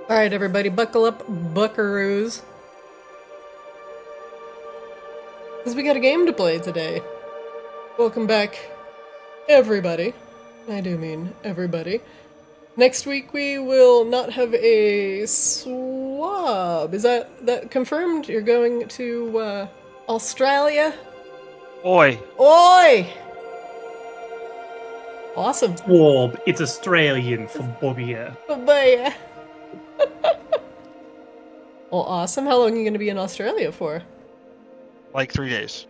Alright, everybody, buckle up, buckaroos. Because we got a game to play today. Welcome back, everybody. I do mean everybody. Next week we will not have a swab. Is that confirmed? You're going to, Australia? Oi. Oi! Awesome. Orb, it's Australian for Bobia. Bye-bye. Well, awesome. How long are you going to be in Australia for? Like 3 days.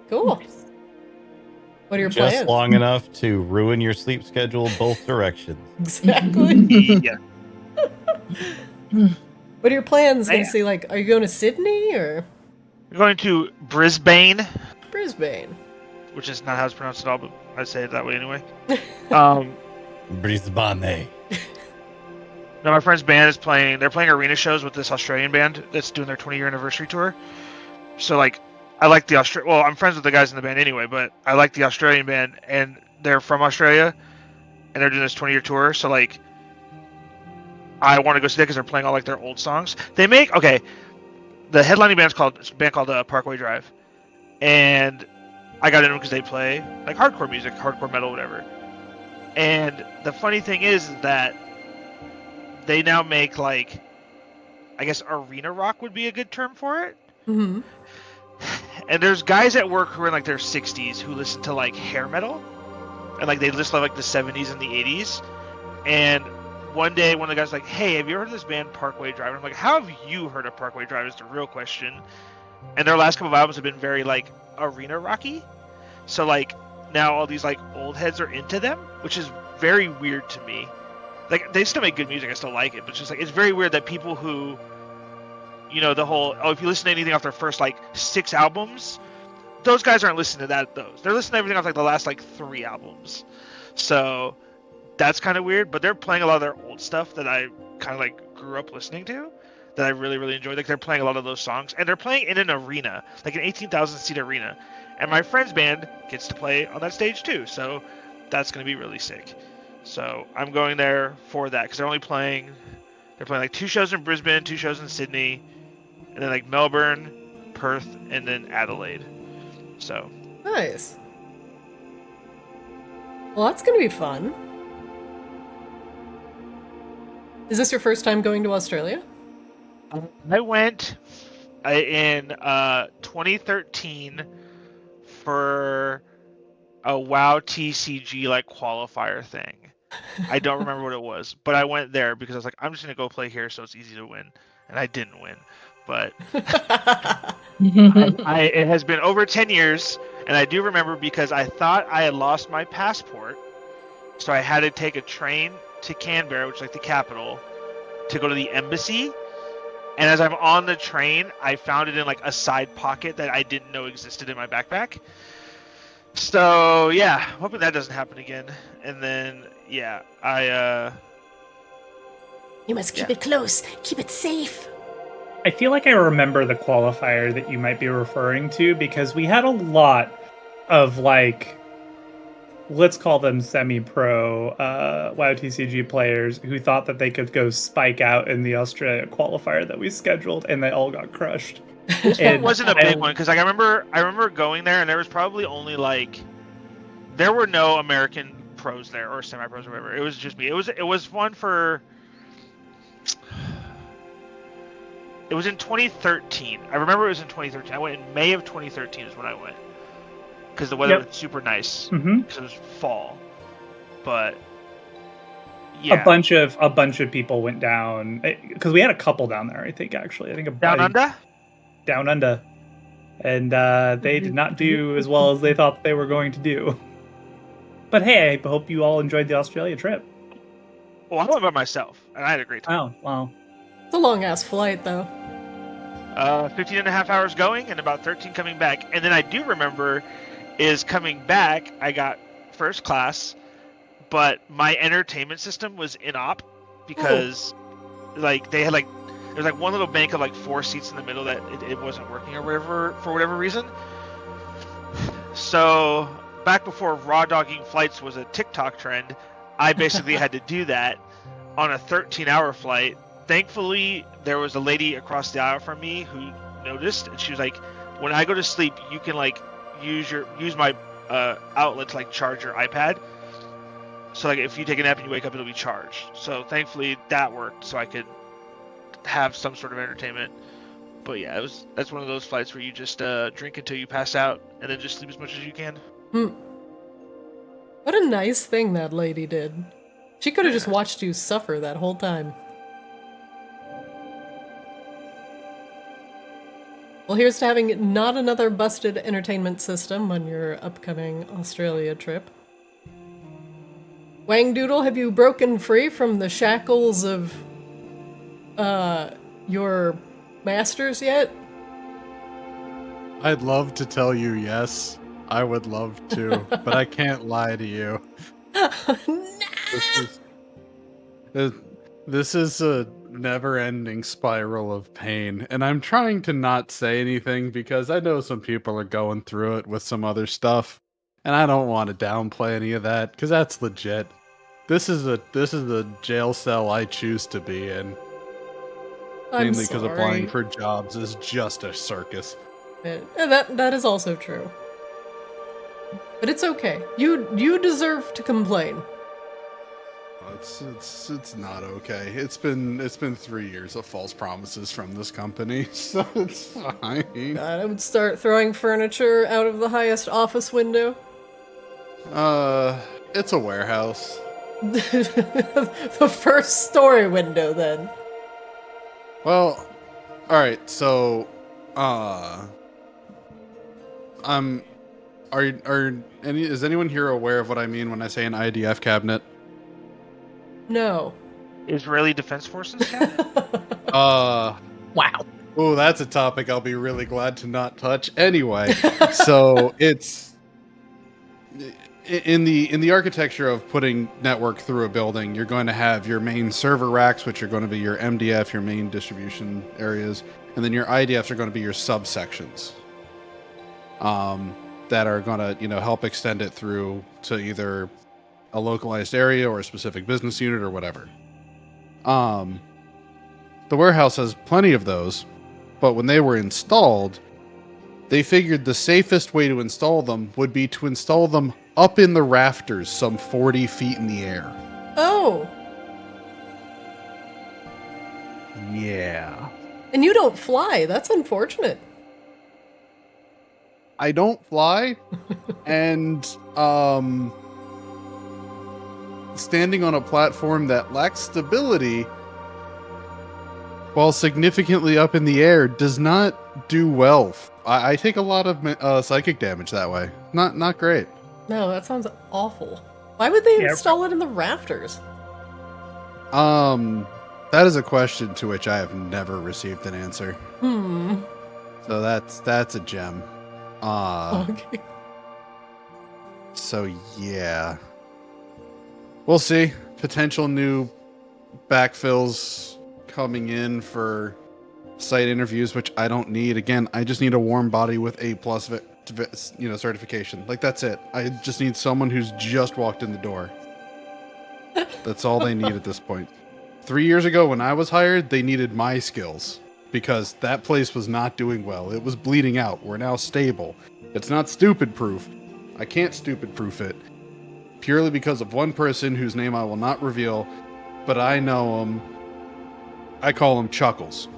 Cool. What are your Just plans? long enough to ruin your sleep schedule both directions. Exactly. Yeah. What are your plans? Gonna Man. see, like, are you going to Sydney or We're going to Brisbane, Brisbane? which is not how it's pronounced at all, but I say it that way anyway. Brisbane. No, my friend's band is playing. They're playing arena shows with this Australian band that's doing their 20-year anniversary tour. So, like, I like the Well, I'm friends with the guys in the band anyway, but I like the Australian band, and they're from Australia, and they're doing this 20-year tour. So, like, I want to go see that because they're playing all like their old songs. They make the headlining band's called Parkway Drive, and I got into them because they play like hardcore music, hardcore metal, whatever. And the funny thing is that they now make, like, I guess arena rock would be a good term for it. Mm-hmm. And there's guys at work who are in like their 60s who listen to like hair metal, and like they listen to like the 70s and the 80s. And one day, one of the guys was like, "Hey, have you heard of this band Parkway Drive?" And I'm like, "How have you heard of Parkway Drive?" Is the real question. And their last couple of albums have been very like arena rocky. So like now all these like old heads are into them, which is very weird to me. Like, they still make good music, I still like it, but it's just like, it's very weird that people who, you know, the whole, if you listen to anything off their first like 6 albums, those guys aren't listening to those. They're listening to everything off like the last like 3 albums. So that's kind of weird, but they're playing a lot of their old stuff that I kind of like grew up listening to, that I really, really enjoyed. Like, they're playing a lot of those songs, and they're playing in an arena, like an 18,000 seat arena. And my friend's band gets to play on that stage too, so that's going to be really sick. So I'm going there for that, because they're playing like 2 shows in Brisbane, 2 shows in Sydney, and then like Melbourne, Perth, and then Adelaide. So Nice. Well, that's gonna be fun. Is this your first time going to Australia? I went in 2013 for a WoW TCG like qualifier thing. I don't remember what it was, but I went there because I was like, I'm just gonna go play here so it's easy to win, and I didn't win. But it has been over 10 years, and I do remember because I thought I had lost my passport, so I had to take a train to Canberra, which is like the capital, to go to the embassy. And as I'm on the train, I found it in like a side pocket that I didn't know existed in my backpack. So yeah, hoping that doesn't happen again. And then yeah, You must keep it close. Keep it safe. I feel like I remember the qualifier that you might be referring to, because we had a lot of, like, let's call them semi-pro WoW TCG players who thought that they could go spike out in the Australia qualifier that we scheduled, and they all got crushed. It wasn't a big one, because like I remember going there, and there was probably only like, there were no American pros there or semi-pros or whatever. It was just me. It was one for. It was in 2013. I remember it was in 2013. I went in May of 2013 is when I went, because the weather was super nice, because it was fall. But yeah, a bunch of people went down, because we had a couple down there. I think down under. Down under, and they did not do as well as they thought they were going to do. But hey, I hope you all enjoyed the Australia trip. Well, I went by myself, and I had a great time. Oh, wow. It's a long-ass flight, though. 15 and a half hours going and about 13 coming back. And then I do remember is coming back, I got first class, but my entertainment system was in op, because like they had like, there's like one little bank of like 4 seats in the middle that it wasn't working or whatever, for whatever reason. So back before raw dogging flights was a TikTok trend, I basically had to do that on a 13-hour flight thankfully, there was a lady across the aisle from me who noticed, and she was like, "When I go to sleep, you can like use my outlet to like charge your iPad. So like if you take a nap and you wake up, it'll be charged." So thankfully that worked, so I could have some sort of entertainment. But yeah, that's one of those flights where you just drink until you pass out and then just sleep as much as you can. What a nice thing that lady did. She could have just watched you suffer that whole time. Well, here's to having not another busted entertainment system on your upcoming Australia trip. Wang Doodle, have you broken free from the shackles of your masters yet? I'd love to tell you yes. I would love to, but I can't lie to you. This is a never-ending spiral of pain, and I'm trying to not say anything because I know some people are going through it with some other stuff, and I don't want to downplay any of that because that's legit. This is a jail cell I choose to be in. Mainly because applying for jobs is just a circus. That is also true. But it's okay. You deserve to complain. It's not okay. It's been 3 years of false promises from this company, so it's fine. God, I would start throwing furniture out of the highest office window. It's a warehouse. The first story window, then. Well, alright, so, is anyone here aware of what I mean when I say an IDF cabinet? No. Israeli Defense Forces cabinet? Wow. Oh, that's a topic I'll be really glad to not touch. Anyway, so it's in the architecture of putting network through a building, you're going to have your main server racks, which are going to be your MDF, your main distribution areas, and then your IDFs are going to be your subsections. That are going to, help extend it through to either a localized area or a specific business unit or whatever. The warehouse has plenty of those, but when they were installed, they figured the safest way to install them would be to install them up in the rafters some 40 feet in the air. Oh. Yeah. And you don't fly. That's unfortunate. I don't fly, and standing on a platform that lacks stability while significantly up in the air does not do well. I take a lot of psychic damage that way. Not great. No, that sounds awful. Why would they install it in the rafters? That is a question to which I have never received an answer. So that's a gem. Okay. So yeah, we'll see. Potential new backfills coming in for site interviews, which I don't need. Again, I just need a warm body with A+ certification. Like, that's it. I just need someone who's just walked in the door. That's all they need at this point. 3 years ago when I was hired, they needed my skills because that place was not doing well. It was bleeding out. We're now stable. It's not stupid proof. I can't stupid proof it purely because of one person whose name I will not reveal, but I know him. I call him Chuckles.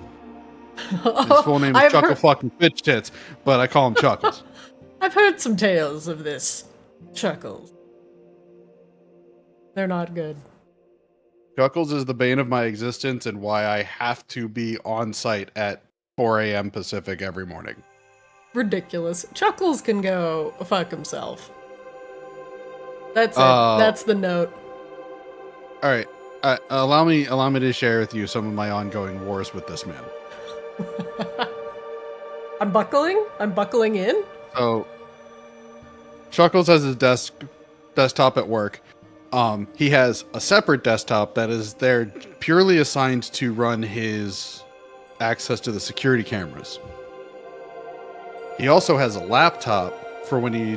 His full name is Chuckle fucking Bitch Tits, but I call him Chuckles. I've heard some tales of this. Chuckles. They're not good. Chuckles is the bane of my existence and why I have to be on site at 4 a.m. Pacific every morning. Ridiculous. Chuckles can go fuck himself. That's it. That's the note. All right. Allow me to share with you some of my ongoing wars with this man. I'm buckling in. So, Chuckles has his desktop at work. He has a separate desktop that is there purely assigned to run his access to the security cameras. He also has a laptop for when he,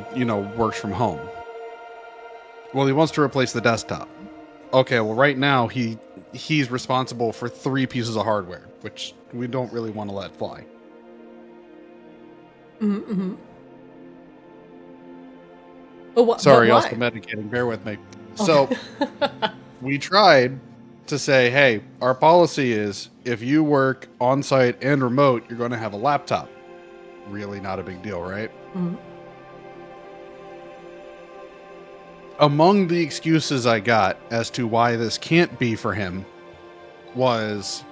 works from home. Well, he wants to replace the desktop. Okay, well, right now he he's responsible for 3 pieces of hardware, which we don't really want to let fly. Mm-hmm. Oh, Sorry, why? also medicating. Bear with me. Oh. So we tried to say, hey, our policy is if you work on site and remote, you're going to have a laptop. Really not a big deal, right? Mhm. Among the excuses I got as to why this can't be for him was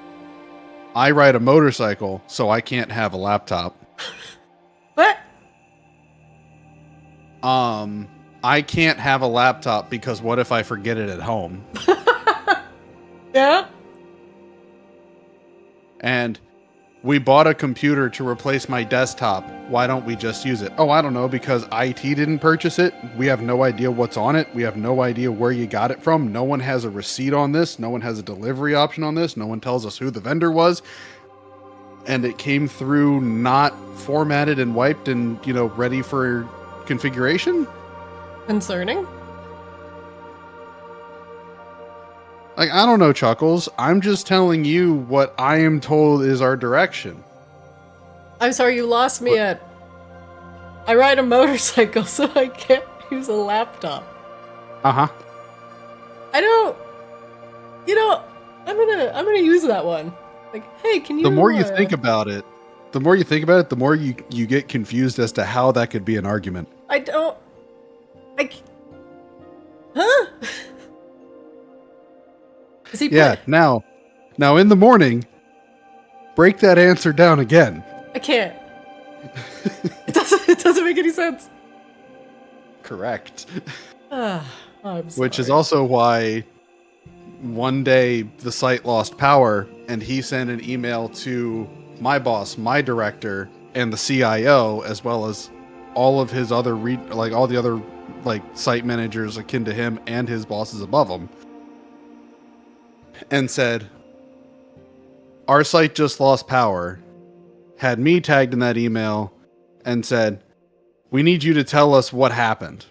I ride a motorcycle, so I can't have a laptop. What? I can't have a laptop because what if I forget it at home? Yeah? And we bought a computer to replace my desktop. Why don't we just use it? Oh, I don't know, because IT didn't purchase it. We have no idea what's on it. We have no idea where you got it from. No one has a receipt on this. No one has a delivery option on this. No one tells us who the vendor was. And it came through not formatted and wiped and, ready for configuration. Concerning? Like, I don't know, Chuckles. I'm just telling you what I am told is our direction. I'm sorry, you lost me at... I ride a motorcycle, so I can't use a laptop. Uh-huh. I don't... I'm gonna use that one. Like, hey, can you... The more you think about it, the more you get confused as to how that could be an argument. I don't... Huh? Is he Yeah, now in the morning, break that answer down again. I can't. It doesn't make any sense. Correct. I'm sorry. Which is also why one day the site lost power and he sent an email to my boss, my director, and the CIO, as well as all of his other all the other site managers akin to him and his bosses above him, and said, our site just lost power, had me tagged in that email, and said, we need you to tell us what happened.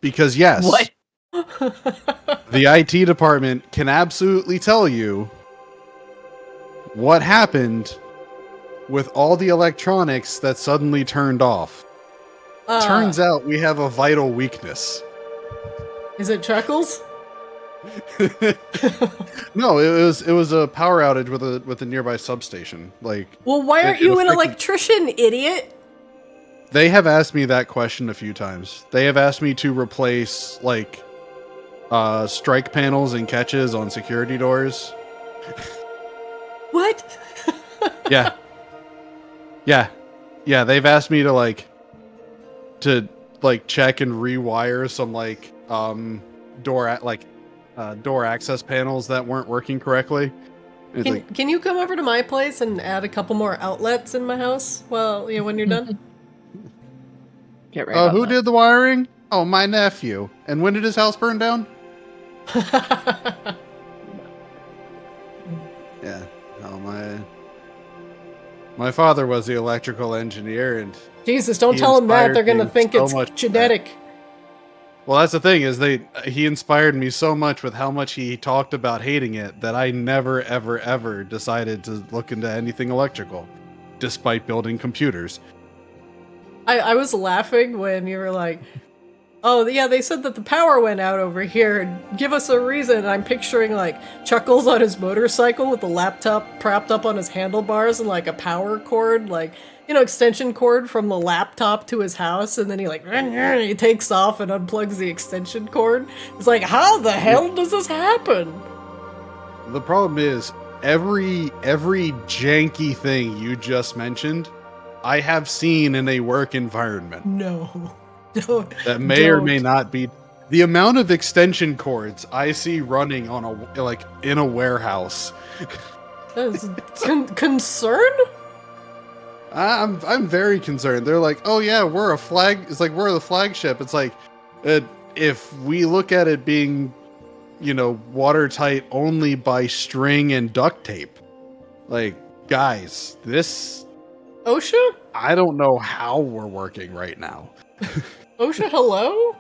Because yes, What? the IT department can absolutely tell you what happened with all the electronics that suddenly turned off. Turns out we have a vital weakness. Is it Chuckles? No, it was a power outage with a nearby substation. Well, why aren't you an electrician, idiot? They have asked me that question a few times. They have asked me to replace strike panels and catches on security doors. What? Yeah. They've asked me to check and rewire some door access panels that weren't working correctly. Can you come over to my place and add a couple more outlets in my house? Well, when you're done. Get right on who that. did the wiring? Oh, my nephew. And when did his house burn down? Yeah. No, my father was the electrical engineer, and Jesus, don't tell them that. They're gonna think it's genetic. Well, that's the thing, is he inspired me so much with how much he talked about hating it that I never, ever, ever decided to look into anything electrical, despite building computers. I was laughing when you were like, oh, yeah, they said that the power went out over here, and give us a reason. And I'm picturing, Chuckles on his motorcycle with the laptop propped up on his handlebars and, a power cord, extension cord from the laptop to his house, and then he takes off and unplugs the extension cord. It's like, how the hell does this happen? The problem is, every janky thing you just mentioned, I have seen in a work environment. No. That may or may not be the amount of extension cords I see running on in a warehouse. That is concern? I'm very concerned. They're like, oh yeah, we're a flag. It's like, we're the flagship. It's like, if we look at it being, watertight only by string and duct tape, guys, this OSHA? I don't know how we're working right now. OSHA, hello?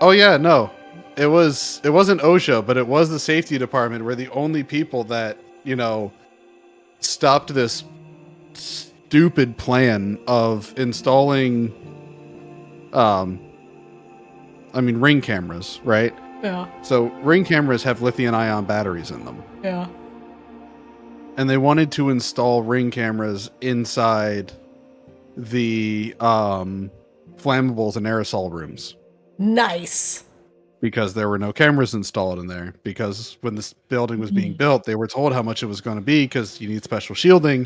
Oh yeah, no. It wasn't OSHA, but it was the safety department were the only people that, stopped this stupid plan of installing ring cameras, right? Yeah. So ring cameras have lithium-ion batteries in them. Yeah. And they wanted to install ring cameras inside the flammables and aerosol rooms. Nice. Because there were no cameras installed in there. Because when this building was being built, they were told how much it was going to be because you need special shielding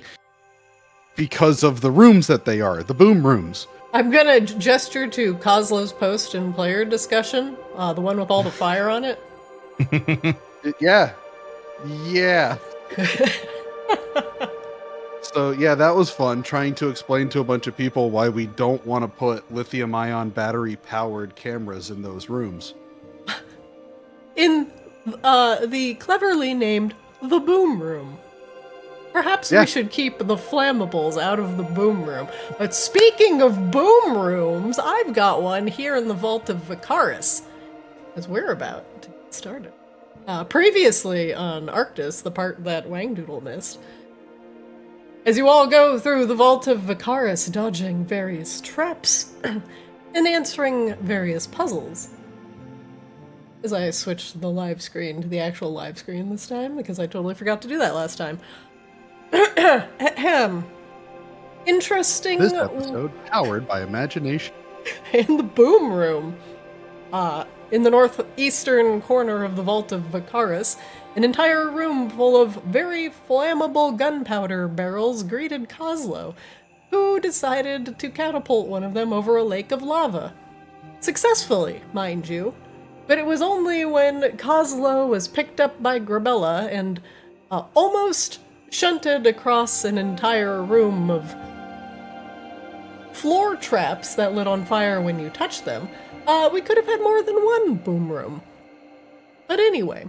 because of the rooms that they are, the boom rooms. I'm gonna gesture to Kozlo's post in player discussion, the one with all the fire on it. Yeah. So yeah, that was fun, trying to explain to a bunch of people why we don't want to put lithium-ion battery-powered cameras in those rooms. In the cleverly named The Boom Room. Perhaps we should keep the flammables out of the boom room. But speaking of boom rooms, I've got one here in the Vault of Vicaris, because we're about to get started. Previously on Arctis, the part that Wangdoodle missed, as you all go through the Vault of Vicaris, dodging various traps and answering various puzzles. As I switched the live screen to the actual live screen this time, because I totally forgot to do that last time. Interesting. This episode powered by imagination. In the boom room, in the northeastern corner of the Vault of Vicaris, an entire room full of very flammable gunpowder barrels greeted Kozlo, who decided to catapult one of them over a lake of lava. Successfully, mind you. But it was only when Kozlo was picked up by Grebella and almost shunted across an entire room of floor traps that lit on fire when you touched them, we could have had more than one boom room. But anyway,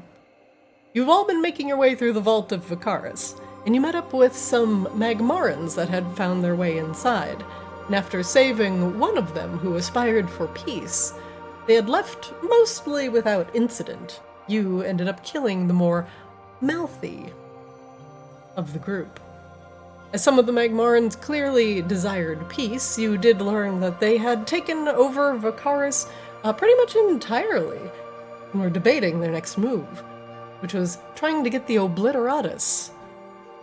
you've all been making your way through the Vault of Vicaris, and you met up with some Magmarans that had found their way inside, and after saving one of them who aspired for peace, they had left mostly without incident. You ended up killing the more mouthy of the group. As some of the Magmarans clearly desired peace, you did learn that they had taken over Vicaris pretty much entirely, and were debating their next move, which was trying to get the Obliteratus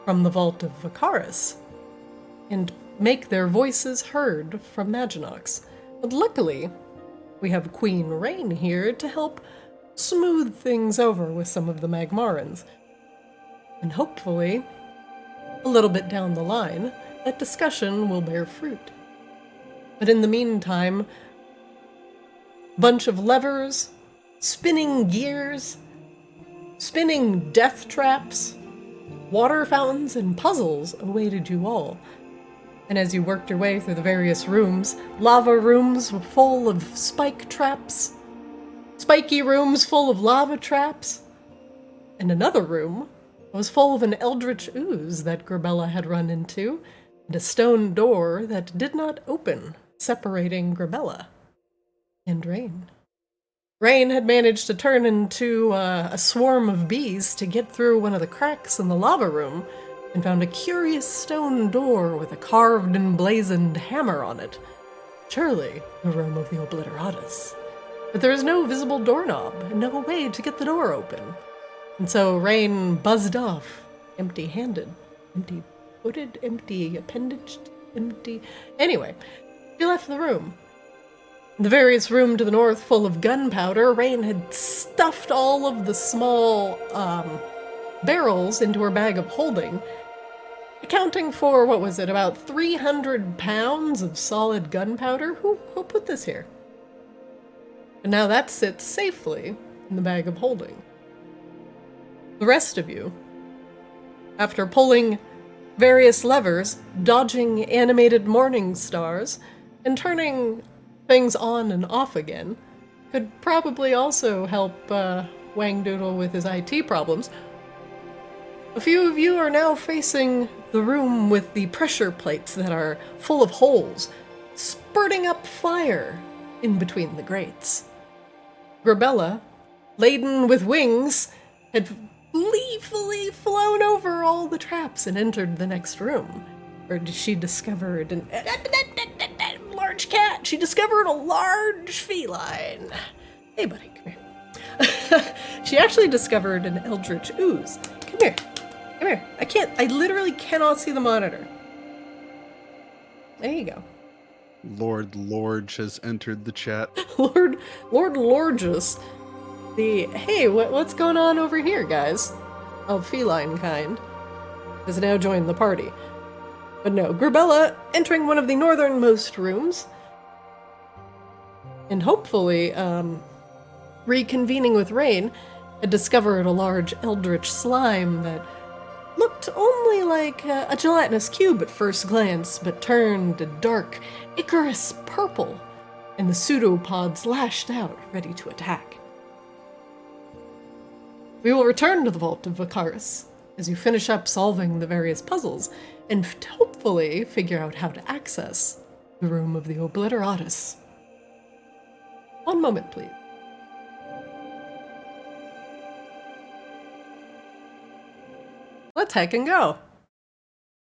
from the Vault of Vicaris, and make their voices heard from Maginox. But luckily, we have Queen Rain here to help smooth things over with some of the Magmarans. And hopefully, a little bit down the line, that discussion will bear fruit. But in the meantime, bunch of levers, spinning gears, spinning death traps, water fountains, and puzzles awaited you all. And as you worked your way through the various rooms, lava rooms were full of spike traps, spiky rooms full of lava traps, and another room was full of an eldritch ooze that Grebella had run into, and a stone door that did not open, separating Grebella and Rain. Rain had managed to turn into a swarm of bees to get through one of the cracks in the lava room, and found a curious stone door with a carved and blazoned hammer on it. Surely the room of the Obliteratus. But there is no visible doorknob, and no way to get the door open. And so Rain buzzed off, empty-handed, empty-footed, empty-appendaged, empty... Anyway, she left the room. In the various room to the north, full of gunpowder, Rain had stuffed all of the small, barrels into her bag of holding, accounting for, what was it, about 300 pounds of solid gunpowder? Who put this here? And now that sits safely in the bag of holding. The rest of you, after pulling various levers, dodging animated morning stars, and turning things on and off again, could probably also help Wangdoodle with his IT problems. A few of you are now facing the room with the pressure plates that are full of holes, spurting up fire in between the grates. Grebella, laden with wings, had gleefully flown over all the traps and entered the next room, where she discovered a large cat. She discovered a large feline. Hey, buddy, come here. She actually discovered an eldritch ooze. Come here. Come here. I literally cannot see the monitor. There you go. Lord Lorge has entered the chat. Lord Lorgus. Hey, what's going on over here, guys? Of feline kind has now joined the party. But no, Grebella entering one of the northernmost rooms and hopefully reconvening with Rain, had discovered a large eldritch slime that looked only like a gelatinous cube at first glance, but turned a dark Icarus purple, and the pseudopods lashed out, ready to attack. We will return to the Vault of Icarus as you finish up solving the various puzzles, and hopefully figure out how to access the room of the Obliteratus. One moment, please. Let's heck and go.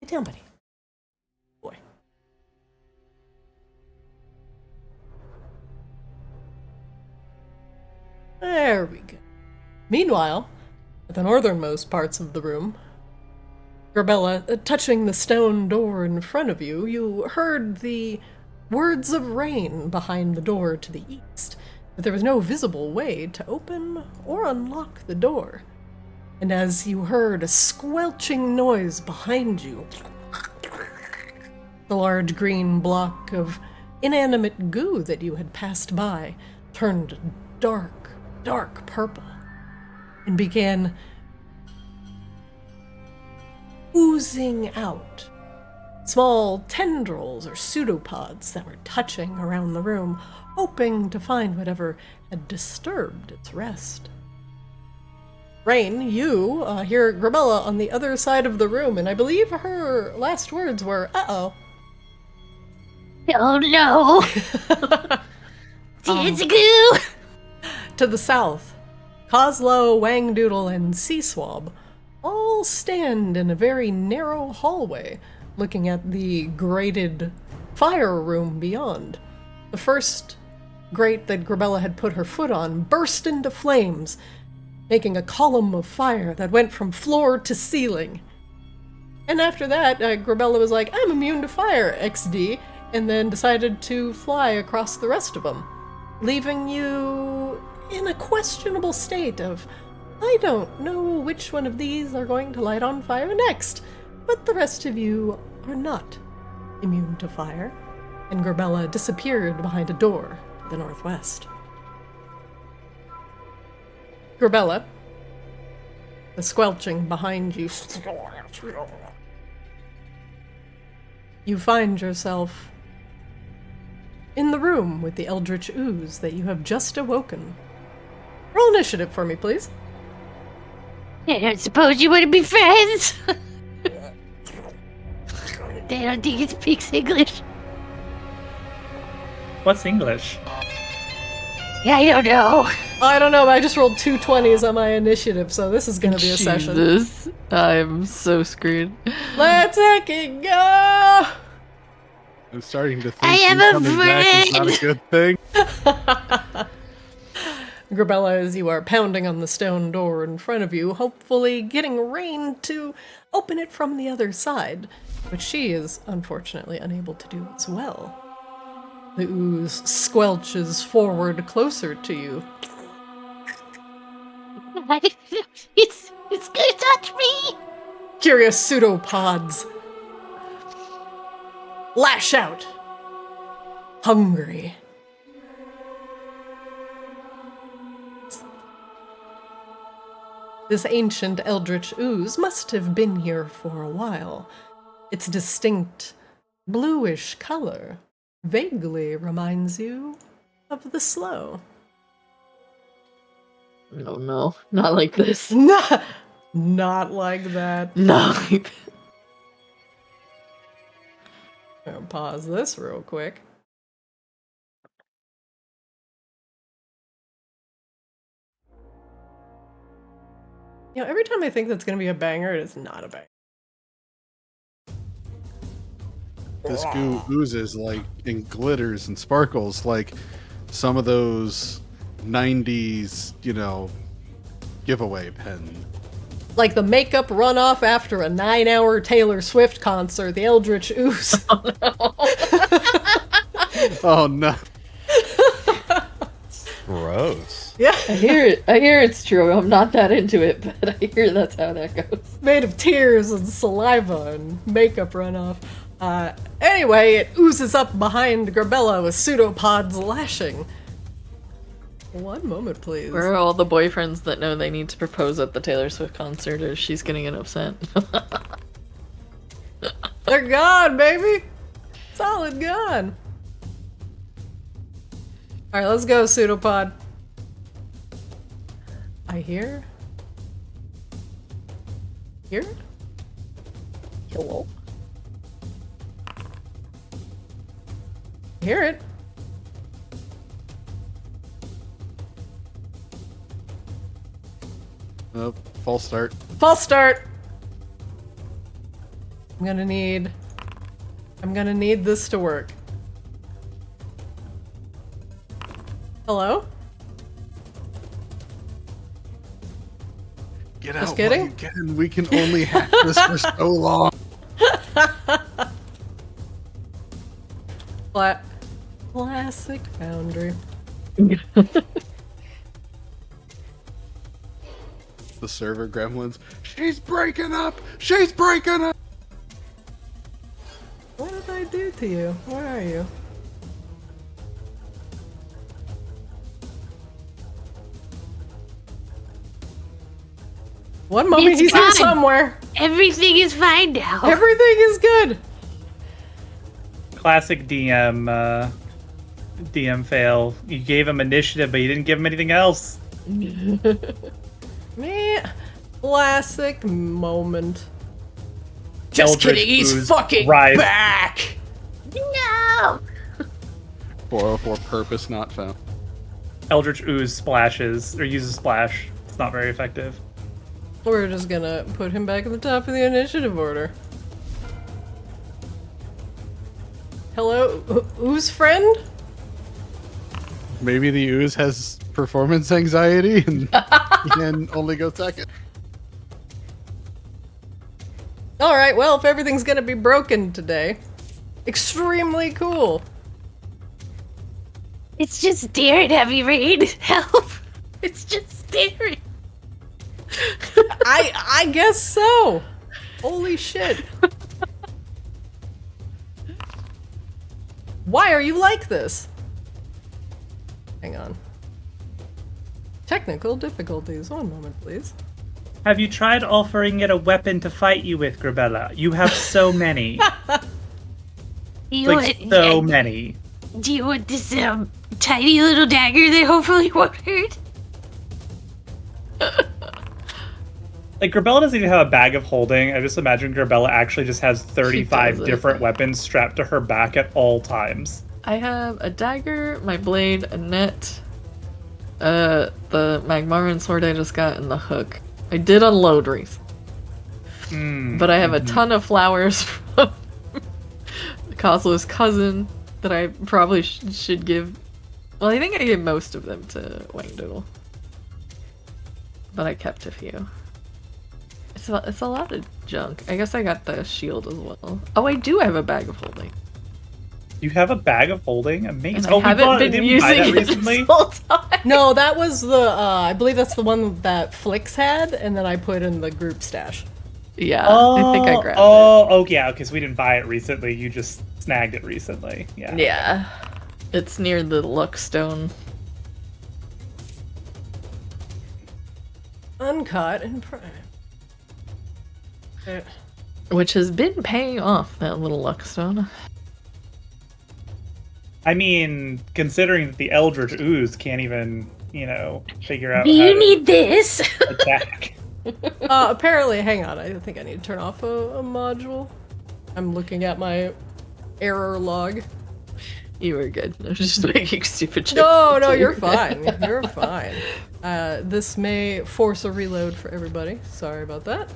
Get down, buddy. Boy. There we go. Meanwhile, at the northernmost parts of the room, Grebella, touching the stone door in front of you, you heard the words of Rain behind the door to the east, but there was no visible way to open or unlock the door. And as you heard a squelching noise behind you, the large green block of inanimate goo that you had passed by turned dark, dark purple and began oozing out small tendrils or pseudopods that were touching around the room, hoping to find whatever had disturbed its rest. Rain, you hear Grebella on the other side of the room, and I believe her last words were, "Uh-oh." Oh no! It's goo! To the south, Coslow, Wangdoodle, and Seaswab all stand in a very narrow hallway, looking at the grated fire room beyond. The first grate that Grebella had put her foot on burst into flames, making a column of fire that went from floor to ceiling. And after that, Grebella was like, "I'm immune to fire, XD," and then decided to fly across the rest of them, leaving you in a questionable state of, I don't know which one of these are going to light on fire next, but the rest of you are not immune to fire. And Grebella disappeared behind a door to the northwest. Grebella, the squelching behind you, you find yourself in the room with the eldritch ooze that you have just awoken. Roll initiative for me, please. I don't suppose you want to be friends? They don't think it speaks English. What's English? I don't know. I don't know, but I just rolled 2 20s on my initiative, so this is gonna be a session. Jesus, I'm so screwed. Let's heck it go! I'm starting to think I am you coming back is not a afraid. good thing. Grebella, as you are pounding on the stone door in front of you, hopefully getting Rain to open it from the other side, which she is unfortunately unable to do as well. The ooze squelches forward closer to you. It's gonna touch me. Curious pseudopods lash out, hungry. This ancient eldritch ooze must have been here for a while. Its distinct bluish color vaguely reminds you of the slow. Oh no, not like this. Not like that. Not like that. I'll pause this real quick. You know, every time I think that's gonna be a banger, it is not a banger. This goo oozes like and glitters and sparkles like some of those 90s, giveaway pen. Like the makeup runoff after a 9-hour Taylor Swift concert, the Eldritch Ooze. Oh no. Gross. Yeah. I hear it's true. I'm not that into it, but I hear that's how that goes. Made of tears and saliva and makeup runoff. Anyway, it oozes up behind Grebella with pseudopods lashing. One moment, please. Where are all the boyfriends that know they need to propose at the Taylor Swift concert or she's gonna get upset? They're gone, baby! Solid gone. Alright, let's go, pseudopod. I hear? Hear it? Hello? Hear it? Oh, false start. False start! I'm gonna need this to work. Hello? Get Just out kidding? while you can. We can only hack this for so long. Classic Foundry. The server gremlins. She's breaking up! She's breaking up! What did I do to you? Where are you? One moment, It's he's here fine. somewhere. Everything is fine now. Everything is good. Classic DM fail. You gave him initiative, but you didn't give him anything else. Man, classic moment. Just Eldritch kidding, he's ooze fucking rise. back. No! 404 purpose not found. Eldritch Ooze splashes, or uses splash. It's not very effective. We're just gonna put him back at the top of the initiative order. Hello, ooze friend? Maybe the ooze has performance anxiety and can only go second. Alright, well, if everything's gonna be broken today, extremely cool. It's just staring at me, Rain. Help! It's just staring. I guess so. Holy shit. Why are you like this? Hang on. Technical difficulties. One moment, please. Have you tried offering it a weapon to fight you with, Grebella? You have so many. Do you Like, want, so many. do you want this tiny little dagger that hopefully won't hurt? Like, Grebella doesn't even have a bag of holding. I just imagine Grebella actually just has 35 doesn't. different weapons strapped to her back at all times. I have a dagger, my blade, a net, the Magmaran sword I just got, and the hook. I did unload Reese. But I have a ton of flowers from Kozlo's cousin that I probably should give. Well, I think I gave most of them to Wangdoodle. But I kept a few. It's a lot of junk. I guess I got the shield as well. Oh, I do have a bag of holding. You have a bag of holding? Amazing. And I haven't been didn't we buy using that it recently? this whole time. No, that was the, I believe that's the one that Flix had, and then I put in the group stash. Yeah, I think I grabbed it. Oh, yeah, because we didn't buy it recently. You just snagged it recently. Yeah. Yeah. It's near the Luckstone. Uncut and prime. Which has been paying off, that little Luckstone. I mean, considering that the Eldritch Ooze can't even, figure out Do how you to need this? attack. Apparently, hang on, I think I need to turn off a module. I'm looking at my error log. You were good. I was just making stupid jokes. No, you're fine. You're fine. This may force a reload for everybody. Sorry about that.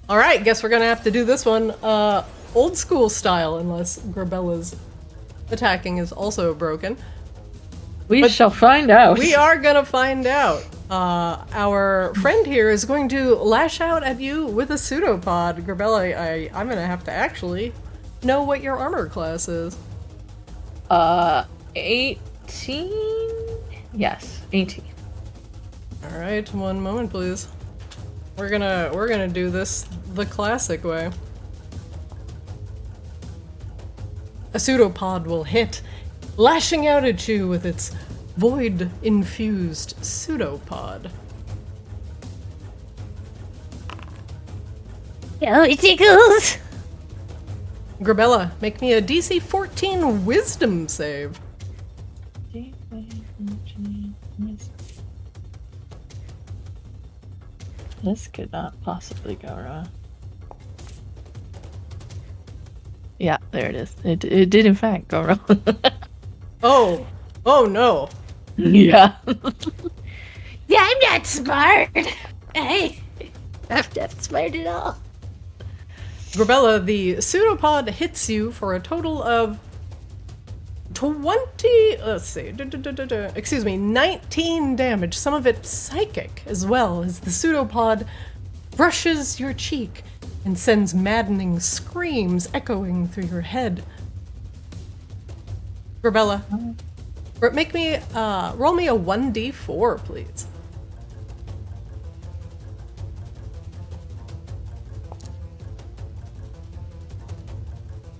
Alright, guess we're gonna have to do this one old school style, unless Grebella's attacking is also broken. We shall find out. We are gonna find out. Our friend here is going to lash out at you with a pseudopod. Grebella, I'm gonna have to actually know what your armor class is. 18? Yes, 18. Alright, one moment please. We're gonna do this the classic way. A pseudopod will hit, lashing out at you with its void-infused pseudopod. Oh, it tickles! Grebella, make me a DC 14 Wisdom save. This could not possibly go wrong. Yeah, there it is. It did in fact go wrong. Oh no. Yeah. Yeah, I'm not smart. I'm not smart at all. Grebella, the pseudopod hits you for a total of 19 damage, some of it psychic, as well as the pseudopod brushes your cheek and sends maddening screams echoing through your head. Grebella, make me, roll me a 1d4, please.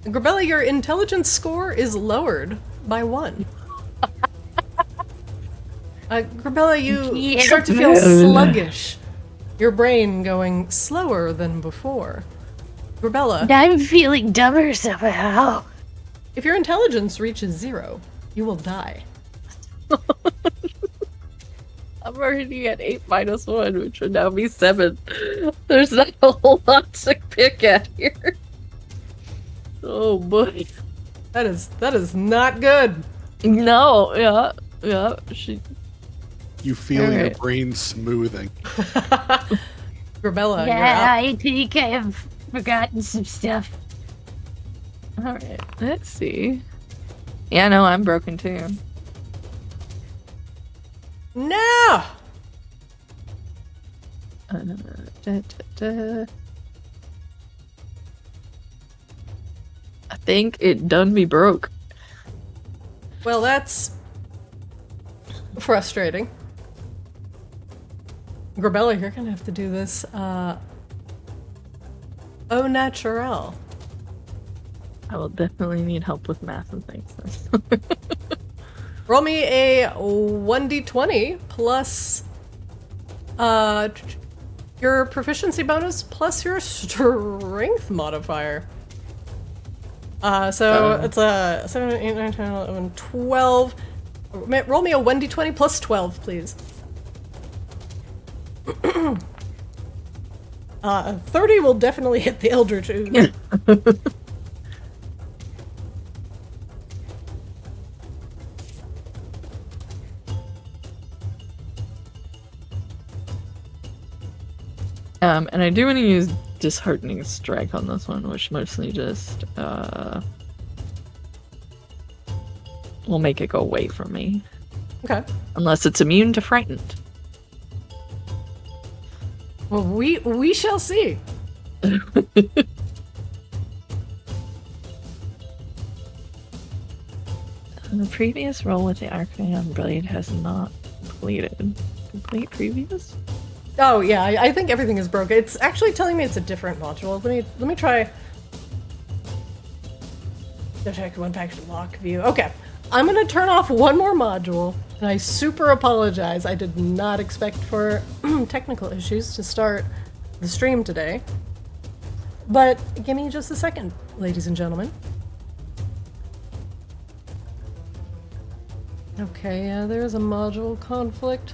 Grebella, your intelligence score is lowered by 1. Grebella, you start to feel sluggish. Your brain going slower than before. Grebella, I'm feeling dumber somehow. if your intelligence reaches 0, you will die. I'm already at 8 minus 1, which would now be 7. There's not a whole lot to pick at here. Oh boy. That is not good. No, yeah. You feel your Alright. brain smoothing. Grebella, Yeah, you're up. I think I have forgotten some stuff. Alright, let's see. Yeah, no, I'm broken too. No! I think it done me broke. Well, that's frustrating. Grebella, you're gonna have to do this, au naturel. I will definitely need help with math and things. Roll me a 1d20 plus, your proficiency bonus plus your strength modifier. So it's a 7, 8, 9, 10, 11, 12. Roll me a 1d20 plus 12, please. 30 will definitely hit the Eldritch Ooze. And I do want to use Disheartening Strike on this one, which mostly just will make it go away from me. Okay. Unless it's immune to Frightened. Well, we shall see. The previous roll with the Arcane Blade has not completed. Complete previous? Oh yeah, I think everything is broken. It's actually telling me it's a different module. Let me try. Detect one package lock view. Okay, I'm gonna turn off one more module, and I super apologize. I did not expect for technical issues to start the stream today. But give me just a second, ladies and gentlemen. Okay, yeah, there's a module conflict.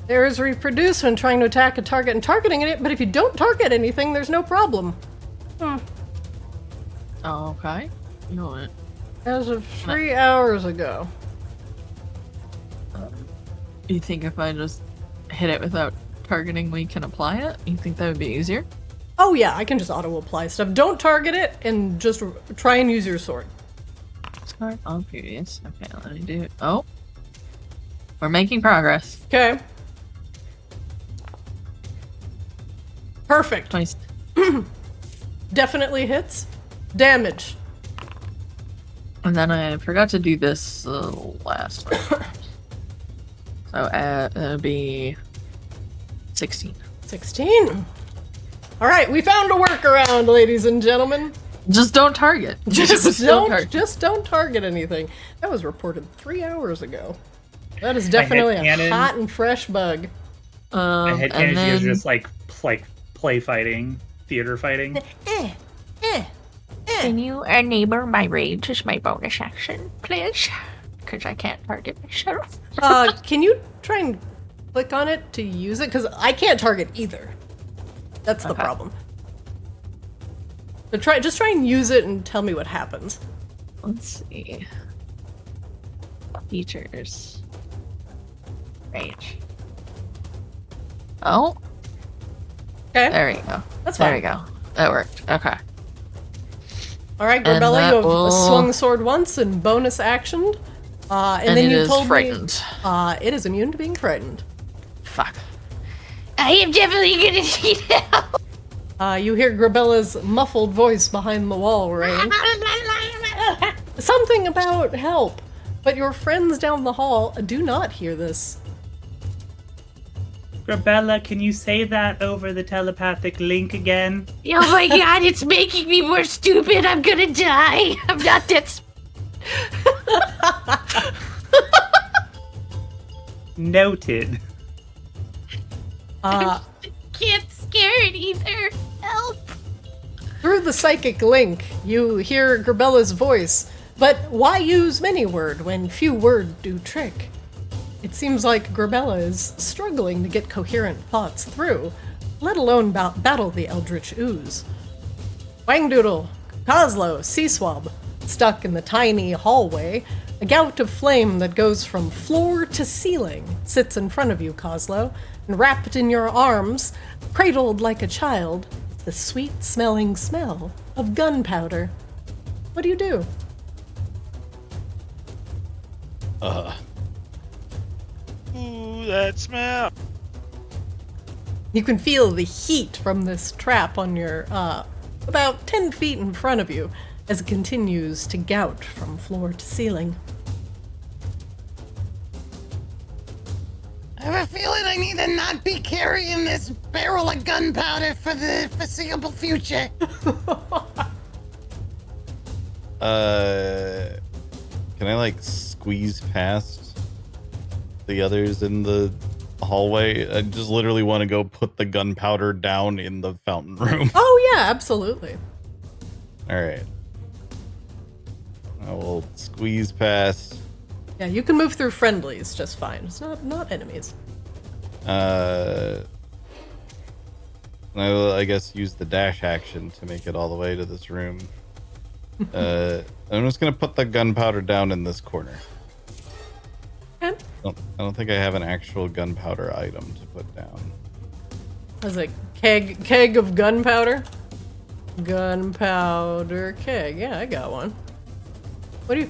There is reproduce when trying to attack a target and targeting it, but if you don't target anything, there's no problem. Oh, okay. You know what? As of 3 hours ago. You think if I just hit it without targeting, we can apply it? You think that would be easier? Oh yeah, I can just auto-apply stuff. Don't target it, and just try and use your sword. Start on previous. Okay, let me do it. Oh. We're making progress. Okay. Perfect. Twice. Definitely hits. Damage. And then I forgot to do this last one. So it'll be 16. 16. All right, we found a workaround, ladies and gentlemen. Just don't target. Just don't target anything. That was reported 3 hours ago. That is definitely a hot and fresh bug. My head and cannon is then just like play fighting, theater fighting. Can you enable my rage as my bonus action, please? Because I can't target myself. Can you try and click on it to use it? Because I can't target either. That's the problem. So just try and use it and tell me what happens. let's see. Features. Rage. Oh. Okay. There you go. That's fine. There you go. That worked. Okay. All right, And Grebella, that you have will- swung the sword once and bonus actioned. And then it you is told frightened. me it is immune to being frightened. Fuck. I am definitely gonna need help. You hear Grebella's muffled voice behind the wall, Rain. Something about help, but your friends down the hall do not hear this. Grebella, can you say that over the telepathic link again? Oh my god, it's making me more stupid. I'm gonna die. I'm not that. Noted. Can't scare it either. Help. Through the psychic link, you hear Grebella's voice, but why use many word when few word do trick? It seems like Grebella is struggling to get coherent thoughts through, let alone battle the eldritch ooze. Wangdoodle, Coslow, Seaswab, stuck in the tiny hallway, a gout of flame that goes from floor to ceiling sits in front of you, Coslow, and wrapped in your arms, cradled like a child, the sweet-smelling smell of gunpowder. What do you do? Ooh, that smell. You can feel the heat from this trap on your, about 10 feet in front of you as it continues to gout from floor to ceiling. I have a feeling I need to not be carrying this barrel of gunpowder for the foreseeable future. Can I like squeeze past the others in the hallway? I just literally want to go put the gunpowder down in the fountain room. Oh yeah, absolutely. All right. I will squeeze past. Yeah, you can move through friendlies just fine. It's not enemies. I will, I guess, use the dash action to make it all the way to this room. I'm just gonna put the gunpowder down in this corner. Okay. I don't think I have an actual gunpowder item to put down. There's a keg of gunpowder. Gunpowder keg. Yeah, I got one. What do you...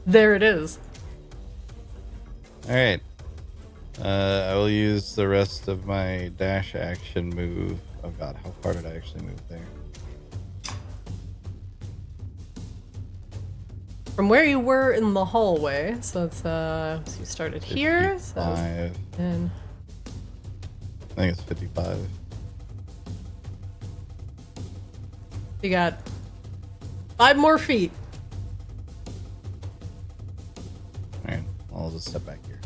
There it is. All right. I will use the rest of my dash action move. Oh god, how far did I actually move there? From where you were in the hallway, so it's so you started here, so 55. and I think it's 55. you got 5 more feet. All right, I'll just step back here.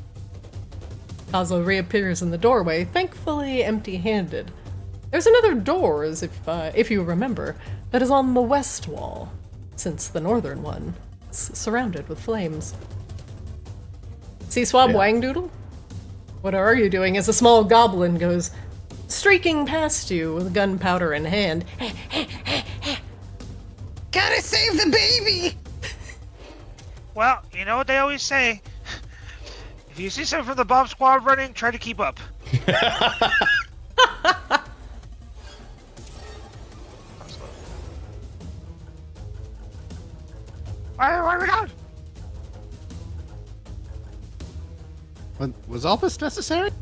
Kozlo reappears in the doorway, thankfully empty-handed. There's another door, as if you remember, that is on the west wall, since the northern one is surrounded with flames. Seaswab Wangdoodle? What are you doing as a small goblin goes streaking past you with gunpowder in hand? gotta save the baby! Well, you know what they always say. If you see someone from the bomb squad running, try to keep up. Where are we going? Was all this necessary?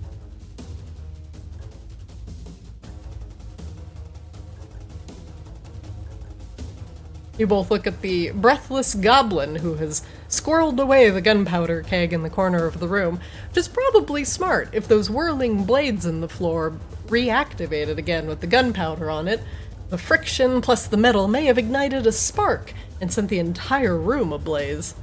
You both look at the breathless goblin who has squirreled away the gunpowder keg in the corner of the room, which is probably smart if those whirling blades in the floor reactivated again with the gunpowder on it. The friction plus the metal may have ignited a spark and sent the entire room ablaze.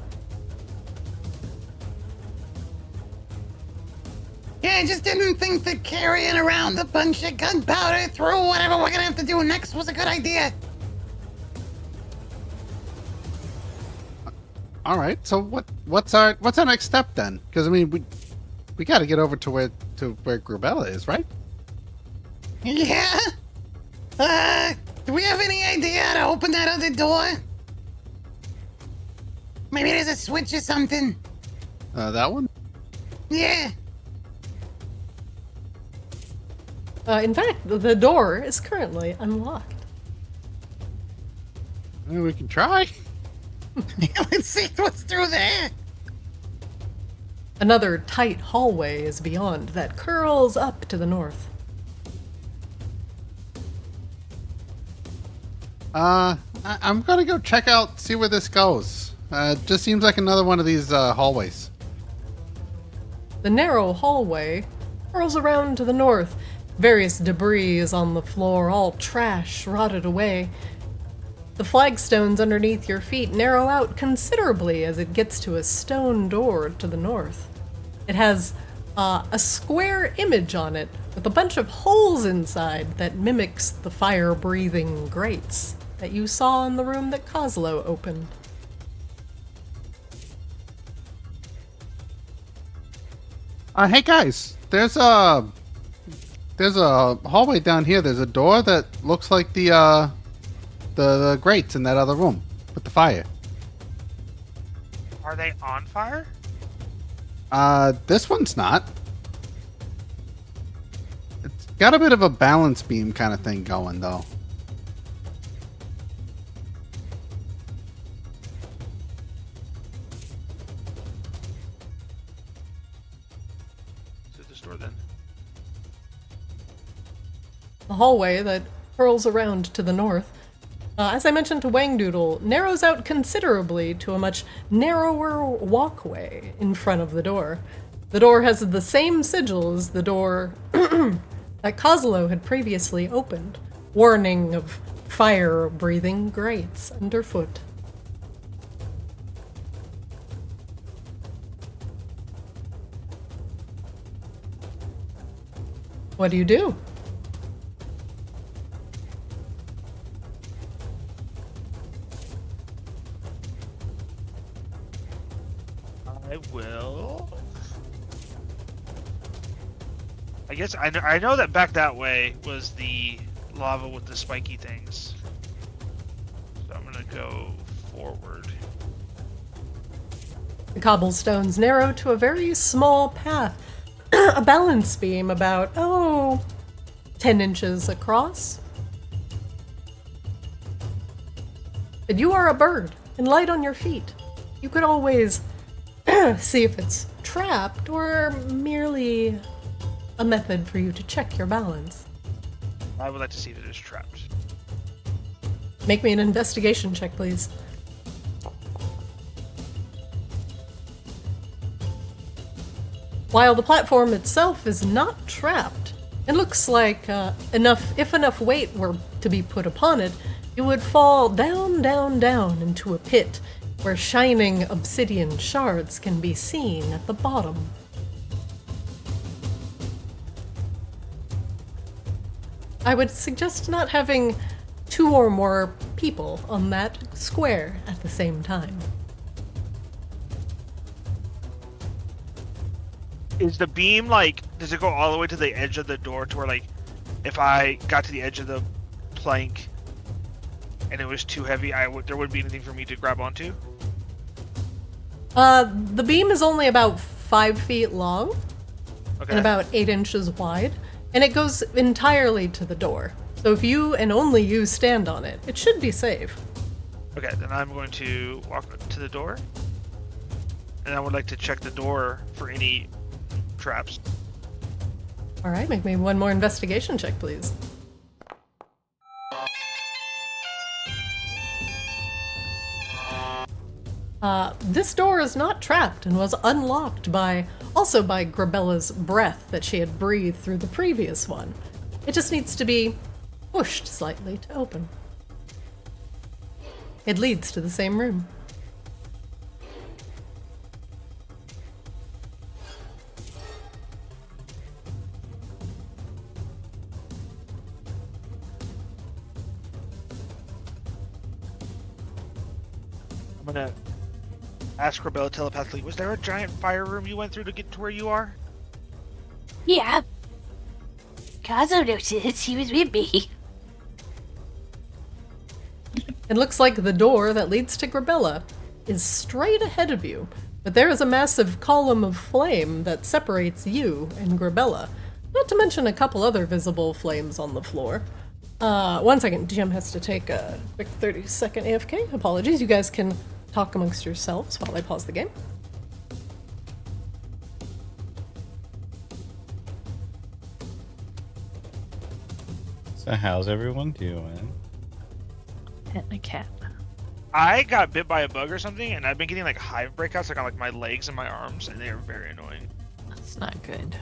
Yeah, I just didn't think that carrying around a bunch of gunpowder through whatever we're gonna have to do next was a good idea. All right. So what's our next step then? Because I mean, we got to get over to where Grebella is, right? Yeah? Do we have any idea how to open that other door? Maybe there's a switch or something. That one? Yeah. In fact, the door is currently unlocked. We can try. Let's see what's through there. Another tight hallway is beyond that curls up to the north. I'm gonna go check out, see where this goes. It just seems like another one of these hallways. The narrow hallway curls around to the north. Various debris is on the floor, all trash rotted away. The flagstones underneath your feet narrow out considerably as it gets to a stone door to the north. It has a square image on it with a bunch of holes inside that mimics the fire-breathing grates that you saw in the room that Kozlo opened. Hey guys, there's a hallway down here. There's a door that looks like the grates in that other room with the fire. Are they on fire? This one's not. It's got a bit of a balance beam kind of thing going though. Is it this door then? The hallway that curls around to the north, as I mentioned to Wangdoodle, narrows out considerably to a much narrower walkway in front of the door. The door has the same sigil as the door that Kozlo had previously opened, warning of fire-breathing grates underfoot. What do you do? I will. I guess I know that back that way was the lava with the spiky things. So I'm gonna go forward. The cobblestones narrow to a very small path, a balance beam about, 10 inches across. But you are a bird and light on your feet. You could always see if it's trapped or merely a method for you to check your balance. I would like to see if it is trapped. Make me an investigation check, please. While the platform itself is not trapped, it looks like if enough weight were to be put upon it, it would fall down, down, down into a pit where shining obsidian shards can be seen at the bottom. I would suggest not having 2 or more people on that square at the same time. Is the beam does it go all the way to the edge of the door to where if I got to the edge of the plank and it was too heavy, there wouldn't be anything for me to grab onto? The beam is only about 5 feet long Okay. and about 8 inches wide, and it goes entirely to the door. So if you and only you stand on it, it should be safe. Okay, then I'm going to walk to the door, and I would like to check the door for any traps. All right, make me one more investigation check, please. This door is not trapped and was unlocked by Grebella's breath that she had breathed through the previous one. It just needs to be pushed slightly to open. It leads to the same room. I'm gonna ask Grebella telepathically, was there a giant fire room you went through to get to where you are? Yeah. Kazo noticed he was with me. It looks like the door that leads to Grebella is straight ahead of you, but there is a massive column of flame that separates you and Grebella, not to mention a couple other visible flames on the floor. 1 second, GM has to take a quick 30-second AFK. Apologies, you guys can talk amongst yourselves while I pause the game. So how's everyone doing? Pet and a cat. I got bit by a bug or something, and I've been getting like hive breakouts like on like my legs and my arms, and they are very annoying. That's not good.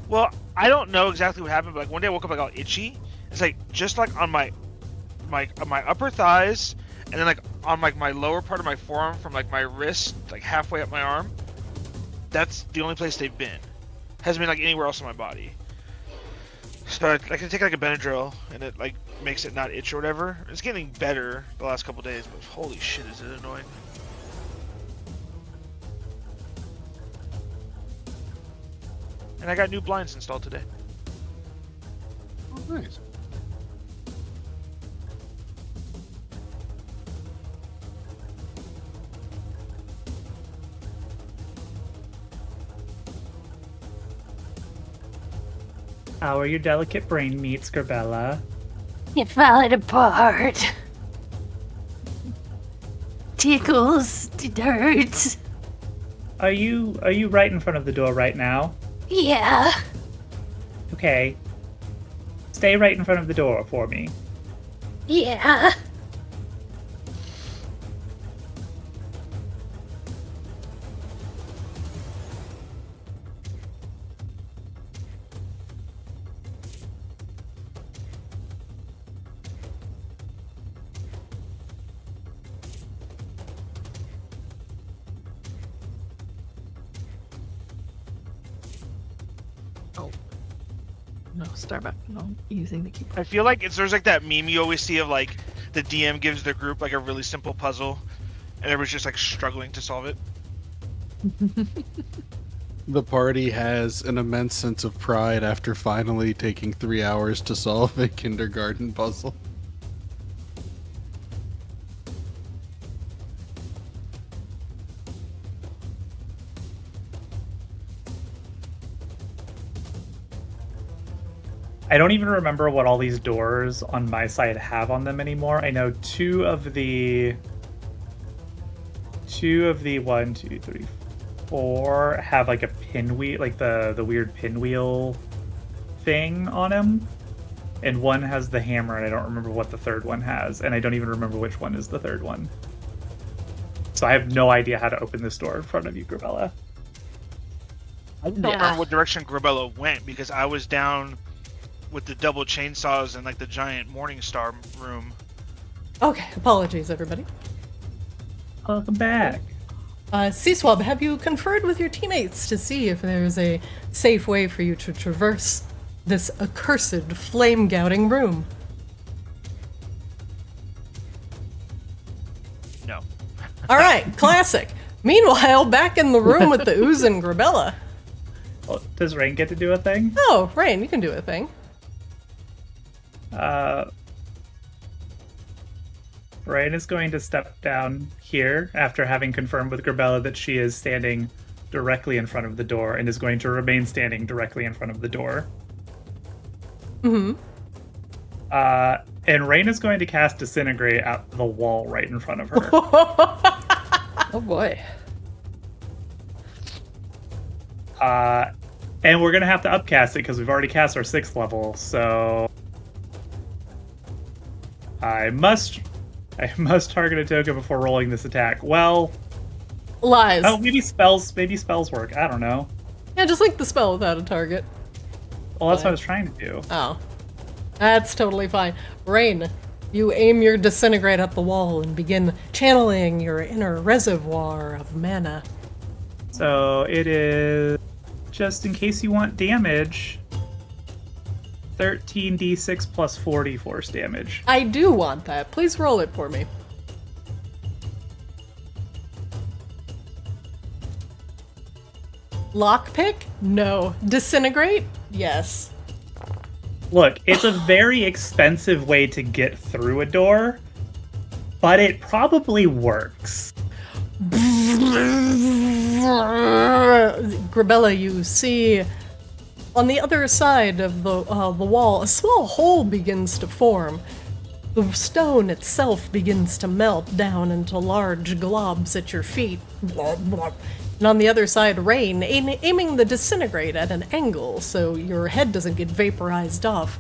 Well, I don't know exactly what happened, but like one day I woke up like all itchy. It's like just like on my upper thighs, and then like on like my lower part of my forearm from like my wrist, like halfway up my arm. That's the only place they've been. Hasn't been like anywhere else in my body. So I can take like a Benadryl, and it like makes it not itch or whatever. It's getting better the last couple days, but holy shit, is it annoying. And I got new blinds installed today. Oh, nice. How are your delicate brain meats, Grebella? You're falling apart. Tickles, it hurts. Are you right in front of the door right now? Yeah. Okay. Stay right in front of the door for me. Yeah. No, Starbucks. No, using the keyboard. I feel like there's like that meme you always see of like the DM gives the group like a really simple puzzle, and everybody's just like struggling to solve it. The party has an immense sense of pride after finally taking 3 hours to solve a kindergarten puzzle. I don't even remember what all these doors on my side have on them anymore. I know two of the 1, 2, 3, 4 have like a pinwheel, like the weird pinwheel thing on them. And one has the hammer, and I don't remember what the third one has, and I don't even remember which one is the third one. So I have no idea how to open this door in front of you, Grebella. I don't remember what direction Grebella went because I was down with the double chainsaws and like the giant Morningstar room. Okay, apologies, everybody. Welcome back. C-Swab, have you conferred with your teammates to see if there's a safe way for you to traverse this accursed flame-gouting room? No. All right, classic. Meanwhile, back in the room with the ooze and Grebella. Well, does Rain get to do a thing? Oh, Rain, you can do a thing. Rain is going to step down here after having confirmed with Grebella that she is standing directly in front of the door and is going to remain standing directly in front of the door. Mm-hmm. And Rain is going to cast Disintegrate at the wall right in front of her. Oh boy. And we're going to have to upcast it because we've already cast our 6th level, so... I must target a token before rolling this attack. Well... Lies. Oh, maybe spells work. I don't know. Yeah, just like the spell without a target. Well, that's what I was trying to do. Oh. That's totally fine. Rain, you aim your Disintegrate at the wall and begin channeling your inner reservoir of mana. So it is, just in case you want damage, 13d6 plus 40 force damage. I do want that. Please roll it for me. Lockpick? No. Disintegrate? Yes. Look, it's a very expensive way to get through a door, but it probably works. Grebella, you see on the other side of the wall, a small hole begins to form. The stone itself begins to melt down into large globs at your feet. And on the other side, Rain, aiming the Disintegrate at an angle so your head doesn't get vaporized off,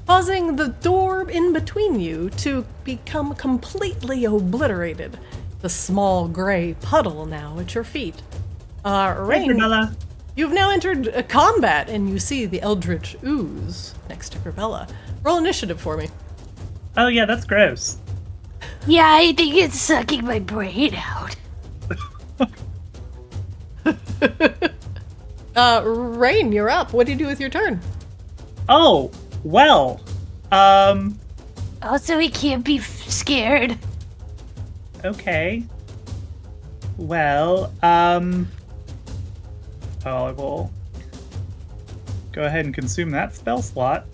causing the door in between you to become completely obliterated. The small gray puddle now at your feet. Rain, you've now entered a combat and you see the Eldritch Ooze next to Grebella. Roll initiative for me. Oh yeah, that's gross. Yeah, I think it's sucking my brain out. Rain, you're up. What do you do with your turn? Oh, well, Also, he can't be scared. okay. Well, I will go ahead and consume that spell slot.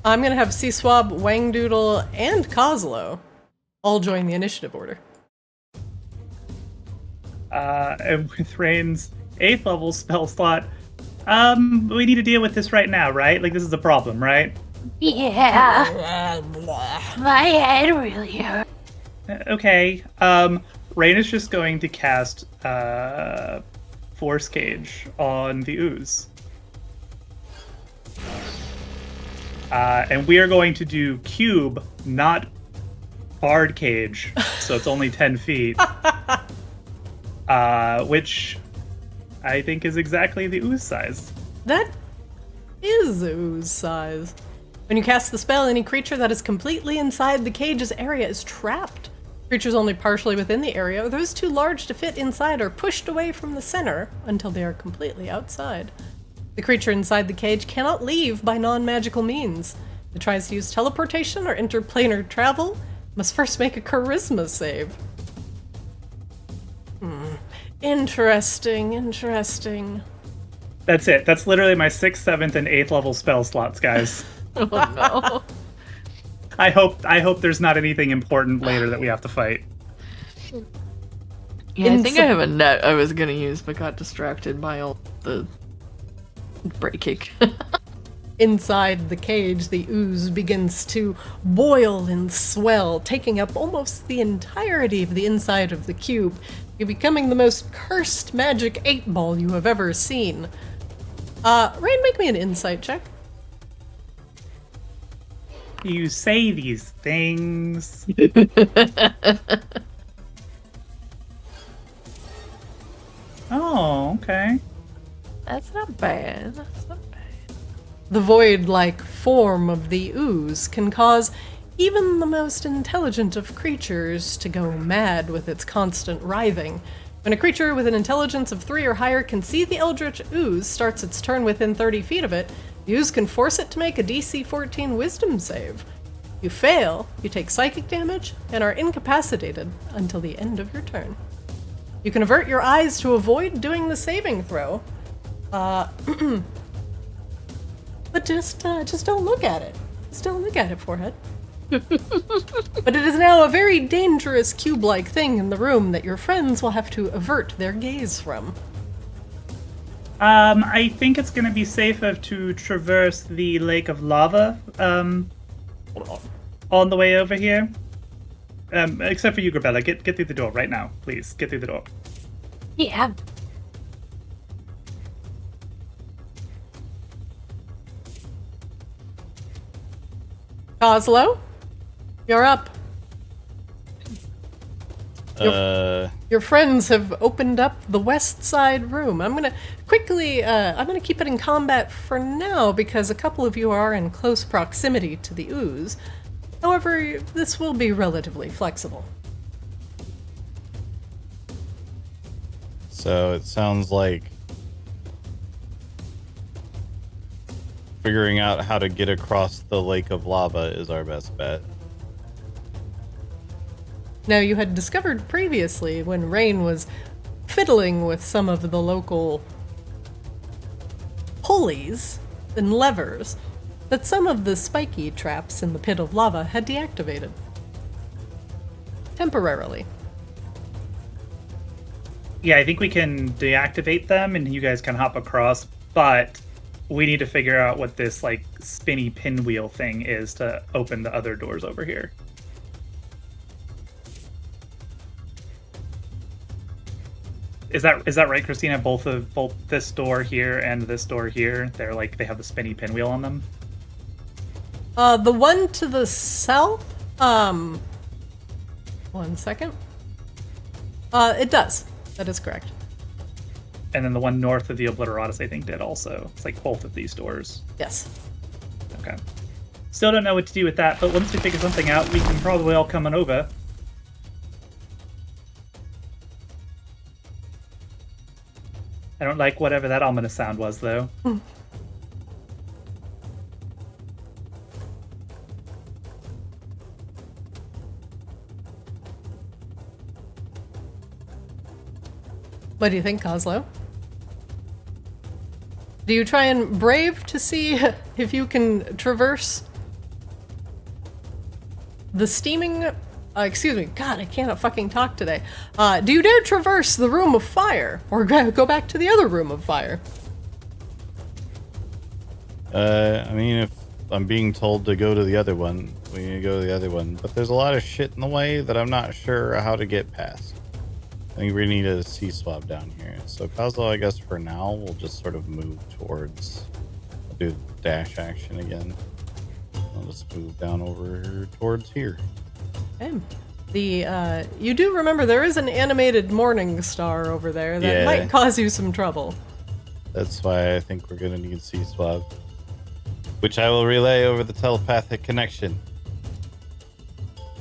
I'm gonna have C-Swab, Wangdoodle, and Kozlo all join the initiative order. And with Rain's 8th level spell slot, we need to deal with this right now, right? Like, this is a problem, right? Yeah. My head really hurts. Okay. Rain is just going to cast Forcecage on the ooze. And we are going to do cube, not bard cage, so it's only 10 feet. Which I think is exactly the ooze size. That is ooze size. When you cast the spell, any creature that is completely inside the cage's area is trapped. Creatures only partially within the area, or those too large to fit inside, are pushed away from the center until they are completely outside. The creature inside the cage cannot leave by non-magical means. If it tries to use teleportation or interplanar travel, must first make a charisma save. Interesting. That's it. That's literally my 6th, 7th, and 8th level spell slots, guys. Oh no. I hope there's not anything important later that we have to fight. Yeah, I think I have a net I was gonna use, but got distracted by all the breaking. Inside the cage, the ooze begins to boil and swell, taking up almost the entirety of the inside of the cube, becoming the most cursed magic 8-ball you have ever seen. Rain, make me an insight check. You say these things. Oh, okay. That's not bad. That's not bad. The void-like form of the ooze can cause even the most intelligent of creatures to go mad with its constant writhing. When a creature with an intelligence of 3 or higher can see the Eldritch Ooze starts its turn within 30 feet of it, the ooze can force it to make a DC 14 Wisdom save. If you fail, you take psychic damage and are incapacitated until the end of your turn. You can avert your eyes to avoid doing the saving throw. But just don't look at it. Just don't look at it, forehead. But it is now a very dangerous cube-like thing in the room that your friends will have to avert their gaze from. I think it's going to be safer to traverse the lake of lava on the way over here. Except for you, Grebella. Get through the door right now, please. Get through the door. Yeah. Oslo, you're up. Your friends have opened up the west side room. I'm gonna quickly, I'm gonna keep it in combat for now because a couple of you are in close proximity to the ooze. However, this will be relatively flexible. So it sounds like figuring out how to get across the lake of lava is our best bet. Now, you had discovered previously when Rain was fiddling with some of the local pulleys and levers that some of the spiky traps in the pit of lava had deactivated. Temporarily. Yeah, I think we can deactivate them and you guys can hop across, but we need to figure out what this like spinny pinwheel thing is to open the other doors over here. Is that right, Christina? Both this door here and this door here, they have the spinny pinwheel on them. The one to the south, 1 second. It does. That is correct. And then the one north of the Obliteratus, I think, did also. It's like both of these doors. Yes. Okay. Still don't know what to do with that, but once we figure something out, we can probably all come on over. I don't like whatever that ominous sound was, though. What do you think, Oslo? Do you try and brave to see if you can traverse the steaming... excuse me, God, I cannot fucking talk today. Do you dare traverse the room of fire? Or go back to the other room of fire? I mean, if I'm being told to go to the other one, we need to go to the other one. But there's a lot of shit in the way that I'm not sure how to get past. I think we need a sea swab down here. So Kozlo, I guess for now, we'll just sort of move towards... I'll do dash action again. I'll just move down over towards here. Okay. You do remember there is an animated morning star over there that might cause you some trouble. That's why I think we're gonna need sea swab, which I will relay over the telepathic connection.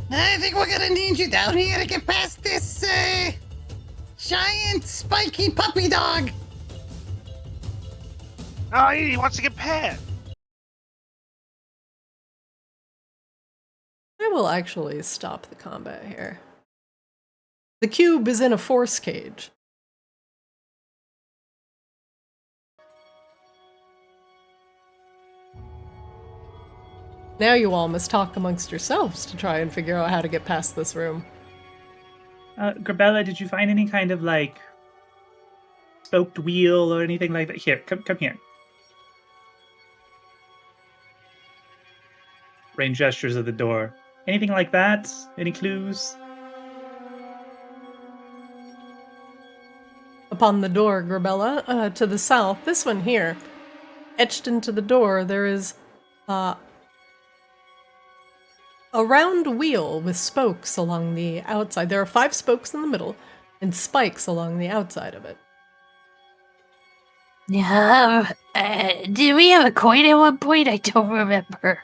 I think we're gonna need you down here to get past this, giant spiky puppy dog. Oh, he wants to get pet. I will actually stop the combat here. The cube is in a force cage. Now you all must talk amongst yourselves to try and figure out how to get past this room. Grebella, did you find any kind of like spoked wheel or anything like that? Here, come here. Rain gestures at the door. Anything like that? Any clues? Upon the door, Grebella, to the south, this one here, etched into the door, there is a round wheel with spokes along the outside. There are 5 spokes in the middle and spikes along the outside of it. Did we have a coin at one point? I don't remember.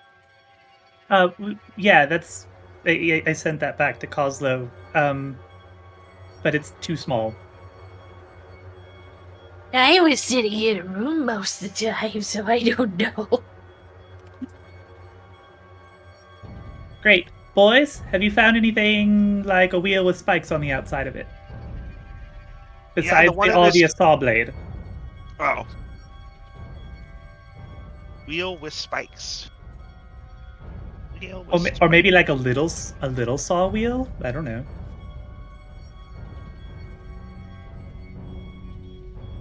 Yeah, that's... I sent that back to Kozlo, but it's too small. I was sitting in a room most of the time, so I don't know. Great. Boys, have you found anything like a wheel with spikes on the outside of it? Besides the obvious saw blade. Oh. Wheel with spikes. Gale Or, was or maybe like a little saw wheel. I don't know.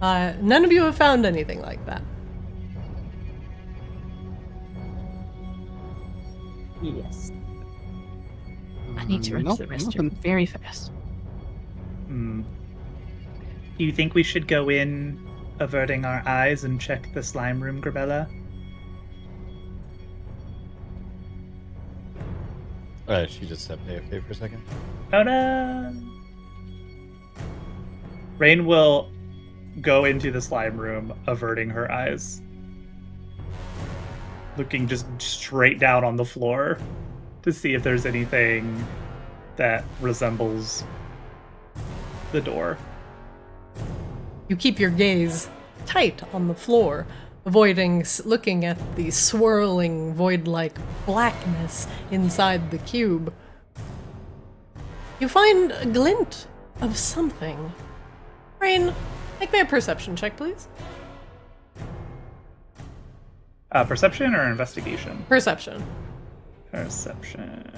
None of you have found anything like that. Yes. I need to run Nope, to the restroom nothing. very fast. Hmm. Do you think we should go in, averting our eyes, and check the slime room, Grebella? She just stepped AFK for a second. Oh no! Rain will go into the slime room, averting her eyes, looking just straight down on the floor to see if there's anything that resembles the door. You keep your gaze tight on the floor, avoiding looking at the swirling, void-like blackness inside the cube. You find a glint of something. Rain, make me a perception check, please. Perception or investigation? Perception. Perception.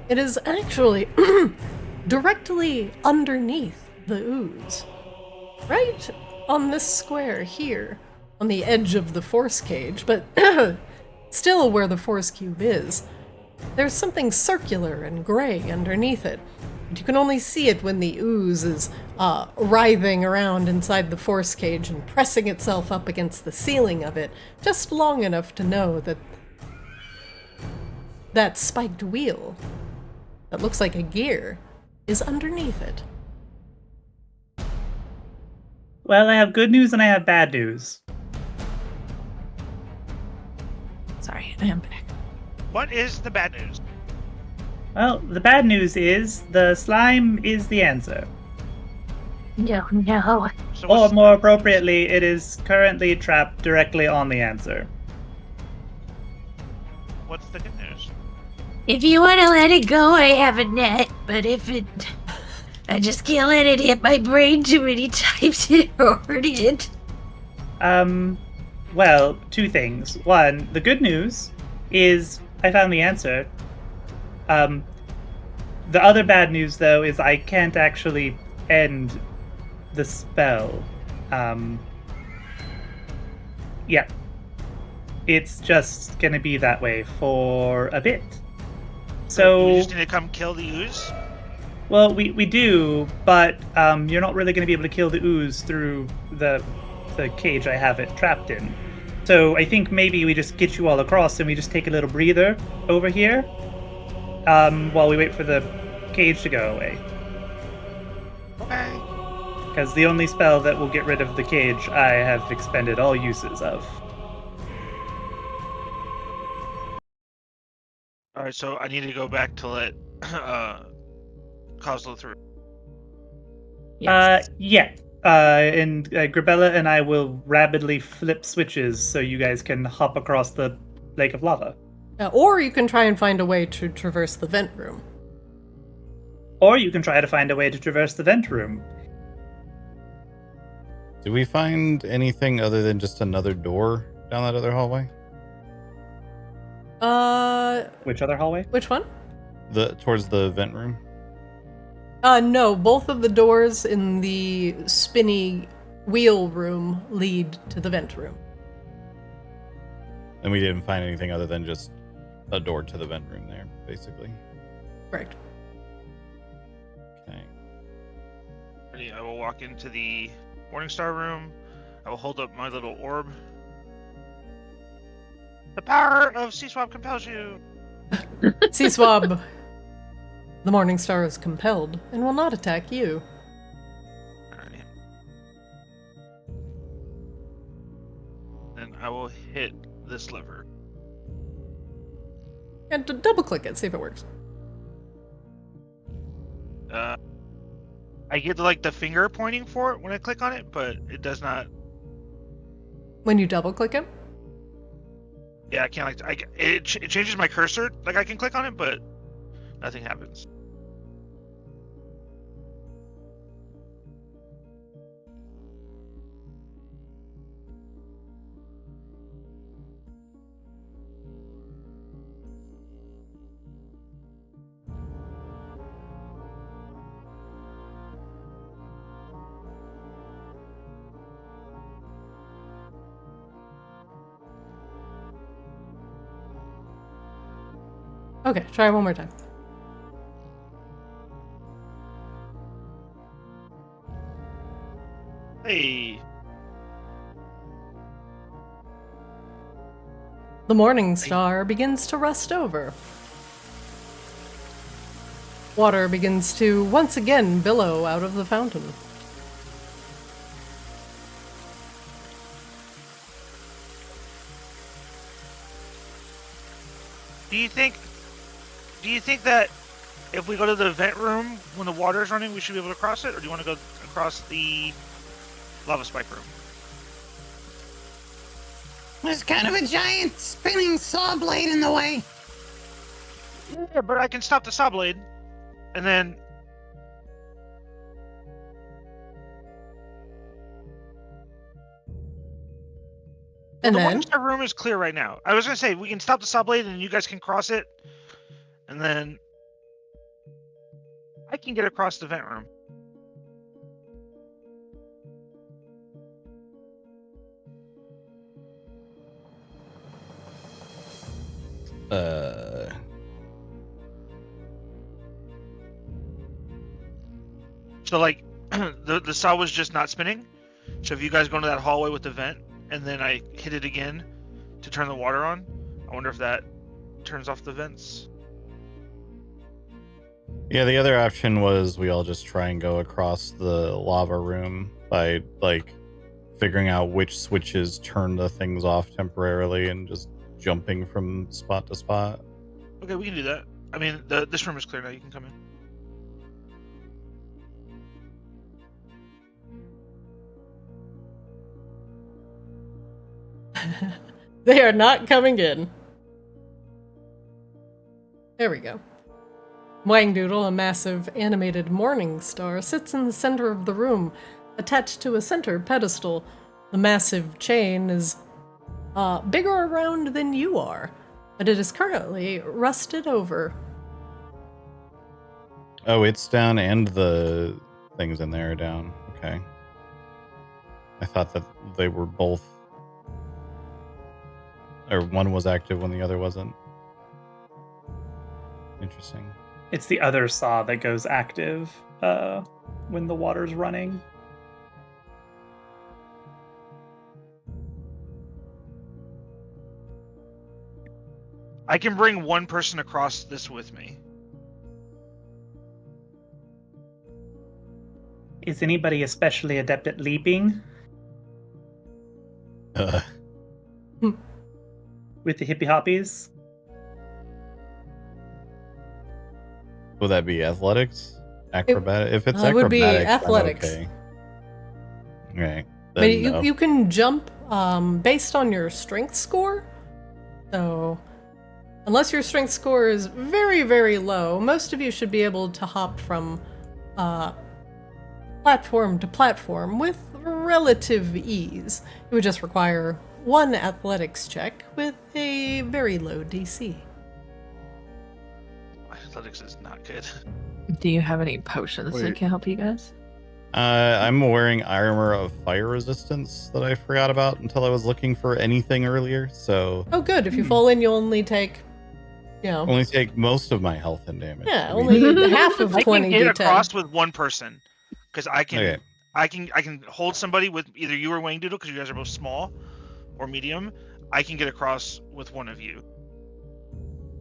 It is actually directly underneath the ooze. Right on this square here, on the edge of the force cage, but still where the force cube is. There's something circular and gray underneath it. But you can only see it when the ooze is writhing around inside the force cage and pressing itself up against the ceiling of it, just long enough to know that that spiked wheel that looks like a gear is underneath it. Well, I have good news and I have bad news. Sorry, I am back. What is the bad news? Well, the bad news is the slime is the answer. No, no. So Or what's, more appropriately, it is currently trapped directly on the answer. what's the good news? If you want to let it go, I have a net. But if it... I just can't let it hit my brain too many times in order it. Well, two things. One, the good news is I found the answer. The other bad news, though, is I can't actually end the spell. Yeah. It's just gonna be that way for a bit. So you just need to come kill the ooze? well, we do, but you're not really going to be able to kill the ooze through the cage I have it trapped in. So I think maybe we just get you all across and we just take a little breather over here while we wait for the cage to go away. Okay. Because the only spell that will get rid of the cage I have expended all uses of. Alright, so I need to go back to let Coslo through. Yes. Yeah. And Grebella and I will rapidly flip switches so you guys can hop across the lake of lava. Or you can try and find a way to traverse the vent room. Or you can try to find a way to traverse the vent room. Did we find anything other than just another door down that other hallway? Which other hallway? Which one? Towards the vent room? No, both of the doors in the spinny wheel room lead to the vent room. And we didn't find anything other than just a door to the vent room there, basically. Correct. Okay. Ready, I will walk into the Morningstar room. I will hold up my little orb. The power of C-Swab compels you! C-Swab, the Morning Star is compelled and will not attack you. Alright. Then I will hit this lever. And double click it, see if it works. I get like the finger pointing for it when I click on it, but it does not. When you double click it? Yeah, I can't it changes my cursor. Like I can click on it, but nothing happens. Okay, try one more time. Hey. The morning star begins to rust over. Water begins to once again billow out of the fountain. Do you think that if we go to the vent room when the water is running, we should be able to cross it, or do you want to go across the lava spike room? There's kind of a giant spinning saw blade in the way. Yeah, but I can stop the saw blade, and then. And the then? monster room is clear right now. I was gonna say we can stop the saw blade, and you guys can cross it, and then I can get across the vent room. So like the saw was just not spinning. So if you guys go into that hallway with the vent and then I hit it again to turn the water on, I wonder if that turns off the vents. Yeah, the other option was we all just try and go across the lava room by like figuring out which switches turn the things off temporarily and just jumping from spot to spot. Okay, we can do that. I mean, this room is clear now. You can come in. They are not coming in. There we go. Wangdoodle, a massive animated morning star, sits in the center of the room, attached to a center pedestal. The massive chain is bigger around than you are, but it is currently rusted over. Oh, it's down and the things in there are down. Okay. I thought that they were both, or one was active when the other wasn't. Interesting. It's the other saw that goes active when the water's running. I can bring one person across this with me. Is anybody especially adept at leaping? With the hippie hoppies? Would that be athletics? Acrobatic? If it's would be acrobatics, athletics. I'm okay. Right. But you can jump based on your strength score. So, unless your strength score is very, very low, most of you should be able to hop from platform to platform with relative ease. It would just require one athletics check with a very low DC. Athletics is not good. Do you have any potions that can help you guys? I'm wearing armor of fire resistance that I forgot about until I was looking for anything earlier. So. Oh, good. If you fall in, you'll only take, only take most of my health and damage. Yeah, only half of 20 I can get D10. across with one person because I can. Okay. I can hold somebody with either you or Wangdoodle because you guys are both small or medium. I can get across with one of you.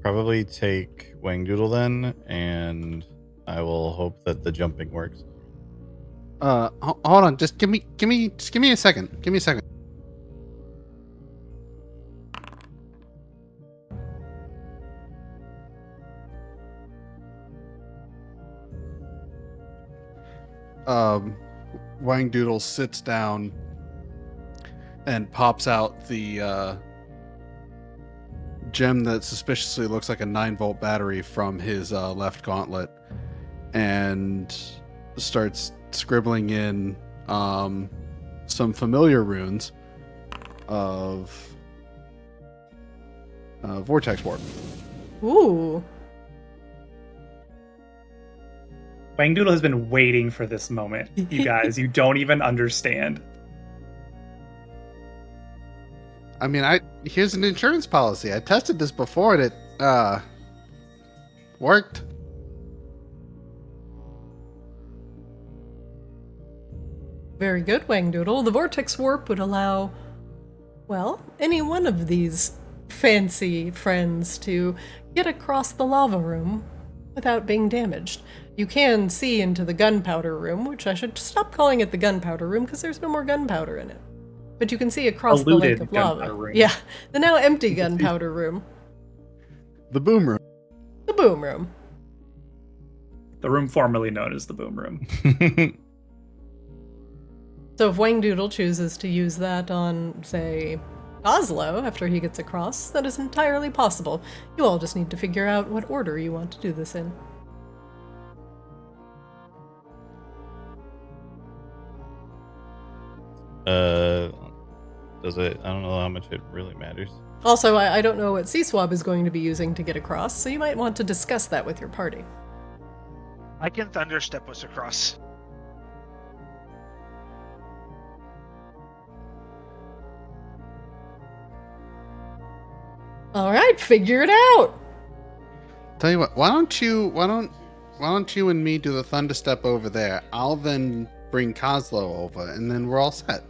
Probably take Wangdoodle then, and I will hope that the jumping works. Hold on, just give me a second. Give me a second. Wangdoodle sits down and pops out the gem that suspiciously looks like a 9-volt battery from his left gauntlet and starts scribbling in some familiar runes of Vortex Warp. Ooh. Wangdoodle has been waiting for this moment. You guys, you don't even understand. I mean, here's an insurance policy. I tested this before and Worked. Very good, Wangdoodle. The vortex warp would allow, well, any one of these fancy friends to get across the lava room without being damaged. You can see into the gunpowder room, which I should stop calling it the gunpowder room because there's no more gunpowder in it. But you can see across the lake of lava. Room. Yeah, the now empty gunpowder room. The boom room. The boom room. The room formerly known as the boom room. So if Wangdoodle chooses to use that on, say, Oslo after he gets across, that is entirely possible. You all just need to figure out what order you want to do this in. Does it? I don't know how much it really matters. Also, I don't know what C-Swab is going to be using to get across, so you might want to discuss that with your party. I can thunder step us across. All right, figure it out. Tell you what, why don't you and me do the thunder step over there? I'll then bring Kozlo over, and then we're all set.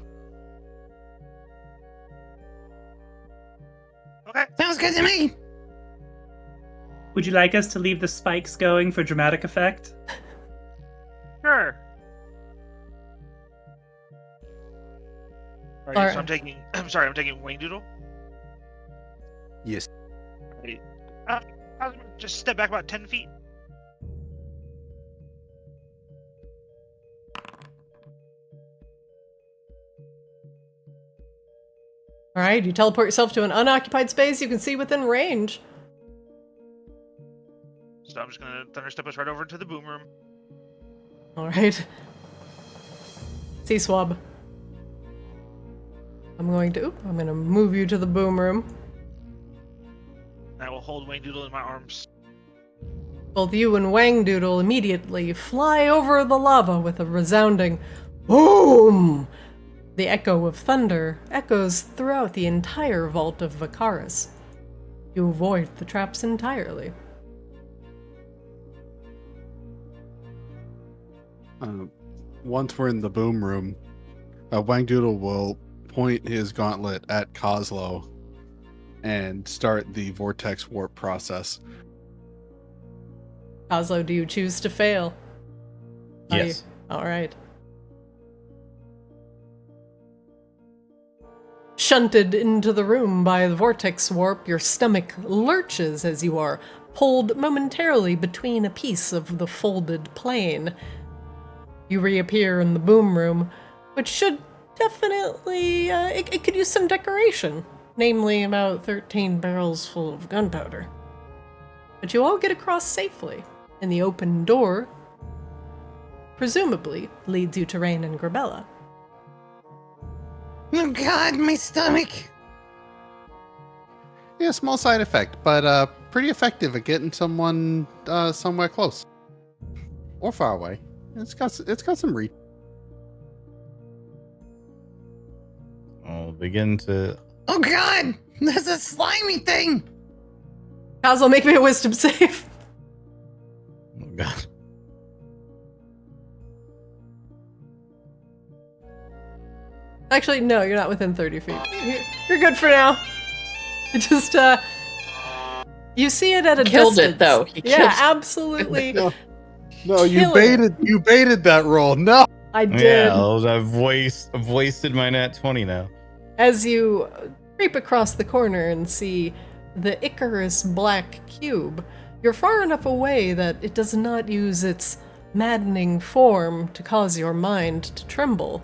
Okay. Sounds good to me. Would you like us to leave the spikes going for dramatic effect? Sure. Alright, Alright. so I'm taking Wangdoodle. Yes. Right. I'll just step back about 10 feet. All right, you teleport yourself to an unoccupied space you can see within range. So I'm just gonna thunder step us right over to the boom room. All right. C-Swab. I'm going to move you to the boom room. I will hold Wangdoodle in my arms. Both you and Wangdoodle immediately fly over the lava with a resounding boom. The echo of thunder echoes throughout the entire vault of Vicaris. You avoid the traps entirely. Once we're in the boom room, Wangdoodle will point his gauntlet at Kozlo and start the vortex warp process. Kozlo, do you choose to fail? Yes. All right. Shunted into the room by the vortex warp, your stomach lurches as you are pulled momentarily between a piece of the folded plane. You reappear in the boom room, which should definitely, it could use some decoration, namely about 13 barrels full of gunpowder. But you all get across safely, and the open door presumably leads you to Rain and Grebella. Oh God, my stomach. Yeah, small side effect, but pretty effective at getting someone somewhere close or far away. It's got some reach. I'll begin to. Oh God, there's a slimy thing. Kozlo, make me a wisdom save. Oh God. Actually, no, you're not within 30 feet. You're good for now. It just, you see it at a Killed distance. it, though. He Yeah, killed it. absolutely. No, you Killing baited that roll. No. I did. Yeah, I've wasted my nat 20 now. As you creep across the corner and see the Icarus black cube, you're far enough away that it does not use its maddening form to cause your mind to tremble.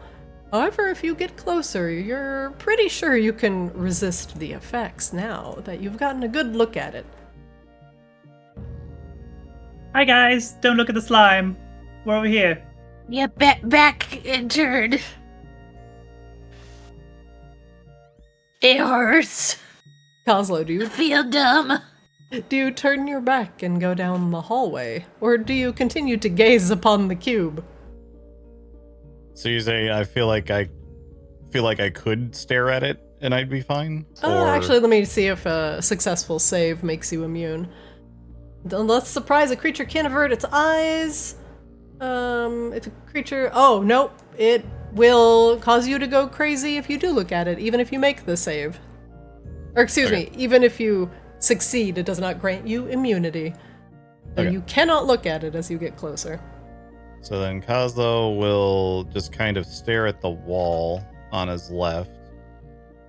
However, if you get closer, you're pretty sure you can resist the effects now that you've gotten a good look at it. Hi guys, don't look at the slime. We're over here. Yeah, back and turn. It hurts. Kozlo, I feel dumb. do you turn your back and go down the hallway, or do you continue to gaze upon the cube? So you say I feel like I could stare at it and I'd be fine? Actually, let me see if a successful save makes you immune. Unless surprise, a creature can't avert its eyes. If a creature... Oh, nope. It will cause you to go crazy if you do look at it, even if you make the save. Or excuse me, even if you succeed, it does not grant you immunity. So you cannot look at it as you get closer. So then Kozlo will just kind of stare at the wall on his left,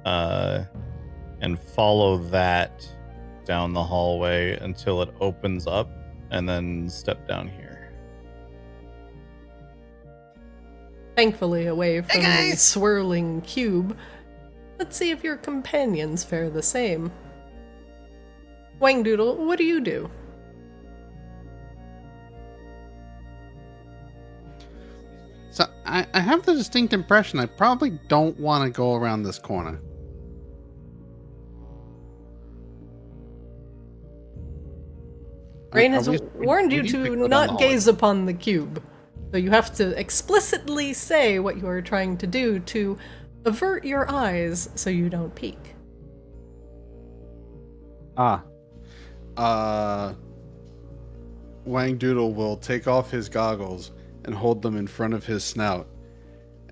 and follow that down the hallway until it opens up, and then step down here. Thankfully away from Hey, the guys! swirling cube. Let's see if your companions fare the same. Wangdoodle, what do you do? So I have the distinct impression I probably don't want to go around this corner. Rain has We warned you need to to go down the not hallway. gaze upon the cube. So you have to explicitly say what you are trying to do to avert your eyes so you don't peek. Wangdoodle will take off his goggles and hold them in front of his snout,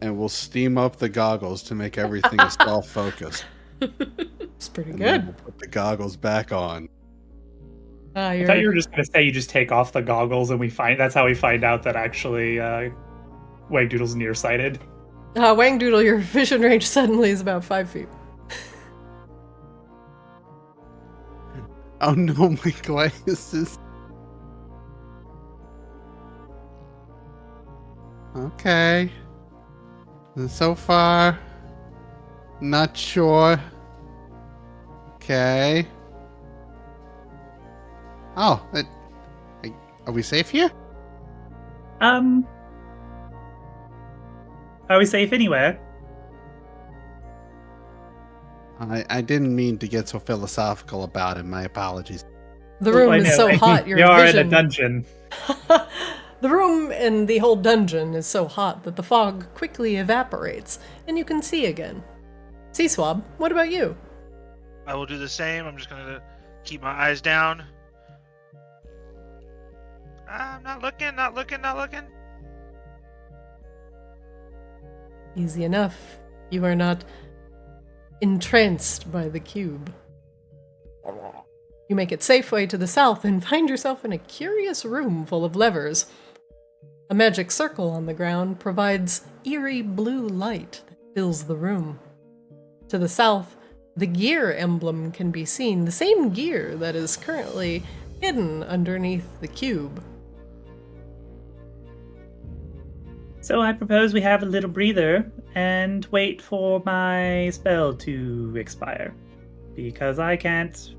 and will steam up the goggles to make everything self-focused. It's pretty And then good. we'll put the goggles back on. I thought you were just going to say you just take off the goggles and that's how we find out that actually Wagdoodle's nearsighted. Wangdoodle, your vision range suddenly is about 5 feet. Oh no, my glasses. Okay. So far, not sure. Okay. Oh, are we safe here? Are we safe anywhere? I didn't mean to get so philosophical about it. My apologies. The room I is know. so hot, your You are vision... in a dungeon. The room and the whole dungeon is so hot that the fog quickly evaporates, and you can see again. Swab, what about you? I will do the same. I'm just gonna keep my eyes down. I'm not looking. Easy enough. You are not entranced by the cube. You make it safely to the south and find yourself in a curious room full of levers. A magic circle on the ground provides eerie blue light that fills the room. To the south, the gear emblem can be seen, the same gear that is currently hidden underneath the cube. So I propose we have a little breather and wait for my spell to expire. Because I can't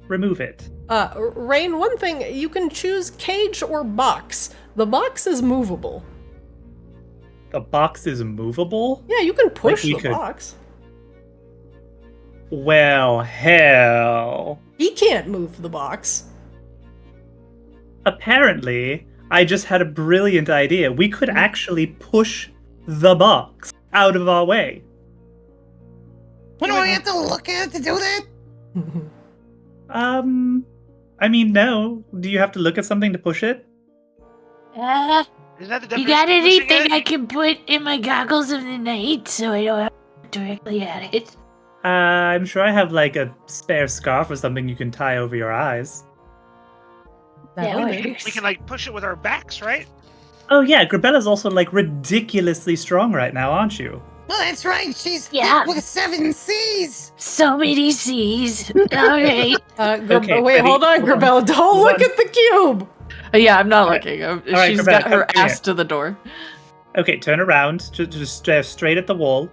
remove it. Rain, one thing, you can choose cage or box. The box is movable. The box is movable? Yeah, you can push we the could- box. Well, hell. He can't move the box. Apparently, I just had a brilliant idea. We could actually push the box out of our way. What do I have to look at to do that? I mean, no. Do you have to look at something to push it? Uh, Isn't that the you definition got of pushing anything it? I can put in my goggles of the night so I don't have to look directly at it? I'm sure I have like a spare scarf or something you can tie over your eyes. That'll Yeah, do. works. We can like push it with our backs, right? Oh yeah, Grebella's also like ridiculously strong right now, aren't you? Well, that's right. She's Yeah. thick with 7 C's. So many C's. Alright. Okay, Wait, ready? hold on, Hold on. Grebella. Don't Hold look on. at the cube! Yeah, I'm not Alright. looking. Alright, She's Grebella, got her come here. ass to the door. Okay, turn around. Just stare straight at the wall.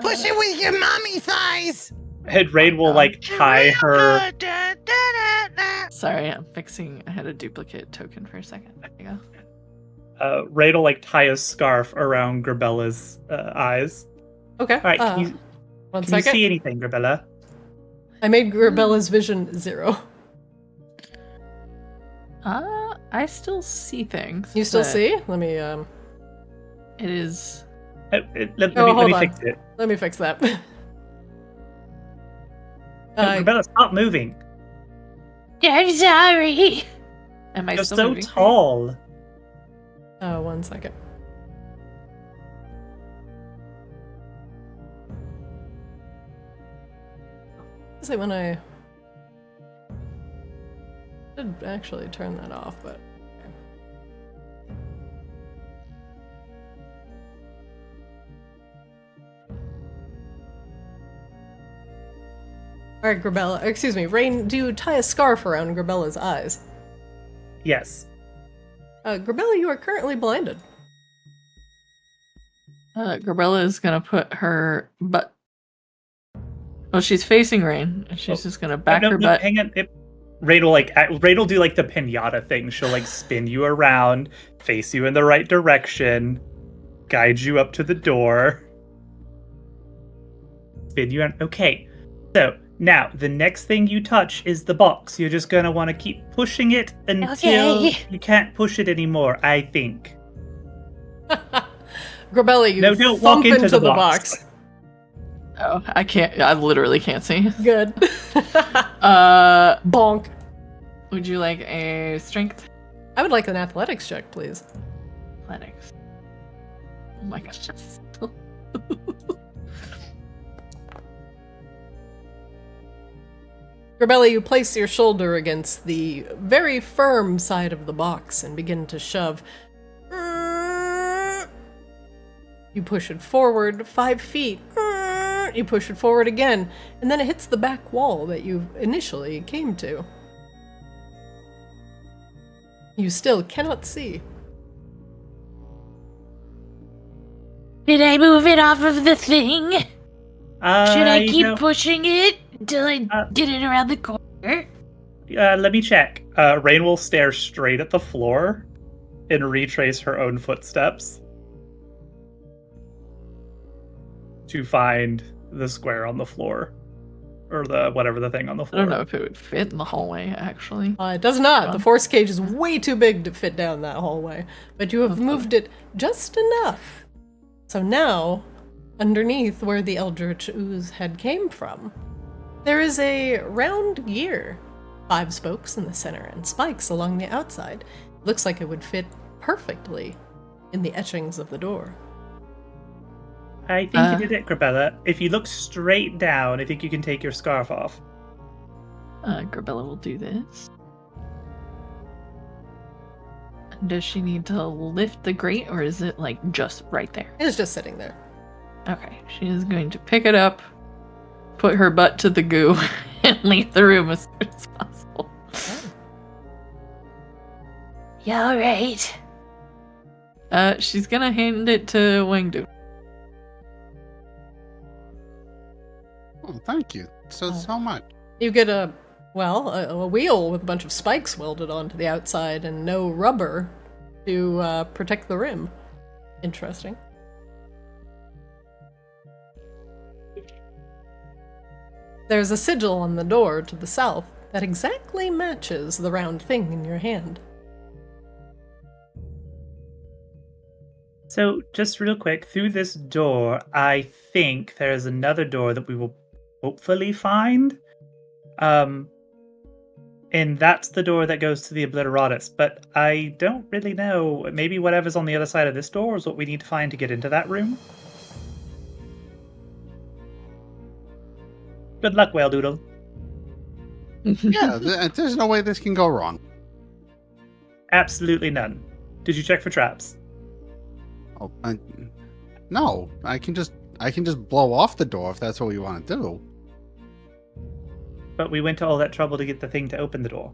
Push it with your mommy thighs. And Rain will like tie her. Sorry, I'm fixing. I had a duplicate token for a second. There you go. Rain will like tie a scarf around Grebella's eyes. Okay. All right, can you One can you second. see anything, Grebella? I made Grebella's vision 0. I still see things. You still but see? Let me It is. Let Oh, me hold on. fix it. let me fix that. No, Grebella, stop moving. I'm sorry. Am I You're still so moving? tall. Oh, 1 second. See, when I did actually turn that off, but okay. All right, Grebella. Excuse me, Rain. Do you tie a scarf around Grebella's eyes? Yes. Grebella, you are currently blinded. Grebella is gonna put her butt. Oh, she's facing Rain. And she's just gonna back her butt. Hang on. Raid will do like the pinata thing. She'll like spin you around, face you in the right direction, guide you up to the door, spin you around. Okay, so now the next thing you touch is the box. You're just gonna want to keep pushing it until you can't push it anymore, I think. Grebella, you don't thump walk into the box. Oh, I can't. I literally can't see. Good. Bonk. Would you like a strength? I would like an athletics check, please. Athletics. Oh my gosh. Grebella, you place your shoulder against the very firm side of the box and begin to shove. You push it forward 5 feet. You push it forward again, and then it hits the back wall that you initially came to. You still cannot see. Did I move it off of the thing? Should I keep know, pushing it until I get it around the corner? let me check. Rain will stare straight at the floor and retrace her own footsteps to find the square on the floor. Or the whatever the thing on the I floor. don't know if it would fit in the hallway, actually. It does not. The Forcecage is way too big to fit down that hallway, but you have moved it just enough. So now, underneath where the Eldritch Ooze head came from, there is a round gear. 5 spokes in the center and spikes along the outside. Looks like it would fit perfectly in the etchings of the door. I think you did it, Grebella. If you look straight down, I think you can take your scarf off. Grebella will do this. Does she need to lift the grate, or is it like just right there? It's just sitting there. Okay, she is going to pick it up, put her butt to the goo, and leave the room as soon as possible. Yeah, alright. She's gonna hand it to Wangdu. Oh, thank you so much. You get a wheel with a bunch of spikes welded onto the outside and no rubber to protect the rim. Interesting. There's a sigil on the door to the south that exactly matches the round thing in your hand. So, just real quick, through this door, I think there is another door that we will hopefully find. And that's the door that goes to the Obliteratus, but I don't really know. Maybe whatever's on the other side of this door is what we need to find to get into that room. Good luck, Whale Doodle. Yeah, there's no way this can go wrong. Absolutely none. Did you check for traps? Oh, no. I can just blow off the door if that's what we want to do. But we went to all that trouble to get the thing to open the door.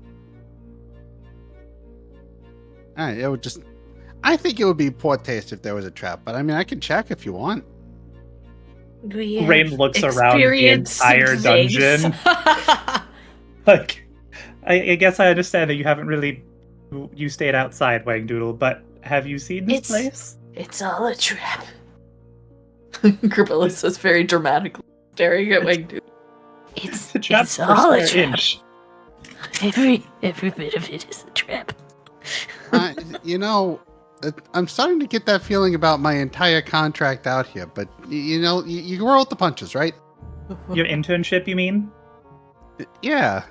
It would just. I think it would be poor taste if there was a trap, but I mean, I can check if you want. Rain looks around the entire dungeon. Like, I guess I understand that you haven't really. You stayed outside, Wangdoodle, but have you seen this place? It's all a trap. Grebella says very dramatically, staring at Wangdu. It's all a trap. Every bit of it is a trap. I'm starting to get that feeling about my entire contract out here, but you roll with the punches, right? Your internship, you mean? Yeah,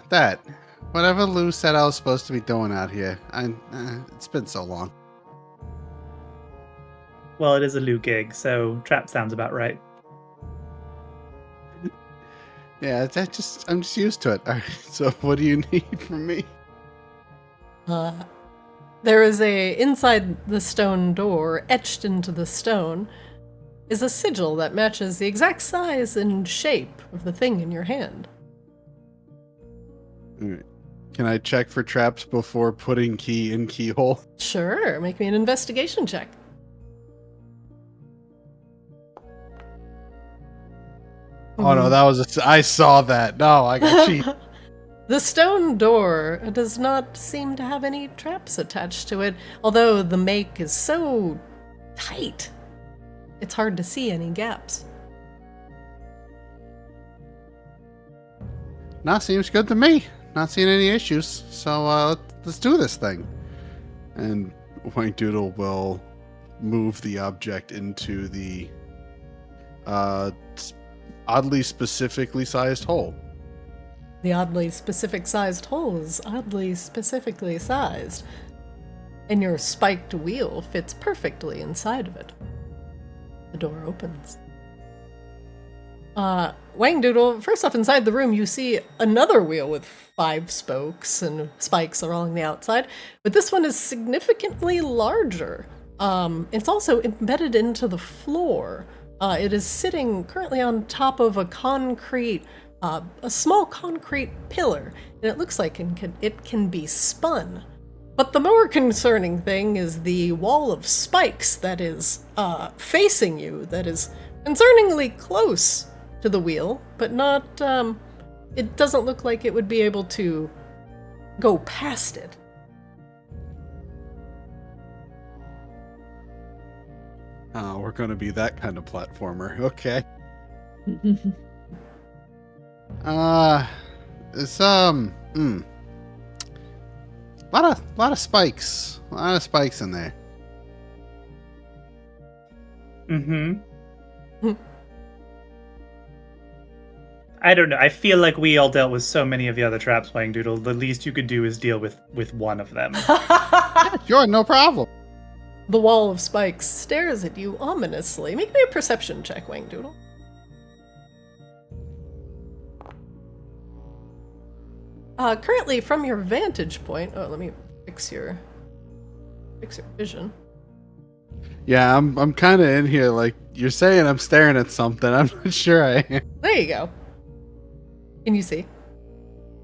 that. whatever Lou said I was supposed to be doing out here. It's been so long. Well, it is a Lou gig, so trap sounds about right. Yeah, I'm just used to it. All right, so what do you need from me? There is inside the stone door, etched into the stone, is a sigil that matches the exact size and shape of the thing in your hand. All right. Can I check for traps before putting key in keyhole? Sure, make me an investigation check. Oh no, that was I saw that. No, I got cheat. The stone door does not seem to have any traps attached to it, although the make is so tight, it's hard to see any gaps. Nah, seems good to me. Not seeing any issues. So let's do this thing. And White Doodle will move the object into the oddly specifically sized hole. The oddly specific sized hole is oddly specifically sized, and your spiked wheel fits perfectly inside of it. The door opens. Wang Doodle, first off, inside the room, you see another wheel with 5 spokes and spikes along the outside, but this one is significantly larger. It's also embedded into the floor. It is sitting currently on top of a small concrete pillar, and it looks like it can be spun. But the more concerning thing is the wall of spikes that is facing you, that is concerningly close to the wheel, but not, it doesn't look like it would be able to go past it. Oh, we're gonna be that kind of platformer. Okay. It's lot of spikes. A lot of spikes in there. Mm-hmm. I don't know. I feel like we all dealt with so many of the other traps, Wang Doodle. The least you could do is deal with one of them. Sure, no problem. The wall of spikes stares at you ominously. Make me a perception check, Wang Doodle. Currently, from your vantage point... Oh, let me fix your vision. Yeah, I'm kind of in here. Like you're saying, I'm staring at something. I'm not sure I am. There you go. Can you see?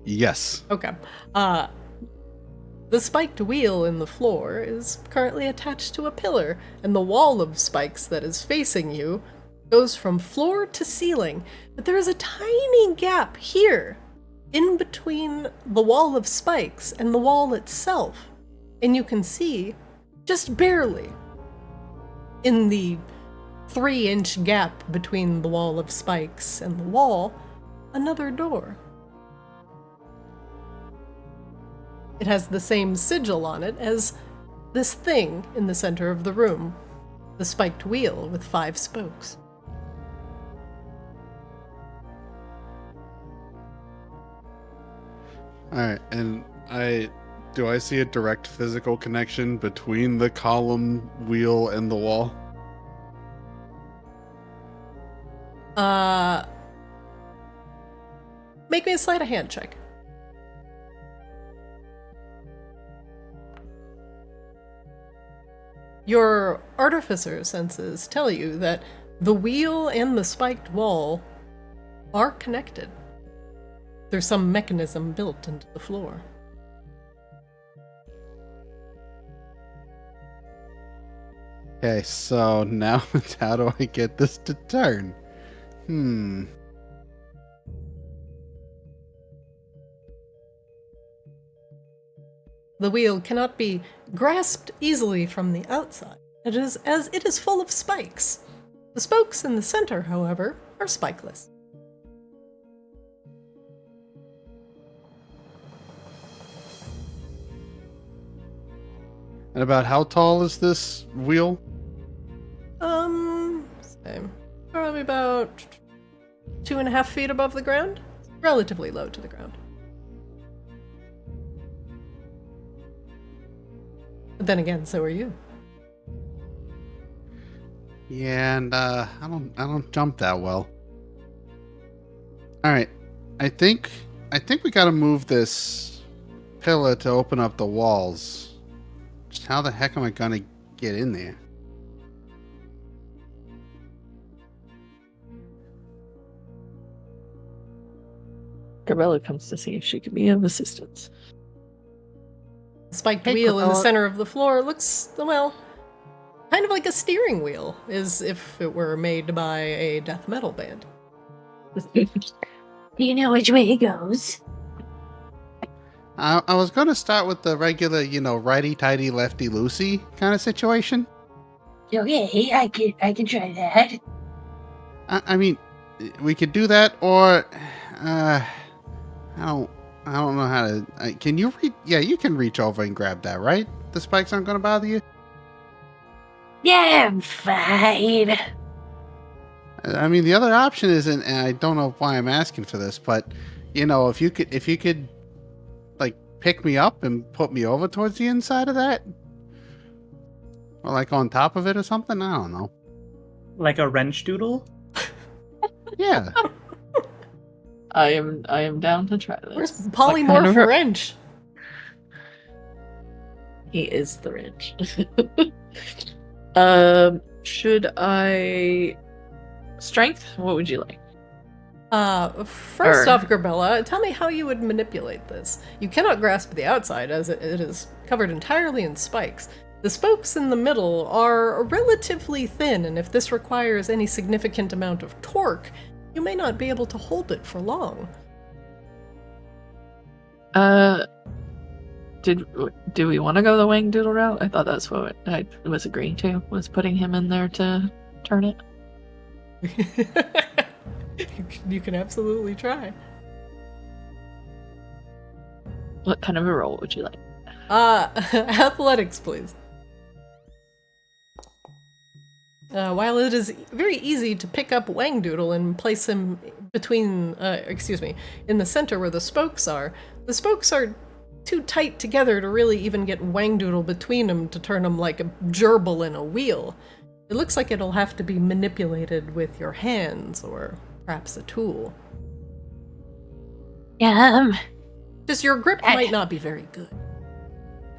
Yes. Okay. The spiked wheel in the floor is currently attached to a pillar, and the wall of spikes that is facing you goes from floor to ceiling. But there is a tiny gap here, in between the wall of spikes and the wall itself. And you can see, just barely, in the 3-inch gap between the wall of spikes and the wall, another door. It has the same sigil on it as this thing in the center of the room, the spiked wheel with 5 spokes. Alright, and do I see a direct physical connection between the column, wheel, and the wall? Make me a sleight of hand check. Your artificer senses tell you that the wheel and the spiked wall are connected. There's some mechanism built into the floor. Okay, so now it's how do I get this to turn? The wheel cannot be grasped easily from the outside, as it is full of spikes. The spokes in the center, however, are spikeless. And about how tall is this wheel? Same. Probably about 2.5 feet above the ground. Relatively low to the ground. then again, so are you. Yeah, and I don't jump that well. All right, I think we got to move this pillar to open up the walls. Just how the heck am I gonna get in there? Grebella comes to see if she can be of assistance. The spiked Hey, wheel in the Grebella. center of the floor looks, well, kind of like a steering wheel, as if it were made by a death metal band. Do you know which way it goes? I was gonna start with the regular, righty-tighty, lefty-loosey kind of situation. Okay, I can try that. I mean, we could do that, or I don't know how to. Can you reach? Yeah, you can reach over and grab that, right? The spikes aren't gonna bother you. Yeah, I'm fine. I mean, the other option isn't, and I don't know why I'm asking for this, but if you could, like, pick me up and put me over towards the inside of that, or like on top of it or something. I don't know. Like a wrench doodle? Yeah. I am down to try this. Where's What polymorph kind of wrench? He is the wrench. Should I strength? What would you like? First off, Grebella, tell me how you would manipulate this. You cannot grasp the outside, as it is covered entirely in spikes. The spokes in the middle are relatively thin, and if this requires any significant amount of torque, you may not be able to hold it for long. Do we want to go the wang doodle route? I thought that's what I was agreeing to, was putting him in there to turn it. You can absolutely try. What kind of a roll would you like? Athletics, please. While it is very easy to pick up Wangdoodle and place him between, in the center where the spokes are too tight together to really even get Wangdoodle between them to turn him like a gerbil in a wheel. It looks like it'll have to be manipulated with your hands or perhaps a tool. Just your grip might not be very good.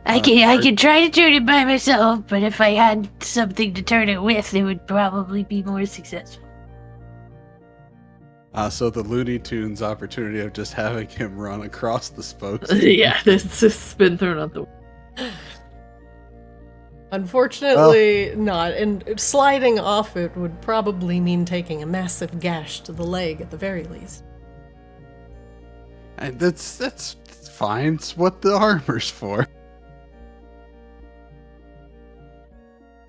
I can try to turn it by myself, but if I had something to turn it with, it would probably be more successful. So the Looney Tunes opportunity of just having him run across the spokes. Yeah, this has been thrown out the way. Unfortunately, not. And sliding off it would probably mean taking a massive gash to the leg at the very least. And that's fine. It's what the armor's for.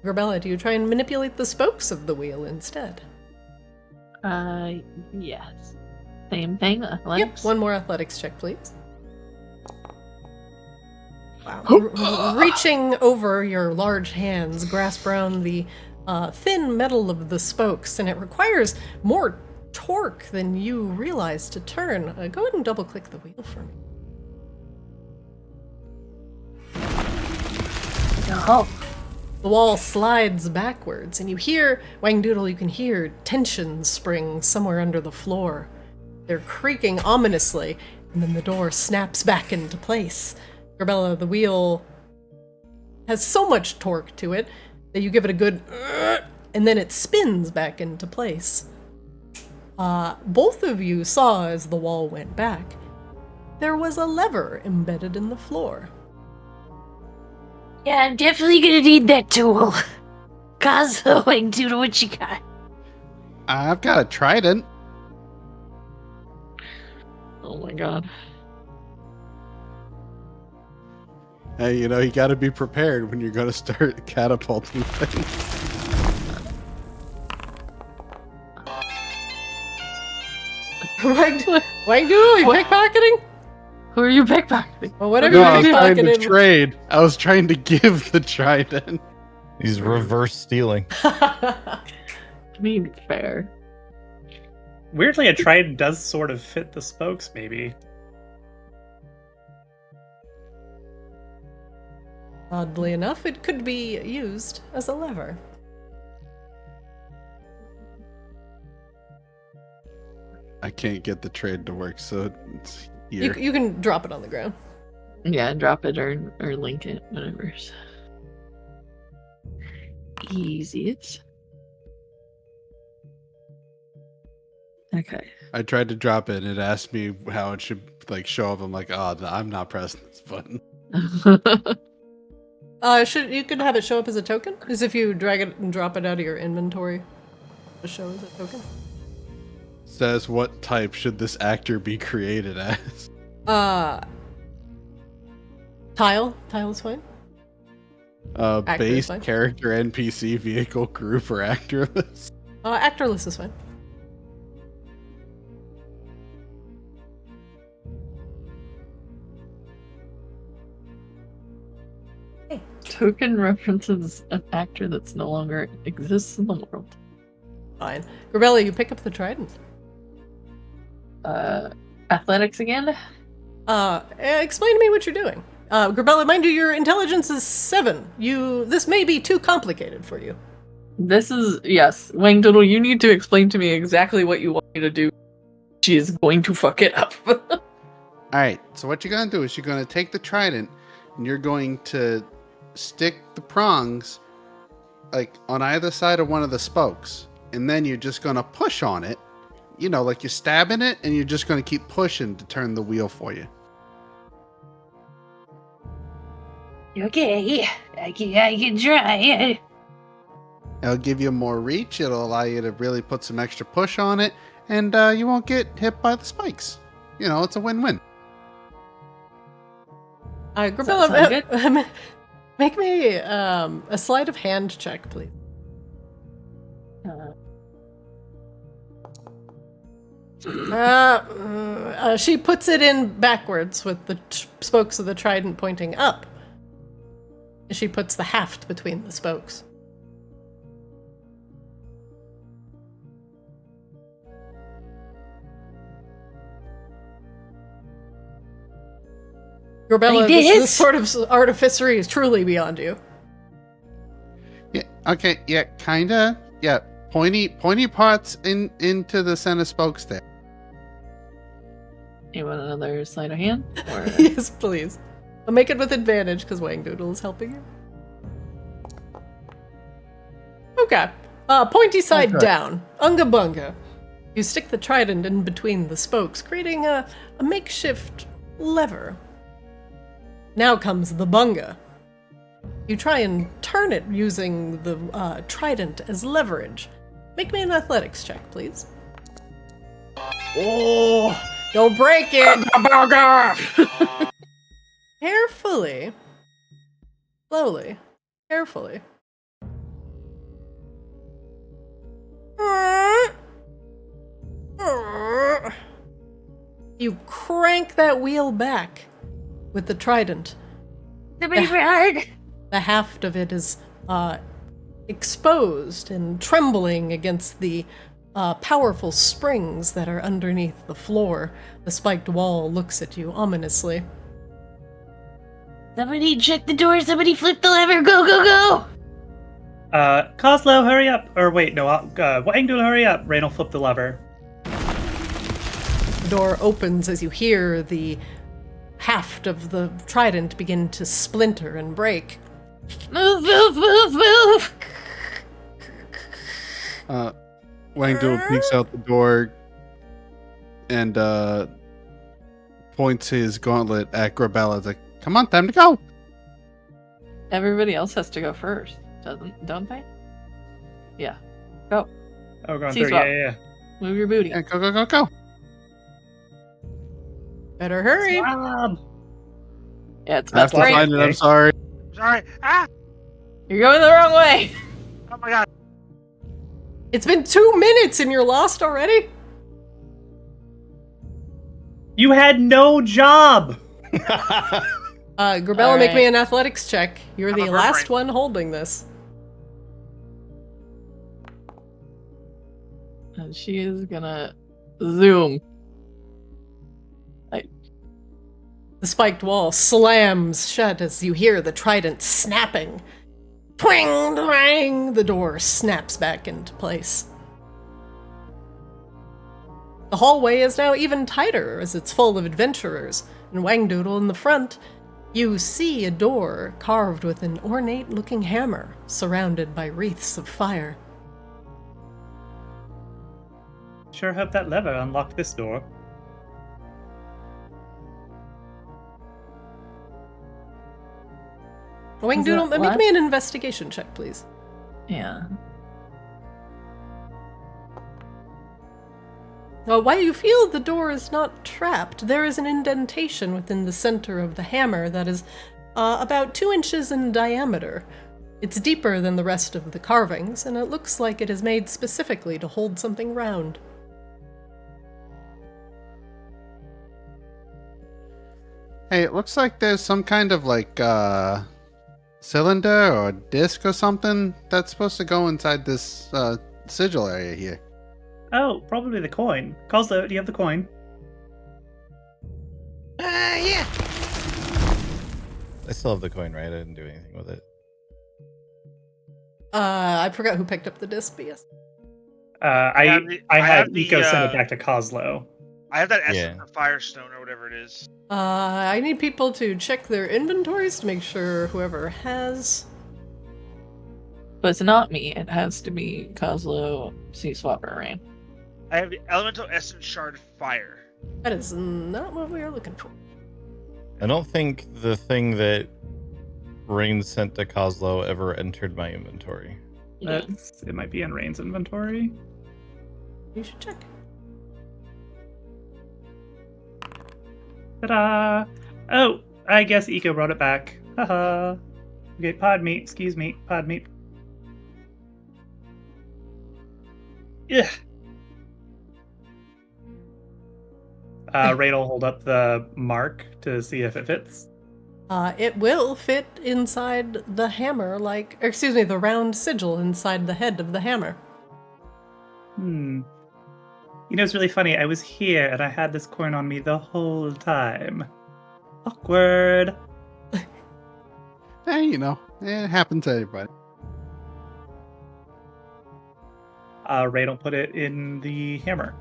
Grebella, do you try and manipulate the spokes of the wheel instead? Yes. Same thing, athletics? Yep, one more athletics check, please. Wow. Reaching over your large hands, grasp around the thin metal of the spokes, and it requires more torque than you realize to turn. Go ahead and double-click the wheel for me. Oh. The wall slides backwards, and you hear, Wangdoodle, you can hear tension spring somewhere under the floor. They're creaking ominously, and then the door snaps back into place. Grebella, the wheel has so much torque to it that you give it a good and then it spins back into place. Both of you saw as the wall went back, there was a lever embedded in the floor. Yeah, I'm definitely gonna need that tool. Kazo, Wangdoodle, what you got? I've got a trident. Oh my god. Hey, you gotta be prepared when you're gonna start catapulting things. Wangdoodle, you pickpocketing? Who are you pickpocketing? Well, whatever No, you I was trying to pickpocketed. trade. I was trying to give the trident. He's reverse stealing. I mean, fair. Weirdly, a trident does sort of fit the spokes, maybe. Oddly enough, it could be used as a lever. I can't get the trade to work, so it's here. You can drop it on the ground. Yeah, drop it or link it, whatever's easiest. Okay. I tried to drop it, and it asked me how it should like show up. I'm like, oh, no, I'm not pressing this button. You could have it show up as a token? As if you drag it and drop it out of your inventory to show as a token? Says what type should this actor be created as? Tile. Tile is fine. Actor is Base, fine. character, NPC, vehicle, group, or actorless? Actorless is fine. Token references an actor that's no longer exists in the world. Fine. Grebella, you pick up the trident. Athletics again? Explain to me what you're doing. Grebella, mind you, your intelligence is 7. This may be too complicated for you. This is, yes. Wang Doodle, you need to explain to me exactly what you want me to do. She is going to fuck it up. Alright, so what you're going to do is you're going to take the trident, and you're going to stick the prongs like on either side of one of the spokes, and then you're just going to push on it, like you're stabbing it, and you're just going to keep pushing to turn the wheel for you. Okay, I can try. It'll give you more reach, it'll allow you to really put some extra push on it, and you won't get hit by the spikes. It's a win-win. Grebella, make me a sleight of hand check, please. She puts it in backwards with the spokes of the trident pointing up. She puts the haft between the spokes. Grebella, this sort of artificery is truly beyond you. Yeah, okay, yeah, kinda. Yeah, pointy parts into the center spokes there. You want another sleight of hand? Or... Yes, please. I'll make it with advantage because Wang Doodle is helping you. Okay. Pointy side down. Unga bunga. You stick the trident in between the spokes, creating a makeshift lever. Now comes the bunga. You try and turn it using the trident as leverage. Make me an athletics check, please. Oh! Don't break it! Carefully. Slowly. Carefully. You crank that wheel back with the trident. Somebody run! The haft of it is exposed and trembling against the powerful springs that are underneath the floor. The spiked wall looks at you ominously. Somebody check the door, somebody flip the lever, go, go, go! Coslow, hurry up! Or wait, no, Wang Doodle, hurry up! Rain will flip the lever. The door opens as you hear the haft of the trident begin to splinter and break. Move, move, move, move! Wang Doodle peeks out the door and points his gauntlet at Grebella. It's like, come on, time to go! Everybody else has to go first, don't they? Yeah. Go. Oh, going See through, swap. yeah. Move your booty. Yeah, go, go, go, go! Better hurry. Yeah, it's I have about to to break. find it, I'm sorry. Sorry. Ah! You're going the wrong way! Oh my god. It's been 2 minutes and you're lost already? You had no job! Grebella, make me an athletics check. You're I'm the a last vertebrae. one holding this. And she is gonna zoom. The spiked wall slams shut as you hear the trident snapping. Twang, twang! The door snaps back into place. The hallway is now even tighter as it's full of adventurers, and Wangdoodle in the front. You see a door carved with an ornate-looking hammer, surrounded by wreaths of fire. Sure hope that lever unlocked this door. Wangdoodle, that make what? me an investigation check, please. Yeah. While you feel the door is not trapped, there is an indentation within the center of the hammer that is about 2 inches in diameter. It's deeper than the rest of the carvings, and it looks like it is made specifically to hold something round. Hey, it looks like there's some kind of like cylinder or disc or something that's supposed to go inside this sigil area here. Oh, probably the coin. Coslo, do you have the coin? Yeah. I still have the coin, right? I didn't do anything with it. I forgot who picked up the disc, but yes. I I had have the, Eco send it back to Coslo. I have that essence Yeah. or Firestone or whatever it is. I need people to check their inventories to make sure whoever has... But it's not me. It has to be Coslo, Sea Swapper, Rain. I have the Elemental Essence Shard Fire. That is not what we are looking for. I don't think the thing that Rain sent to Coslo ever entered my inventory. It might be in Rain's inventory. You should check. Ta-da! Oh, I guess Eco brought it back. Haha. Okay, pod meat. Excuse me. Pod meat. Yeah. Rain will hold up the mark to see if it fits. It will fit inside the hammer, the round sigil inside the head of the hammer. You know, it's really funny. I was here and I had this coin on me the whole time. Awkward. Hey, you know, it happens to everybody. Rain will put it in the hammer.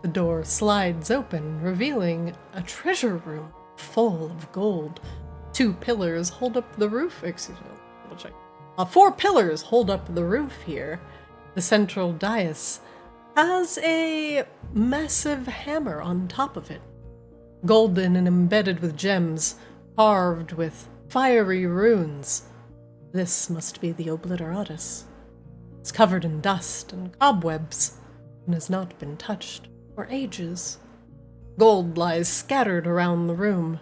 The door slides open, revealing a treasure room full of gold. 2 pillars hold up the roof. Excuse me, double check. 4 pillars hold up the roof here. The central dais has a massive hammer on top of it. Golden and embedded with gems, carved with fiery runes. This must be the Obliteratus. It's covered in dust and cobwebs, and has not been touched for ages. Gold lies scattered around the room.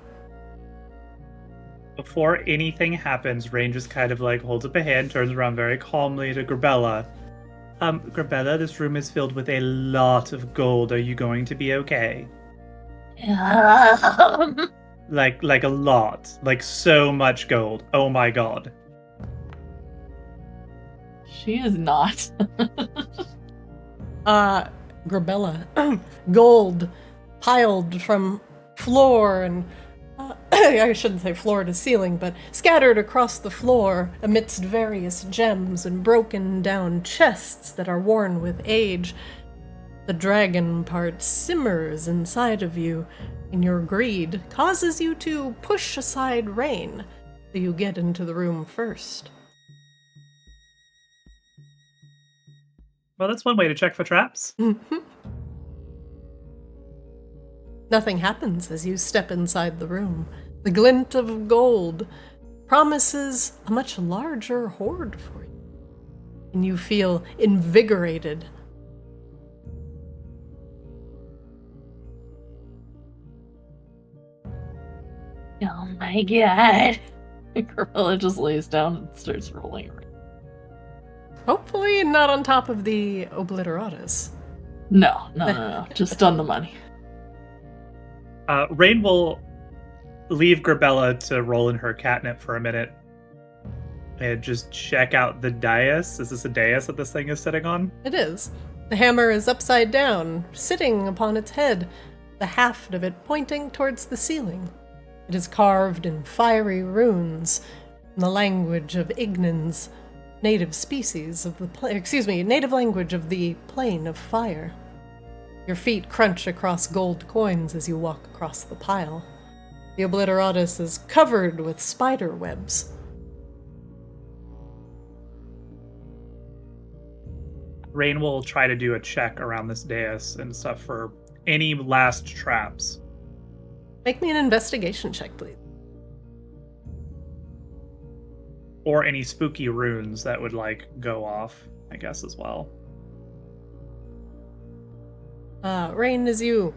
Before anything happens, Rain just kind of like holds up a hand, turns around very calmly to Grebella. Grebella, this room is filled with a lot of gold. Are you going to be okay? Like a lot. Like so much gold. Oh my god. She is not. Grebella. Gold piled from floor and I shouldn't say floor to ceiling, but scattered across the floor amidst various gems and broken down chests that are worn with age. The dragon part simmers inside of you, and your greed causes you to push aside Rain, so you get into the room first. Well, that's one way to check for traps. Nothing happens as you step inside the room. The glint of gold promises a much larger hoard for you, and you feel invigorated. Oh my god. Grebella just lays down and starts rolling. Hopefully not on top of the Obliteratus. No. Just on the money. Rain will leave Grebella to roll in her catnip for a minute and just check out the dais. Is this a dais that this thing is sitting on? It is. The hammer is upside down, sitting upon its head, the haft of it pointing towards the ceiling. It is carved in fiery runes, in the language of Ignans, native species of the native language of the plane of fire. Your feet crunch across gold coins as you walk across the pile. The Obliteratus is covered with spider webs. Rain will try to do a check around this dais and stuff for any last traps. Make me an investigation check, please. Or any spooky runes that would, like, go off, I guess, as well. Rain, as you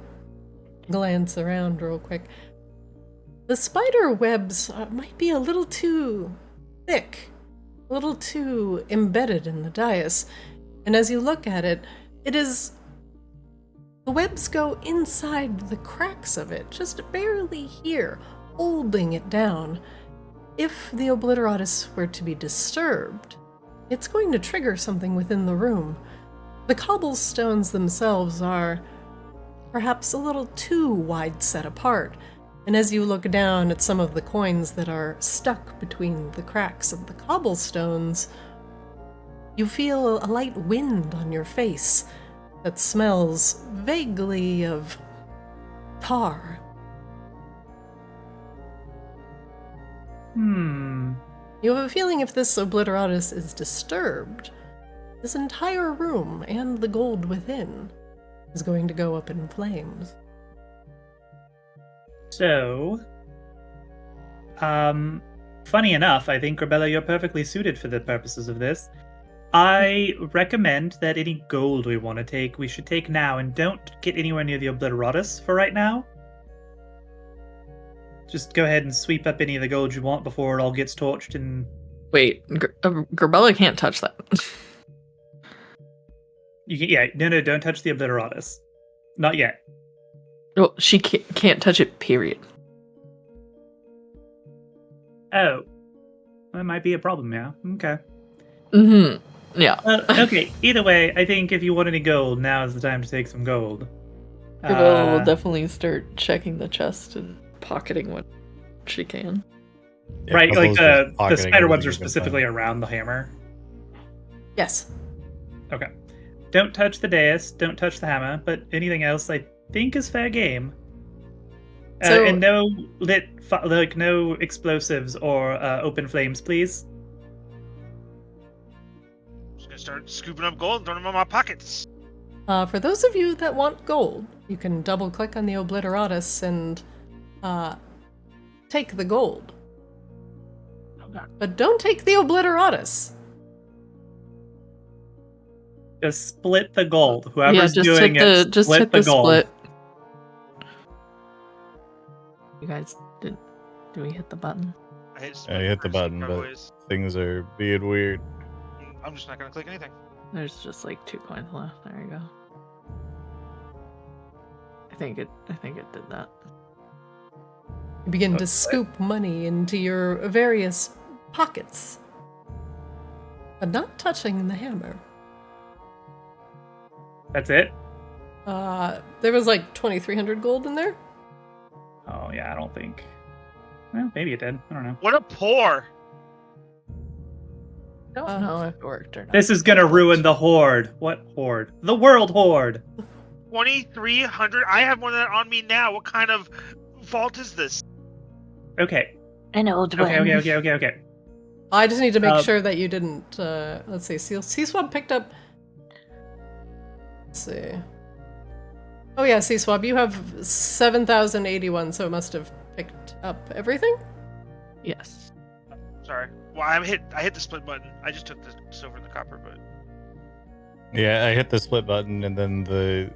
glance around real quick, the spider webs might be a little too thick, a little too embedded in the dais. And as you look at it, the webs go inside the cracks of it, just barely here, holding it down. If the Obliteratus were to be disturbed, it's going to trigger something within the room. The cobblestones themselves are perhaps a little too wide set apart, and as you look down at some of the coins that are stuck between the cracks of the cobblestones, you feel a light wind on your face that smells vaguely of tar. You have a feeling if this Obliteratus is disturbed, this entire room and the gold within is going to go up in flames. So, funny enough, I think, Grebella, you're perfectly suited for the purposes of this. I recommend that any gold we want to take, we should take now, and don't get anywhere near the Obliteratus for right now. Just go ahead and sweep up any of the gold you want before it all gets torched and... Wait, Grebella can't touch that. No, don't touch the Obliteratus. Not yet. Well, she can't touch it, period. Oh. That might be a problem, yeah. Okay. Mm-hmm. Yeah. Okay, either way, I think if you want any gold, now is the time to take some gold. Grebella will definitely start checking the chest and pocketing what she can. Yeah, right, like the pocketing spider webs everything are you can specifically find. around the hammer. Yes. Okay. Don't touch the dais, don't touch the hammer, but anything else I think is fair game. So- And no no explosives or open flames, please. I'm just gonna start scooping up gold and throwing them in my pockets. For those of you that want gold, you can double-click on the Obliteratus and take the gold. But don't take the Obliteratus. Just split the gold. Whoever's just doing hit it, just split hit the the gold. split. You guys did we hit the button? I hit, Yeah, you hit the first, button, but boys. things are being weird. I'm just not gonna click anything. There's just like 2 coins left. There you go. I think it did that. You begin to scoop money into your various pockets, but not touching the hammer. That's it? There was like 2,300 gold in there. Oh, yeah, I don't think. Well, maybe it did. I don't know. What a pour! I don't know if it worked or not. This is gonna ruin the horde. What horde? The world horde! 2,300? I have one of that on me now. What kind of vault is this? Okay. An old one. Okay. I just need to make sure that you didn't. Let's see. C-Swab picked up. Let's see. Oh yeah, C-Swab, you have 7,081, so it must have picked up everything. Yes. Sorry. Well, I hit the split button. I just took the silver and the copper, but Yeah, I hit the split button and then the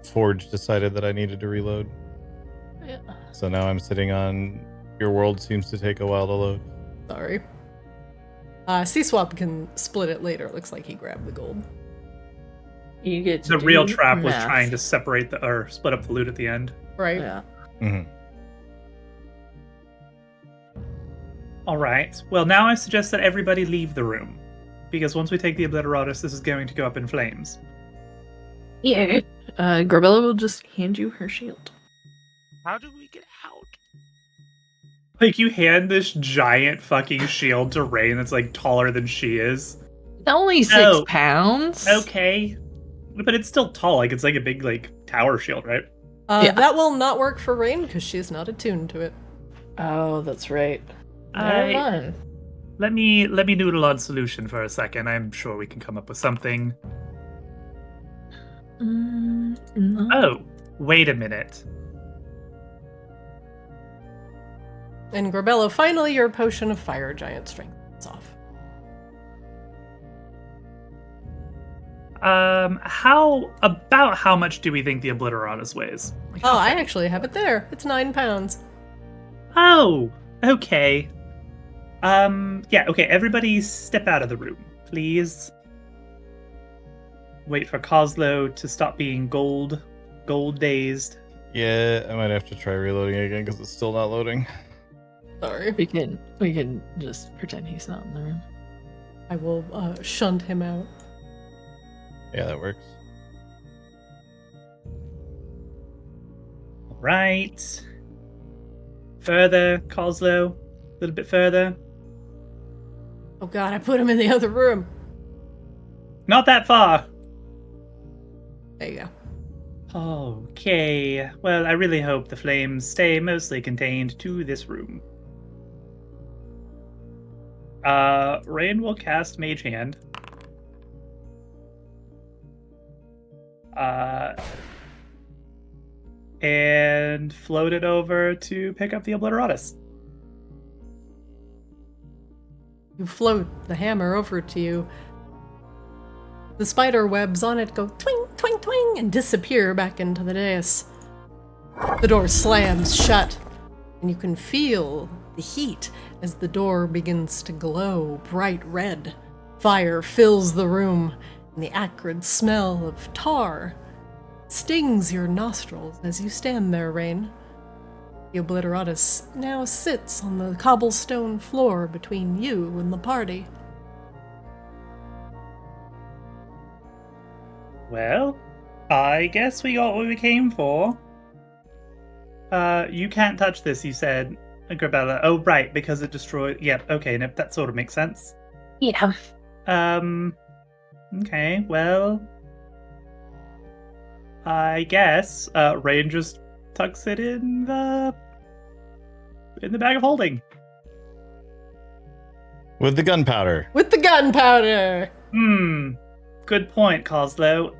forge decided that I needed to reload. Yeah. So now I'm sitting on your world seems to take a while to load. Sorry. C-Swab can split it later. It looks like he grabbed the gold. You get to The real do trap was math. trying to separate or split up the loot at the end. Right? Yeah. Mm-hmm. Alright. Well, now I suggest that everybody leave the room. Because once we take the Obliteratus, this is going to go up in flames. Here. Grebella will just hand you her shield. How do we get out? Like, you hand this giant fucking shield to Rain that's, like, taller than she is. It's only 6 pounds. Okay. But it's still tall. Like, it's like a big, like, tower shield, right? Yeah. That will not work for Rain because she's not attuned to it. Oh, that's right. Never mind. Let me noodle on solution for a second. I'm sure we can come up with something. No. Oh, wait a minute. And Grebella, finally your potion of fire giant strength is off. How much do we think the Obliteratus weighs? Like, Oh, how I heavy? actually have it there. It's 9 pounds. Oh, okay. Yeah, okay, everybody step out of the room, please. Wait for Coslow to stop being gold dazed. Yeah, I might have to try reloading again because it's still not loading. Sorry. We can just pretend he's not in the room. I will shunt him out. Yeah, that works. Right. Further, Coslow. A little bit further. Oh god, I put him in the other room. Not that far. There you go. Okay. Well, I really hope the flames stay mostly contained to this room. Rain will cast Mage Hand. And float it over to pick up the Obliteratus. You float the hammer over to you. The spider webs on it go twing, twing, twing, and disappear back into the dais. The door slams shut, and you can feel the heat as the door begins to glow bright red. Fire fills the room, and the acrid smell of tar stings your nostrils as you stand there, Rain. The Obliteratus now sits on the cobblestone floor between you and the party. Well, I guess we got what we came for. You can't touch this, you said, Grebella. Oh, right, because it destroyed... Yep, okay, no, that sort of makes sense. Yeah. Okay, well... I guess Rain just tucks it in the bag of holding. With the gunpowder. With the gunpowder! Good point, Coslow.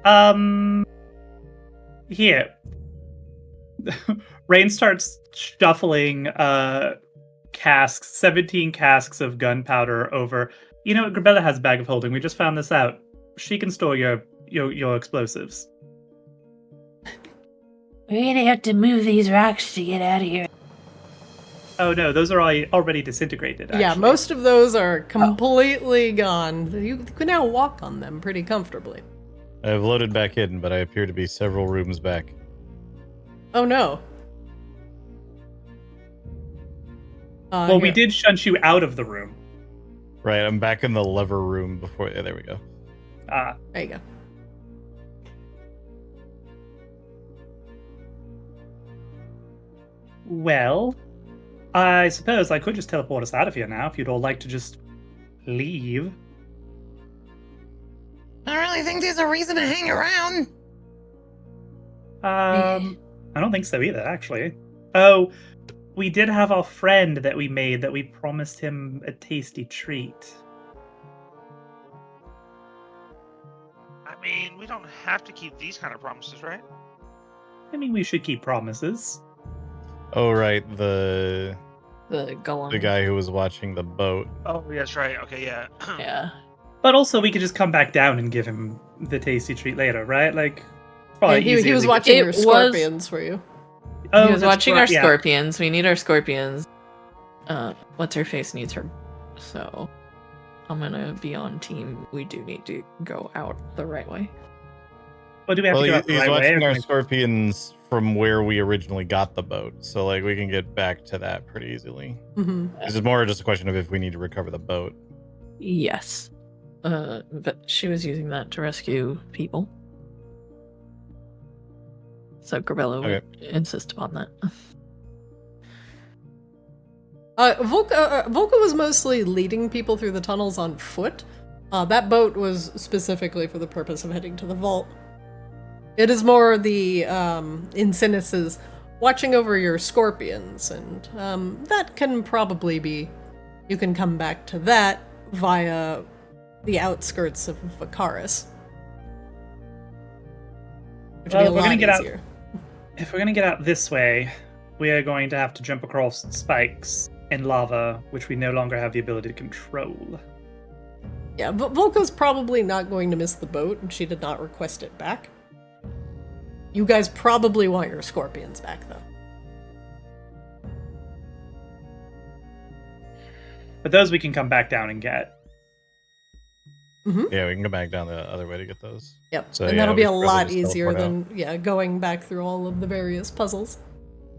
Here. Rain starts shuffling casks, 17 casks of gunpowder over. You know what? Grebella has a bag of holding. We just found this out. She can store your explosives. We're gonna have to move these rocks to get out of here. Oh no, those are already disintegrated. Yeah, actually. most of those are completely gone. You can now walk on them pretty comfortably. I have loaded back in, but I appear to be several rooms back. Oh no. Well, we did shunt you out of the room. Right, I'm back in the lever room before... Yeah, there we go. There you go. Well, I suppose I could just teleport us out of here now if you'd all like to just leave. I don't really think there's a reason to hang around. I don't think so either, actually. Oh, we did have our friend that we made that we promised him a tasty treat. I mean, we don't have to keep these kind of promises, right? I mean, we should keep promises. Oh, right, the Golem. guy who was watching the boat. Oh, yeah, that's right. Okay, yeah. Yeah. But also, we could just come back down and give him the tasty treat later, right? Like, probably Yeah, he easier was to- watching It your was- scorpions for you. Oh, he was that's watching right, our yeah. scorpions. We need our scorpions. What's her face needs her. So I'm gonna be on team. We do need to go out the right way. Well, do we have Well, to go out the he's right way? watching or our can we- scorpions from where we originally got the boat, so like we can get back to that pretty easily. Mm-hmm. This is more just a question of if we need to recover the boat. Yes. But she was using that to rescue people. So Grebella would insist upon that. Volca was mostly leading people through the tunnels on foot. That boat was specifically for the purpose of heading to the vault. It is more the Incinis watching over your scorpions, and that can probably be... You can come back to that via the outskirts of Vacaris. Which would be a lot easier. If we're going to get out this way, we are going to have to jump across spikes and lava, which we no longer have the ability to control. Yeah, but Volca's probably not going to miss the boat, and she did not request it back. You guys probably want your scorpions back, though. But those we can come back down and get. Mm-hmm. Yeah, we can go back down the other way to get those. Yep, So, and that'll be a lot easier than going back through all of the various puzzles.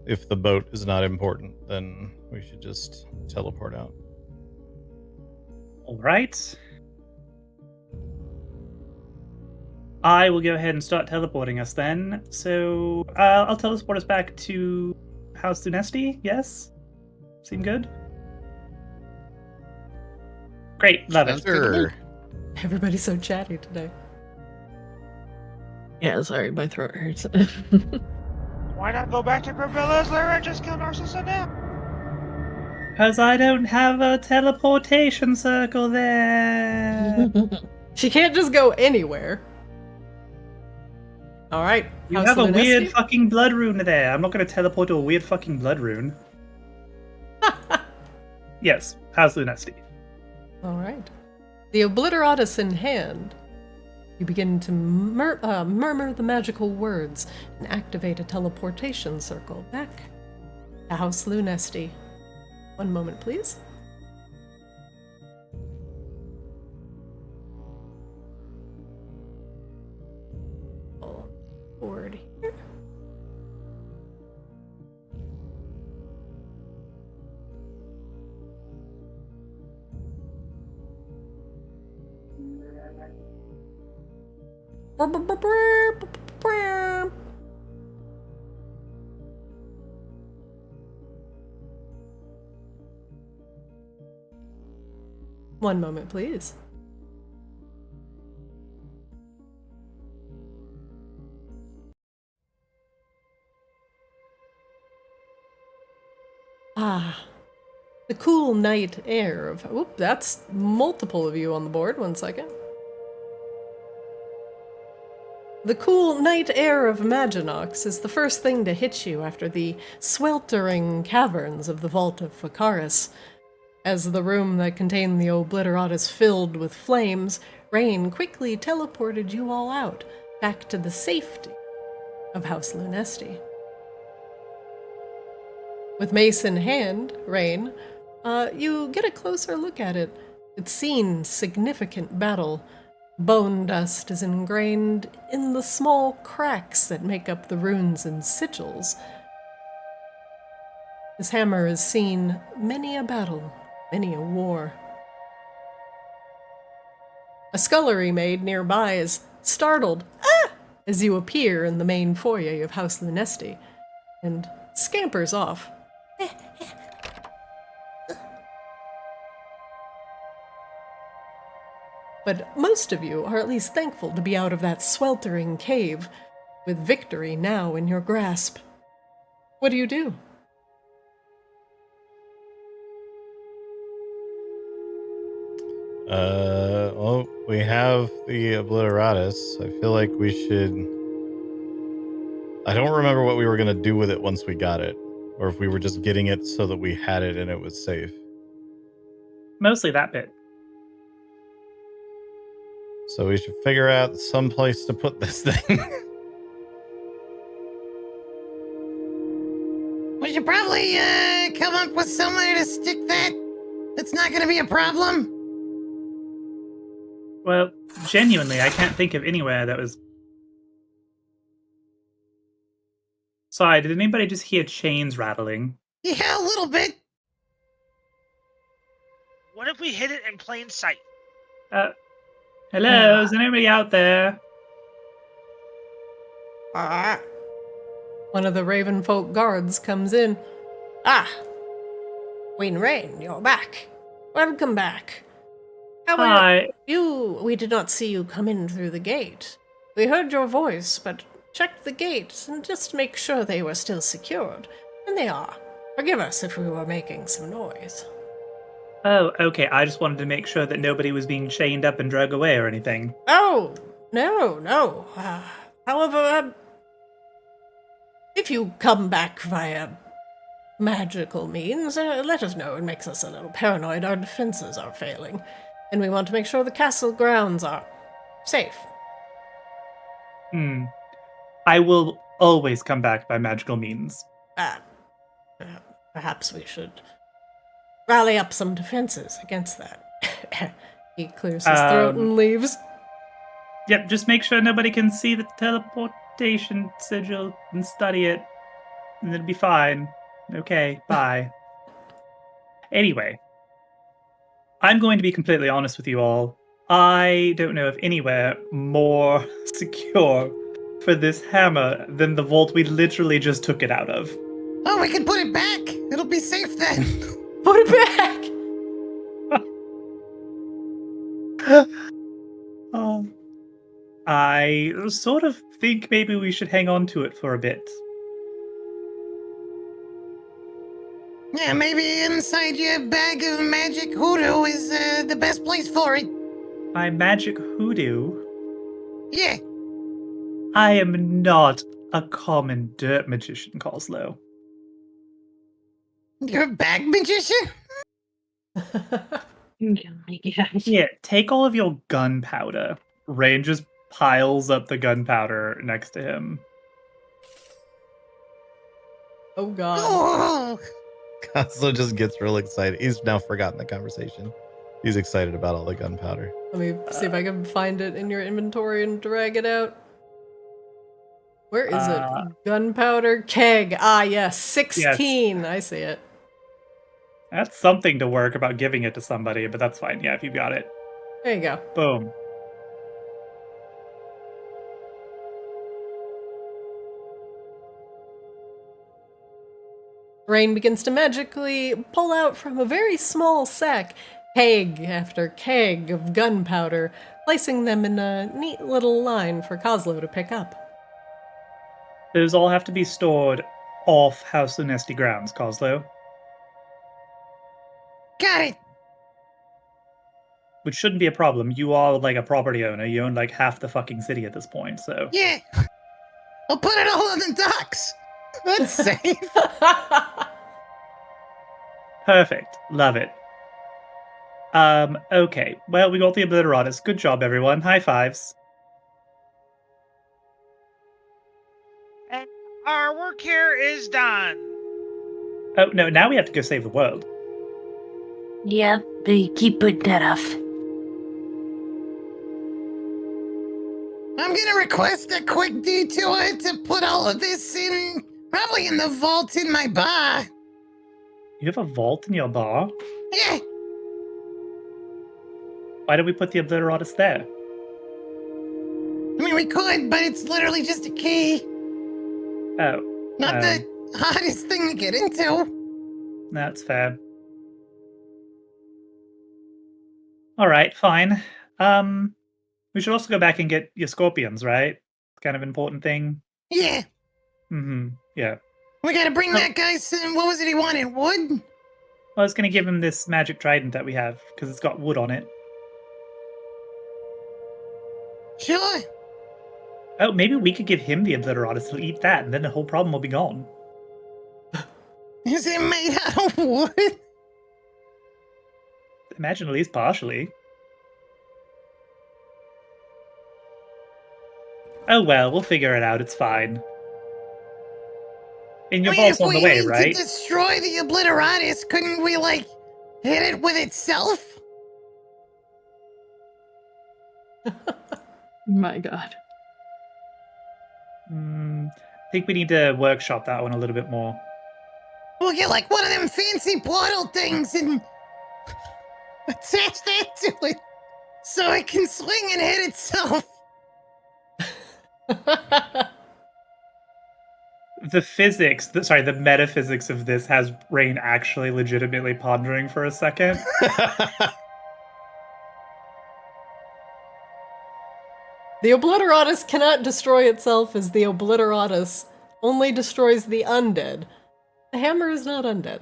If the boat is not important, then we should just teleport out. All right. I will go ahead and start teleporting us then. So I'll teleport us back to House Lunesti. Yes? Seem good? Great, love it. Sure. Everybody's so chatty today. Yeah, sorry, my throat hurts. Why not go back to Grebella's lair and just kill Narcissus and him? Because I don't have a teleportation circle there. She can't just go anywhere. Alright. You have a weird fucking blood rune there. I'm not going to teleport to a weird fucking blood rune. Yes, House Lunesti. Alright. The Obliteratus in hand, you begin to murmur the magical words and activate a teleportation circle back to House Lunesti. One moment, please. Forward here. One moment, please. Ah, the cool night air of... Oop, that's multiple of you on the board. One second. The cool night air of Maginox is the first thing to hit you after the sweltering caverns of the Vault of Vacaris. As the room that contained the Obliteratus filled with flames, rain quickly teleported you all out, back to the safety of House Lunesti. With mace in hand, Rain, you get a closer look at it. It's seen significant battle. Bone dust is ingrained in the small cracks that make up the runes and sigils. His hammer has seen many a battle, many a war. A scullery maid nearby is startled as you appear in the main foyer of House Lunesti, and scampers off. But most of you are at least thankful to be out of that sweltering cave, with victory now in your grasp. What do you do? Well, we have the Obliteratus. I feel like we should... I don't remember what we were going to do with it once we got it, or if we were just getting it so that we had it and it was safe. Mostly that bit. So we should figure out some place to put this thing. We should probably come up with somewhere to stick that. It's not going to be a problem. Well, genuinely, I can't think of anywhere that was... Sorry, did anybody just hear chains rattling? Yeah, a little bit. What if we hid it in plain sight? Hello, is anybody out there? One of the Ravenfolk guards comes in. Ah, Queen Rain, you're back. Welcome back. Hi. We did not see you come in through the gate. We heard your voice, but checked the gates and just to make sure they were still secured. And they are. Forgive us if we were making some noise. Oh, okay. I just wanted to make sure that nobody was being chained up and drug away or anything. Oh, no. However, if you come back via magical means, let us know. It makes us a little paranoid. Our defenses are failing, and we want to make sure the castle grounds are safe. I will always come back by magical means. Perhaps we should rally up some defenses against that. He clears his throat and leaves. Yep, just make sure nobody can see the teleportation sigil and study it, and it'll be fine. Okay, bye. Anyway, I'm going to be completely honest with you all. I don't know of anywhere more secure for this hammer than the vault we literally just took it out of. Oh, we can put it back. It'll be safe then. Put it back! I sort of think maybe we should hang on to it for a bit. Yeah, maybe inside your bag of magic hoodoo is the best place for it. My magic hoodoo? Yeah. I am not a common dirt magician, Coslow. You're a bag magician? Oh my gosh. Here, take all of your gunpowder. Rain just piles up the gunpowder next to him. Oh god. Oh. Coslo just gets real excited. He's now forgotten the conversation. He's excited about all the gunpowder. Let me see if I can find it in your inventory and drag it out. Where is it? Gunpowder keg. Ah, yes. 16. Yes. I see it. That's something to work about giving it to somebody, but that's fine. Yeah, if you got it. There you go. Boom. Rain begins to magically pull out from a very small sack keg after keg of gunpowder, placing them in a neat little line for Coslo to pick up. Those all have to be stored off House Lunesti grounds, Coslo. Got it. Which shouldn't be a problem. You are like a property owner. You own like half the fucking city at this point, so. Yeah. I'll put it all on the docks. That's safe. Perfect. Love it. Okay. Well, we got the Obliteratus. Good job, everyone. High fives. And our work here is done. Oh, no, now we have to go save the world. Yep, but you keep putting that off. I'm gonna request a quick detour to put all of this in, probably in the vault in my bar. You have a vault in your bar? Yeah. Why did we put the Obliteratus there? I mean, we could, but it's literally just a key. Oh. Not the hardest thing to get into. That's fair. Alright, fine. We should also go back and get your scorpions, right? Kind of important thing. Yeah. Mm-hmm. Yeah. We gotta bring that guy some, what was it he wanted? Wood? Well, I was gonna give him this magic trident that we have, because it's got wood on it. Sure. Oh, maybe we could give him the Obliteratus. He'll eat that, and then the whole problem will be gone. Is it made out of wood? Imagine at least partially. Oh well, we'll figure it out. It's fine. And your vault's on the way, right? If we need to destroy the Obliteratus, couldn't we, like, hit it with itself? My god. I think we need to workshop that one a little bit more. We'll get, like, one of them fancy portal things and attach that to it so it can swing and hit itself. the metaphysics of this has Rain actually legitimately pondering for a second. The Obliteratus cannot destroy itself, as the Obliteratus only destroys the undead. The hammer is not undead.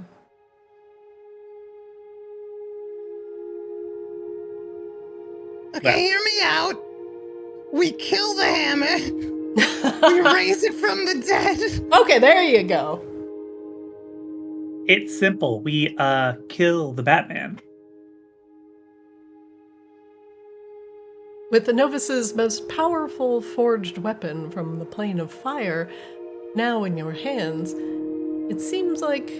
Okay, hear me out. We kill the hammer. We raise it from the dead. Okay, there you go. It's simple. We kill the Batman. With the Novus's most powerful forged weapon from the plane of fire now in your hands, it seems like,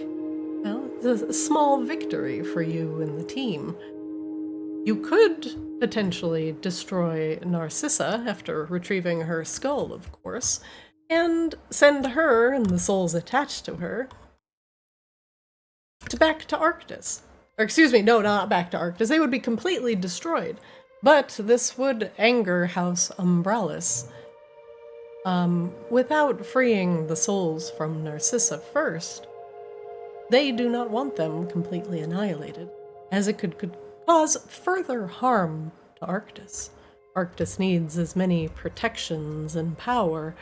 well, it's a small victory for you and the team. You could potentially destroy Narcissa after retrieving her skull, of course, and send her and the souls attached to her back to Arctis. Or excuse me, no, not back to Arctis. They would be completely destroyed. But this would anger House Umbralis. Without freeing the souls from Narcissa first, they do not want them completely annihilated, as it could cause further harm to Arctis. Arctis needs as many protections and power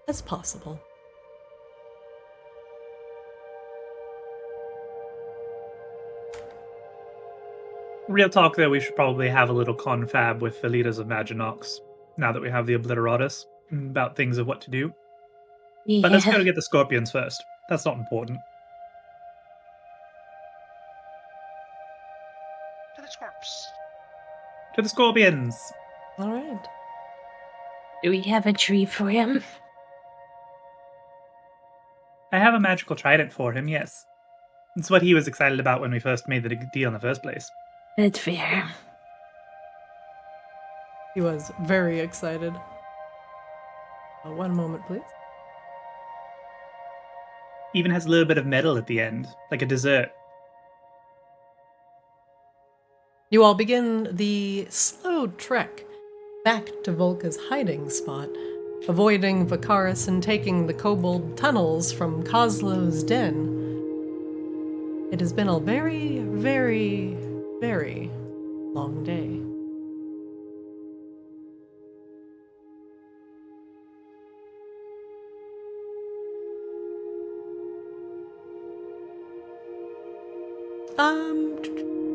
as possible. Real talk, though, we should probably have a little confab with the leaders of Maginox, now that we have the Obliteratus, about things of what to do. Yeah. But let's go get the Scorpions first. That's not important. To the Scorps. To the Scorpions! All right. Do we have a tree for him? I have a magical trident for him, yes. It's what he was excited about when we first made the deal in the first place. That's fair. He was very excited. One moment, please. Even has a little bit of metal at the end, like a dessert. You all begin the slow trek back to Volka's hiding spot, avoiding Vicaris and taking the kobold tunnels from Kozlo's den. It has been a very, very, very long day.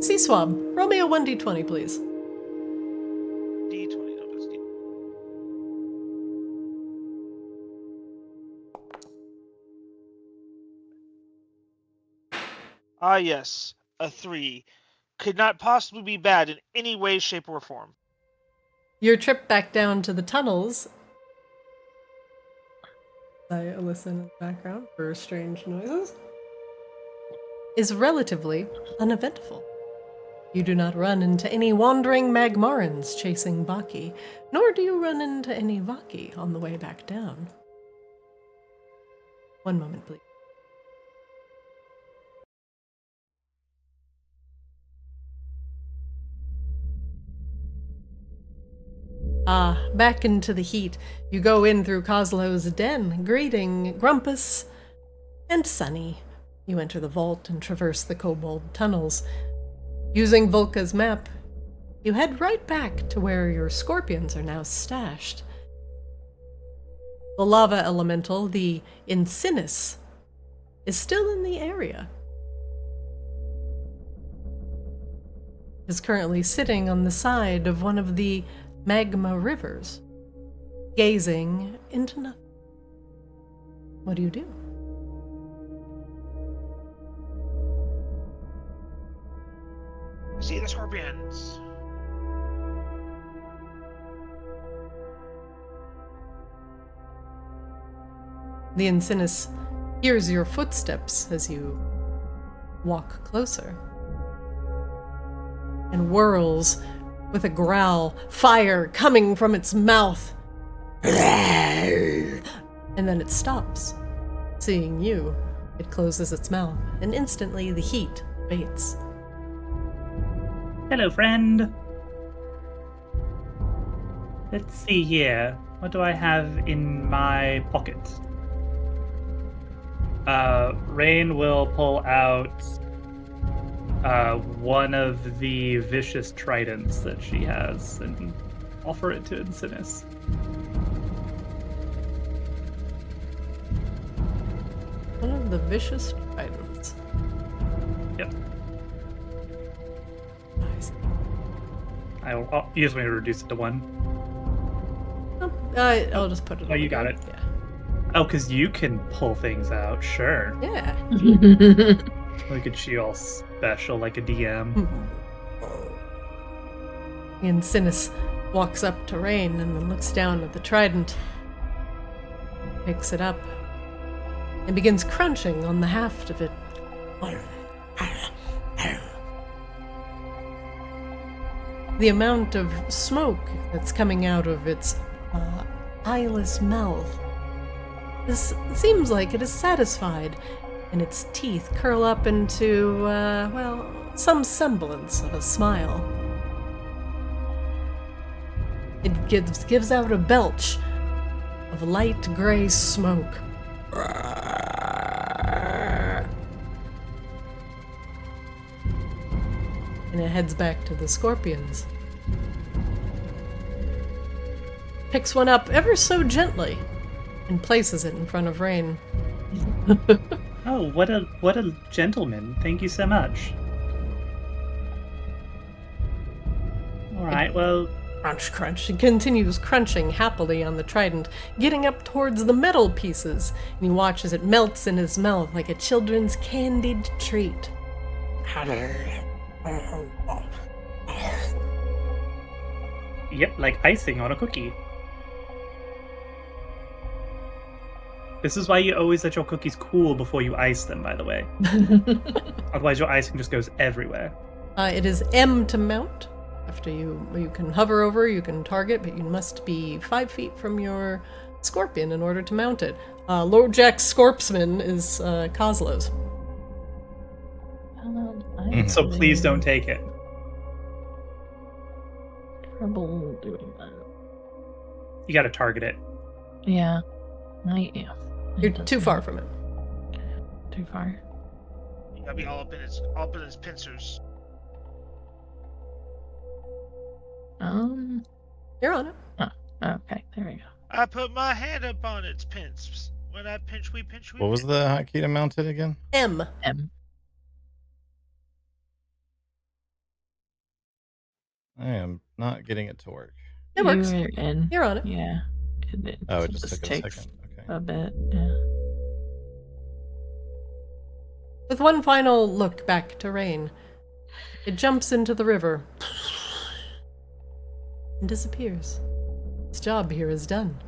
C-Swab, roll me a 1d20, please. D20, no, it's D. Ah, yes, a 3. Could not possibly be bad in any way, shape, or form. Your trip back down to the tunnels. I listen in the background for strange noises. Is relatively uneventful. You do not run into any wandering Magmarans chasing Vaki, nor do you run into any Vaki on the way back down. One moment, please. Back into the heat. You go in through Kozlo's den, greeting Grumpus and Sunny. You enter the vault and traverse the kobold tunnels. Using Volka's map, you head right back to where your scorpions are now stashed. The lava elemental, the Incinis, is still in the area. It is currently sitting on the side of one of the magma rivers, gazing into nothing. What do you do? See the Scorpions. The Incinis hears your footsteps as you walk closer and whirls with a growl, fire coming from its mouth. And then it stops. Seeing you, it closes its mouth, and instantly the heat abates. Hello, friend. Let's see here. What do I have in my pocket? Rain will pull out one of the vicious tridents that she has and offer it to Incinis. One of the vicious tridents. Yep. Nice. I'll use me to reduce it to 1. I'll just put it. Oh, you got it. Yeah. Oh, because you can pull things out, sure. Yeah. Look at you all special like a DM. Incinis walks up to Rain and then looks down at the trident, picks it up, and begins crunching on the haft of it. The amount of smoke that's coming out of its eyeless mouth seems like it is satisfied, and its teeth curl up into, some semblance of a smile. It gives out a belch of light gray smoke. And it heads back to the scorpions. Picks one up ever so gently and places it in front of Rain. Oh, what a gentleman. Thank you so much. Alright, well... Crunch, crunch. He continues crunching happily on the trident, getting up towards the metal pieces, and he watches it melts in his mouth like a children's candied treat. Yep, like icing on a cookie. This is why you always let your cookies cool before you ice them, by the way. Otherwise your icing just goes everywhere. It is M to mount. After you can hover over, you can target, but you must be 5 feet from your scorpion in order to mount it. Lord Jack's Scorpsman is Kozlo's. So please don't take it. Trouble doing that. You gotta target it. Yeah, I am. You're too far from it. Too far. You gotta be all up in his pincers. You're on it. Oh, okay, there we go. I put my hand up on its pinch. When I pinch, we pinch, we What was pinch. the hotkey to mount it again? M. I am not getting it to work. It works. You're in. You're on it. Yeah. Oh, it just took a takes second. Okay. a bit, yeah. With one final look back to Rain, it jumps into the river and disappears. Its job here is done.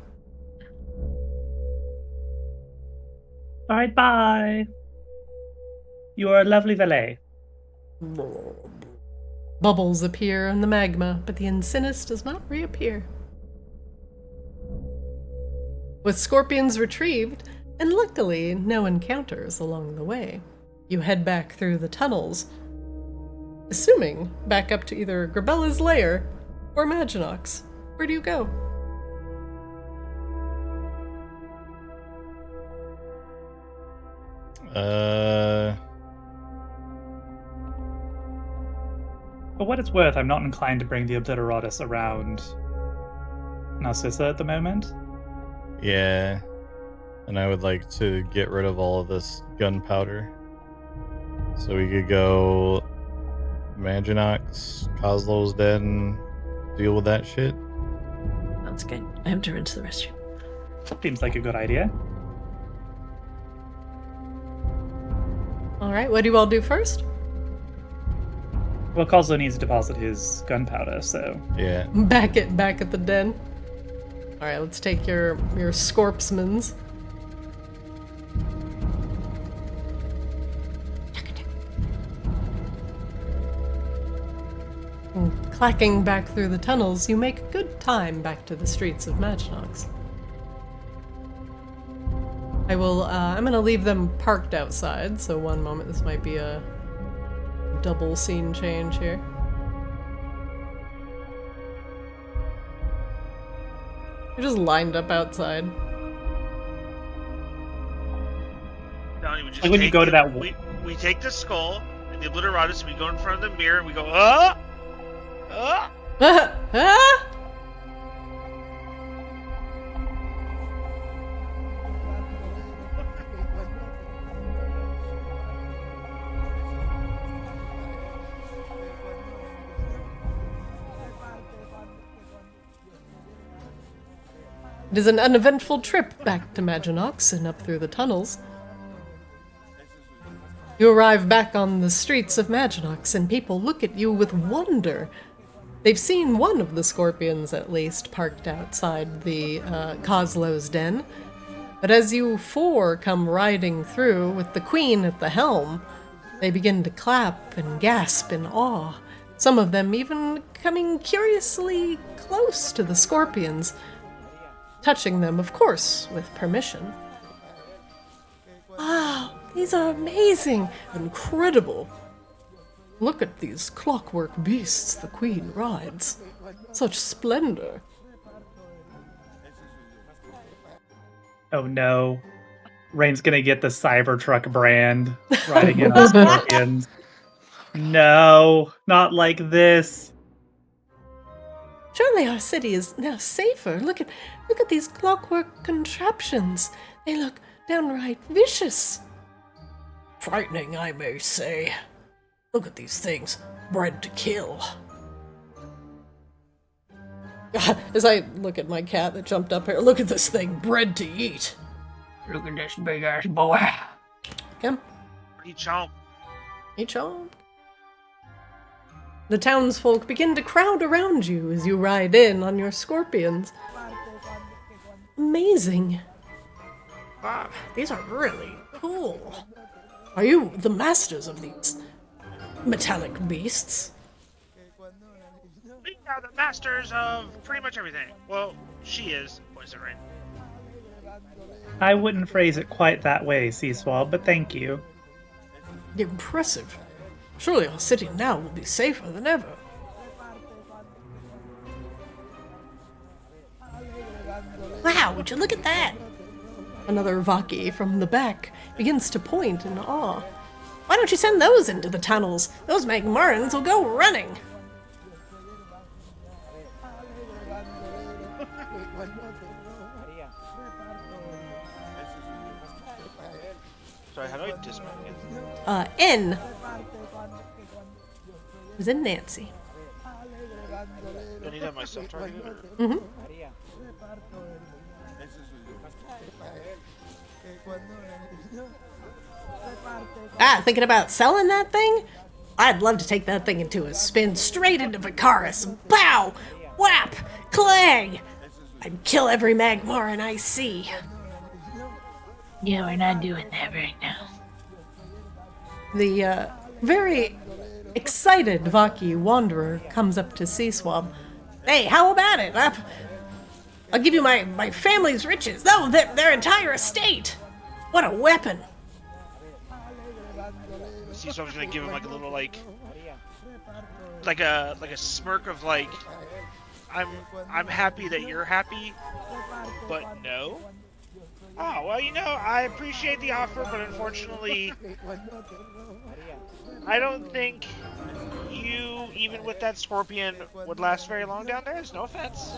Alright, bye. You are a lovely valet. Bubbles appear in the magma, but the Incinis does not reappear. With scorpions retrieved, and luckily no encounters along the way, you head back through the tunnels, assuming back up to either Grebella's lair or Maginox. Where do you go? For what it's worth, I'm not inclined to bring the Obliteratus around Narcissa at the moment. Yeah. And I would like to get rid of all of this gunpowder. So we could go Maginox, Kozlo's den, deal with that shit. That's good. I have to run to the restroom. Seems like a good idea. Alright, what do you all do first? Well, Kozlo needs to deposit his gunpowder, so... Yeah. Back at the den. Alright, let's take your Scorpsmans. And clacking back through the tunnels, you make good time back to the streets of Maginox. I'm gonna leave them parked outside, so one moment, this might be a double scene change here. You're just lined up outside. just Like when you take go to that. we take the skull and the Obliteratus, and we go in front of the mirror and we go, Ah! It is an uneventful trip back to Maginox and up through the tunnels. You arrive back on the streets of Maginox, and people look at you with wonder. They've seen one of the scorpions, at least, parked outside the Coslow's den. But as you four come riding through with the queen at the helm, they begin to clap and gasp in awe, some of them even coming curiously close to the scorpions, touching them, of course, with permission. Wow, these are amazing, incredible. Look at these clockwork beasts the queen rides. Such splendor. Oh no. Rain's gonna get the Cybertruck brand riding in on scorpions. No, not like this. Surely our city is now safer. Look at these clockwork contraptions. They look downright vicious. Frightening, I may say. Look at these things, bred to kill. As I look at my cat that jumped up here, look at this thing, bred to eat. Look at this big ass boy. Come. each home. Each home. The townsfolk begin to crowd around you as you ride in on your scorpions. Amazing. Wow, these are really cool. Are you the masters of these metallic beasts? We are the masters of pretty much everything. Well, she is, points at Rain. I wouldn't phrase it quite that way, Seaswab, but thank you. Impressive. Surely our city now will be safer than ever. Wow, would you look at that? Another Vaki from the back begins to point in awe. Why don't you send those into the tunnels? Those Magmarans will go running. Sorry, how do I dismount again? N is in Nancy. Do I need to have myself targeted? Mm-hmm. Thinking about selling that thing? I'd love to take that thing into a spin straight into Vicaris. Pow! Whap! Clang! I'd kill every Magmaran I see. Yeah, we're not doing that right now. The very excited Vaki wanderer comes up to Seaswab. Hey, how about it? I'll give you my family's riches. No, their entire estate. What a weapon. See, so I was gonna give him like a little like a smirk of like, I'm happy that you're happy, but no. Oh, well, you know, I appreciate the offer, but unfortunately, I don't think you, even with that scorpion, would last very long down there. No offense.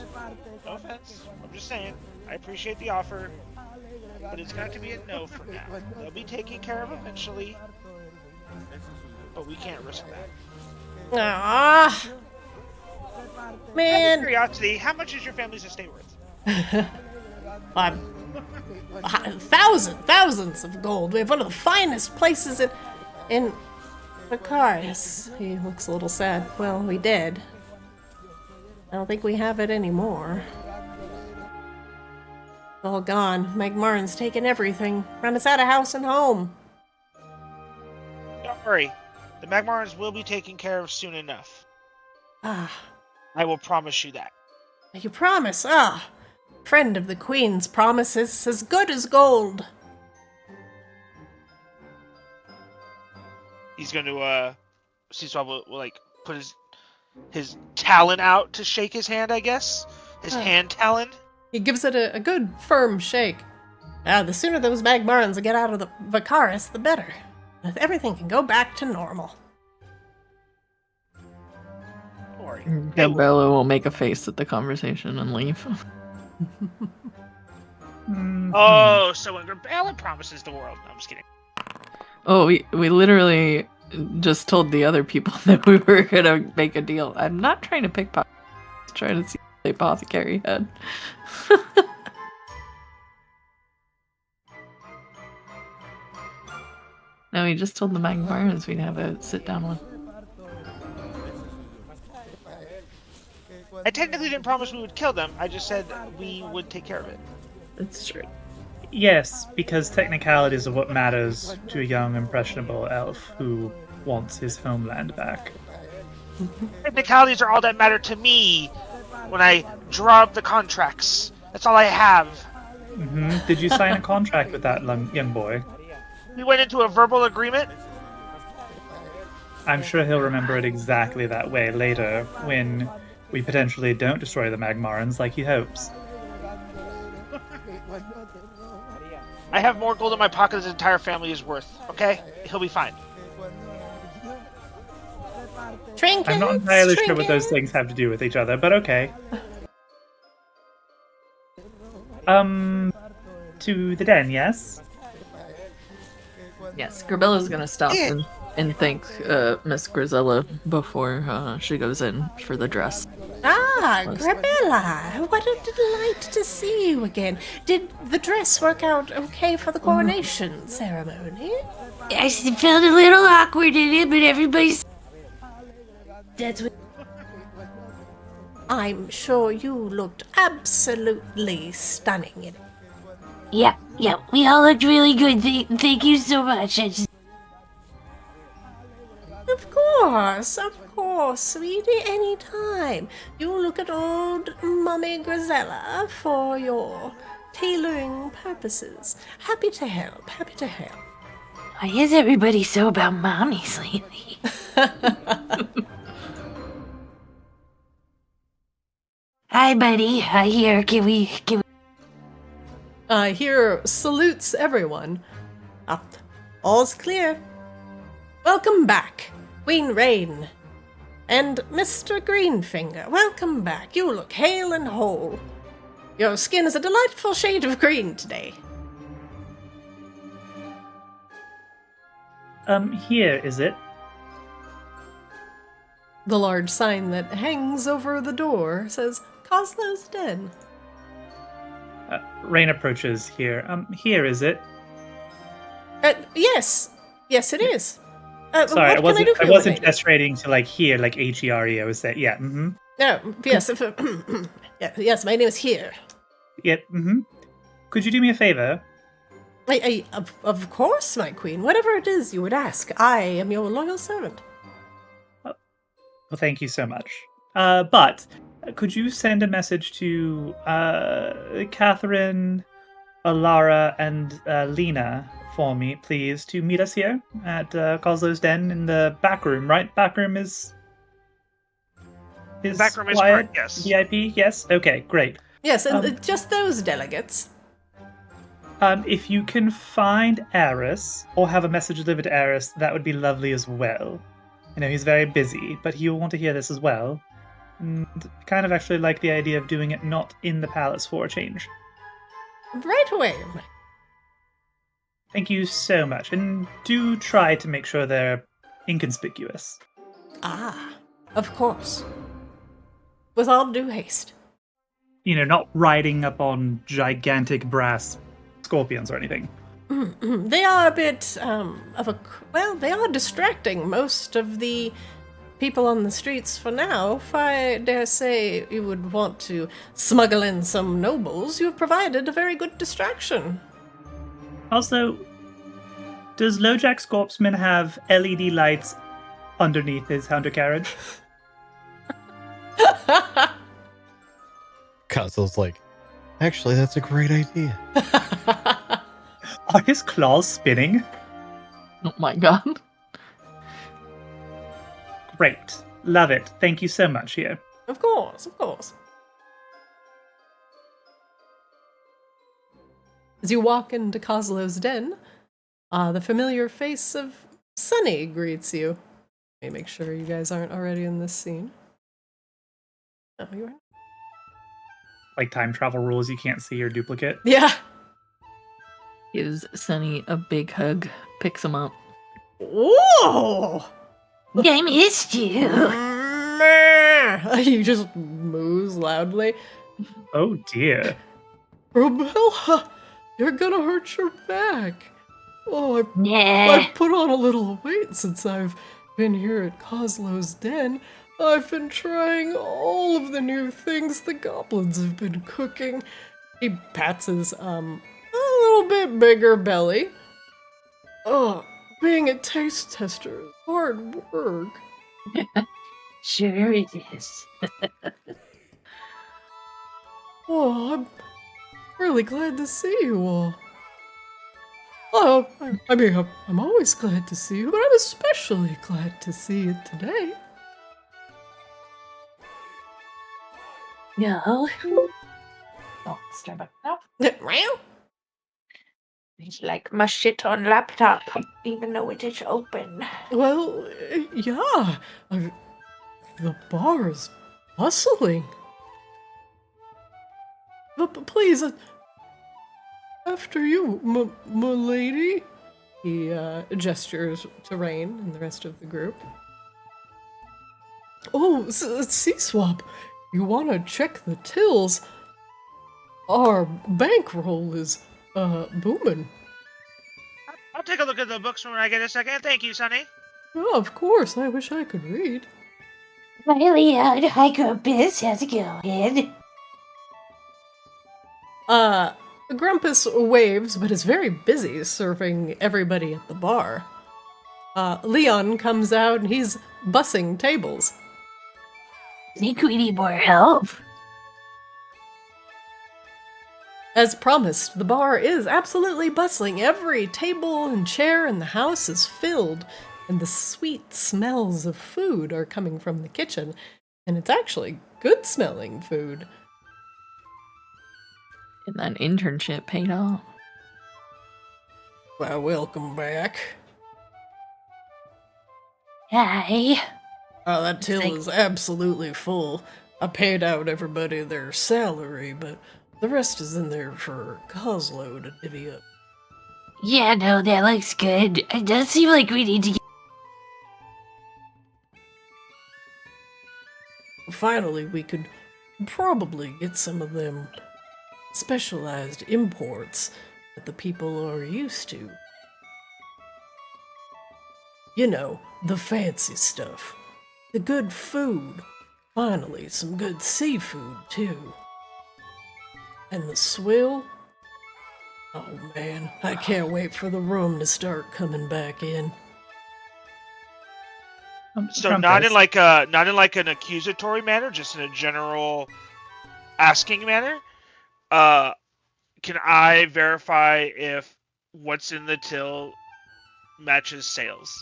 No offense. I'm just saying, I appreciate the offer, but it's going to be a no for now. They'll be taken care of eventually, but we can't risk that. Ah, man. Out of curiosity, how much is your family's estate worth? Thousands of gold. We have one of the finest places in Vicaris. He looks a little sad. Well, we did. I don't think we have it anymore. It's all gone. Magmaran's taken everything. Run us out of house and home. Don't worry. The Magmarans will be taken care of soon enough. Ah. I will promise you that. You promise? Ah. Friend of the Queen's promises as good as gold. He's going to, Seaswab will like, put his talon out to shake his hand, I guess? His hand talon? He gives it a good, firm shake. The sooner those Magmarans get out of the Vicaris, the better. Everything can go back to normal. Don't worry. Grebella will make a face at the conversation and leave. Oh, so when Grebella promises the world. No, I'm just kidding. Oh, we literally just told the other people that we were gonna make a deal. I'm not trying to pickpocket. I'm trying to see what the apothecary had. No, we just told the Magmarans we'd have a sit down one. I technically didn't promise we would kill them. I just said we would take care of it. That's true. Yes, because technicalities are what matters to a young, impressionable elf who wants his homeland back. Technicalities are all that matter to me when I draw up the contracts. That's all I have. Did you sign a contract with that young boy? We went into a verbal agreement. I'm sure he'll remember it exactly that way later, when we potentially don't destroy the Magmarans like he hopes. I have more gold in my pocket than his entire family is worth, okay? He'll be fine. Trinkets, I'm not entirely sure what those things have to do with each other, but okay. To the den, yes? Yes, Grebella's gonna stop and thank Miss Grisella before she goes in for the dress. Grebella, what a delight to see you again. Did the dress work out okay for the coronation ceremony? I felt a little awkward in it, but everybody's... That's what... I'm sure you looked absolutely stunning in it. Yeah, we all looked really good. Thank you so much. Of course, sweetie, anytime. You look at old Mummy Grisella for your tailoring purposes. Happy to help. Why is everybody so about mommies lately? Hi, buddy. Hi, here. Can we... I hear salutes everyone. All's clear. Welcome back, Queen Rain. And Mr. Greenfinger, welcome back. You look hale and whole. Your skin is a delightful shade of green today. Here, is it? The large sign that hangs over the door says, Coslow's Den. Rain approaches here. Here, is it? Yes, it is. Sorry, I what can do for I you, wasn't lady? gesturing to like here, like H-E-R-E. I was saying, yeah, Oh, yes, yes, my name is Here. Yeah, Could you do me a favor? Of course, my queen. Whatever it is you would ask, I am your loyal servant. Well, thank you so much. But could you send a message to Catherine, Alara, and Lena for me, please, to meet us here at Coslow's Den in the back room, right? Back room is Back room is quiet? correct, yes. VIP? Yes? Okay, great. Yes, and just those delegates. If you can find Eris, or have a message delivered to Eris, that would be lovely as well. I know he's very busy, but he'll want to hear this as well. And kind of actually like the idea of doing it not in the palace for a change. Right away. Thank you so much, and do try to make sure they're inconspicuous. Of course. With all due haste. You know, not riding up on gigantic brass scorpions or anything. They are a bit they are distracting most of the people on the streets for now. If I dare say you would want to smuggle in some nobles, you've provided a very good distraction. Also, does LoJack Scorpsman have LED lights underneath his undercarriage? Coslo's like, actually, that's a great idea. Are his claws spinning? Oh my god. Great. Love it. Thank you so much, here. Of course. As you walk into Coslow's den, the familiar face of Sunny greets you. Let me make sure you guys aren't already in this scene. Oh, you are? Like time travel rules, you can't see your duplicate. Yeah. Gives Sunny a big hug, picks him up. Whoa! I missed you. He just moos loudly. Oh dear. Grebella, you're gonna hurt your back. Oh, Nah. I've put on a little weight since I've been here at Coslow's den. I've been trying all of the new things the goblins have been cooking. He pats his, a little bit bigger belly. Oh, being a taste tester is hard work. Sure it is. Oh, I'm really glad to see you all. Oh, I mean, I'm always glad to see you, but I'm especially glad to see you today. No. Oh, Starbucks. No. Well, It's like my shit on laptop, even though it is open. yeah, the bar is bustling. But please, after you, m'lady. He gestures to Rain and the rest of the group. Oh, C-Swap, you want to check the tills? Our bankroll is booming. I'll take a look at the books when I get a second. Thank you, Sonny. Oh, of course. I wish I could read. Hi, Leon. Hi, Grumpus. How's it going? Grumpus waves, but is very busy serving everybody at the bar. Leon comes out and he's bussing tables. Think we need more help? As promised, the bar is absolutely bustling. Every table and chair in the house is filled, and the sweet smells of food are coming from the kitchen. And it's actually good-smelling food. And that internship paid off. Well, welcome back. Hi. Oh, that till is absolutely full. I paid out everybody their salary, but the rest is in there for Coslow to divvy up. Yeah, no, that looks good. It does seem like we need to get... Finally, we could probably get some of them specialized imports that the people are used to. You know, the fancy stuff. The good food. Finally, some good seafood, too. And the swill? Oh man, I can't wait for the room to start coming back in. So not in like an accusatory manner, just in a general asking manner. Can I verify if what's in the till matches sales?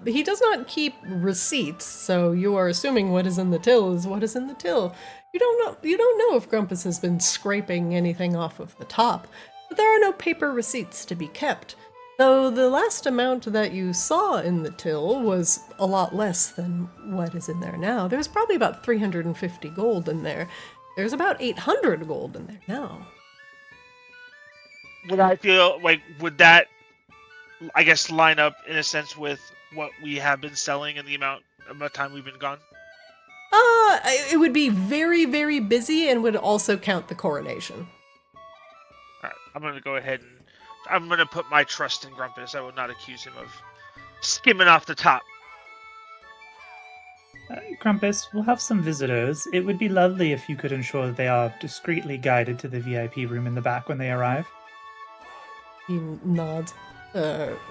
He does not keep receipts, so you are assuming what is in the till is what is in the till. You don't know if Grumpus has been scraping anything off of the top, but there are no paper receipts to be kept. Though the last amount that you saw in the till was a lot less than what is in there now. There's probably about 350 gold in there. There's about 800 gold in there now. Would I feel like, would that, I guess, line up in a sense with what we have been selling and the amount of time we've been gone? It would be very, very busy and would also count the coronation. Alright, I'm going to go ahead and I'm going to put my trust in Grumpus. I would not accuse him of skimming off the top. Grumpus, we'll have some visitors. It would be lovely if you could ensure that they are discreetly guided to the VIP room in the back when they arrive. He nods.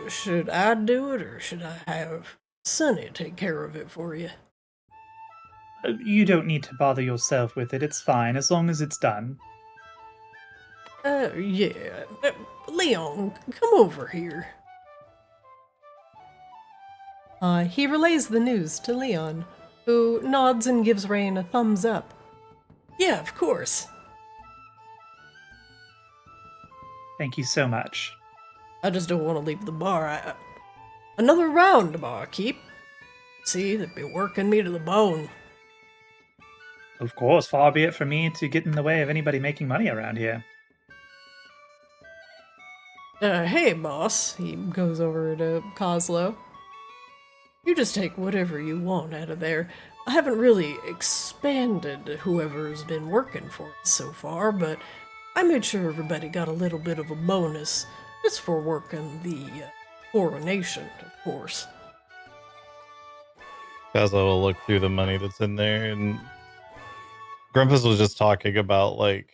Should I do it, or should I have Sunny take care of it for you? You don't need to bother yourself with it. It's fine, as long as it's done. Yeah. Leon, come over here. He relays the news to Leon, who nods and gives Rain a thumbs up. Yeah, of course. Thank you so much. I just don't want to leave the bar. Another round, barkeep. See, they'd be working me to the bone. Of course, far be it from me to get in the way of anybody making money around here. Hey, boss. He goes over to Coslow. You just take whatever you want out of there. I haven't really expanded whoever's been working for us so far, but I made sure everybody got a little bit of a bonus just for working the coronation, of course. Guys, I will look through the money that's in there, and Grumpus was just talking about like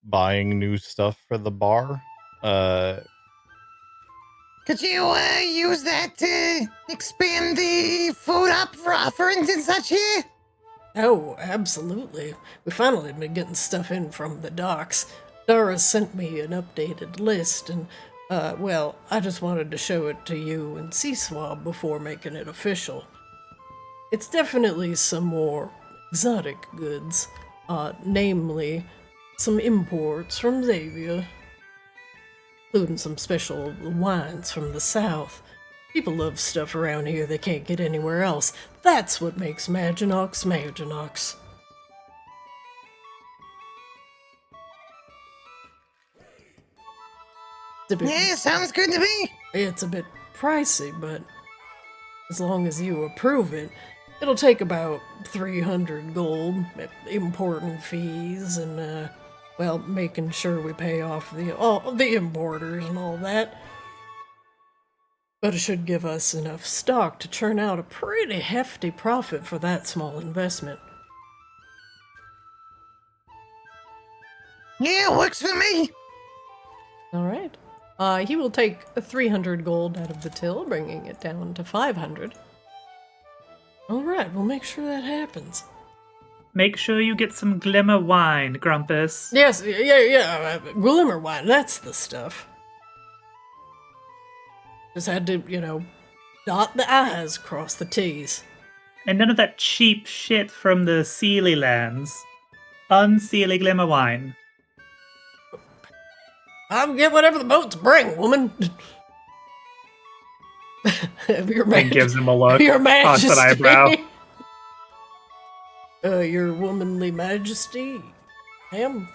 buying new stuff for the bar. Could you use that to expand the food offerings and such here? Oh, absolutely. We finally been getting stuff in from the docks. Dara sent me an updated list, and, well, I just wanted to show it to you and C-Swab before making it official. It's definitely some more exotic goods, namely some imports from Xavier, including some special wines from the south. People love stuff around here they can't get anywhere else. That's what makes Maginox Maginox. Yeah, sounds good to me. It's a bit pricey, but as long as you approve it, it'll take about 300 gold, importing fees, and, well, making sure we pay off the importers and all that. But it should give us enough stock to churn out a pretty hefty profit for that small investment. Yeah, works for me. All right. He will take 300 gold out of the till, bringing it down to 500. All right, we'll make sure that happens. Make sure you get some glimmer wine, Grumpus. Yes, yeah, glimmer wine, that's the stuff. Just had to, dot the I's, cross the T's. And none of that cheap shit from the Sealy lands. Unsealy glimmer wine. I'll get whatever the boats bring, woman. And gives him a look. Your Majesty. Cocks an eyebrow. Your womanly majesty, ma'am.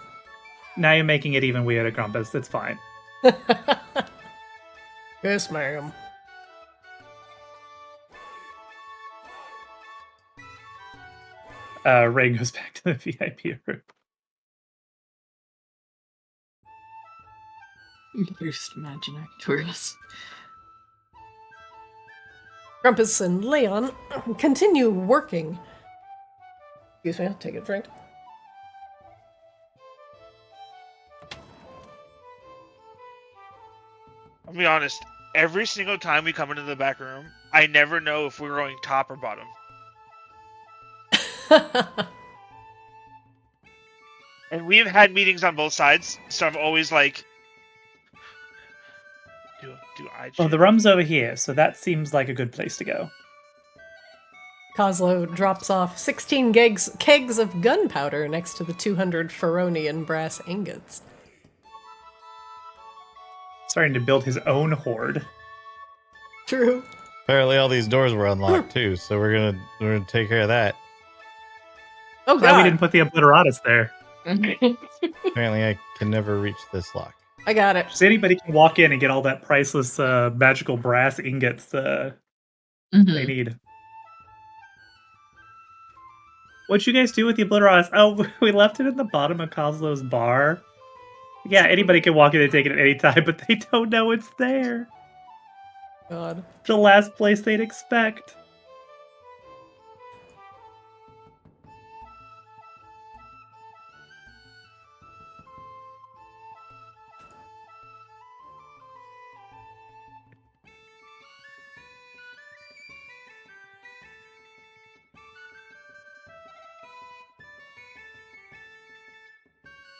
Now you're making it even weirder, Grumpus. That's fine. Yes, ma'am. Ray goes back to the VIP room. First imaginary tourists. Grumpus and Leon continue working. Excuse me, I'll take a drink. I'll be honest, every single time we come into the back room, I never know if we're going top or bottom. And we've had meetings on both sides, so I'm always like, do I choose? Oh, the rum's over here, so that seems like a good place to go. Coslow drops off 16 kegs of gunpowder next to the 200 Feronian brass ingots. Starting to build his own hoard. True. Apparently all these doors were unlocked too, so we're gonna take care of that. Oh Glad we god, didn't put the Obliteratus there. Apparently I can never reach this lock. I got it. So anybody can walk in and get all that priceless magical brass ingots they need. What'd you guys do with the Obliteratus? Oh, we left it at the bottom of Coslow's bar. Yeah, anybody can walk in and take it at any time, but they don't know it's there. God. The last place they'd expect.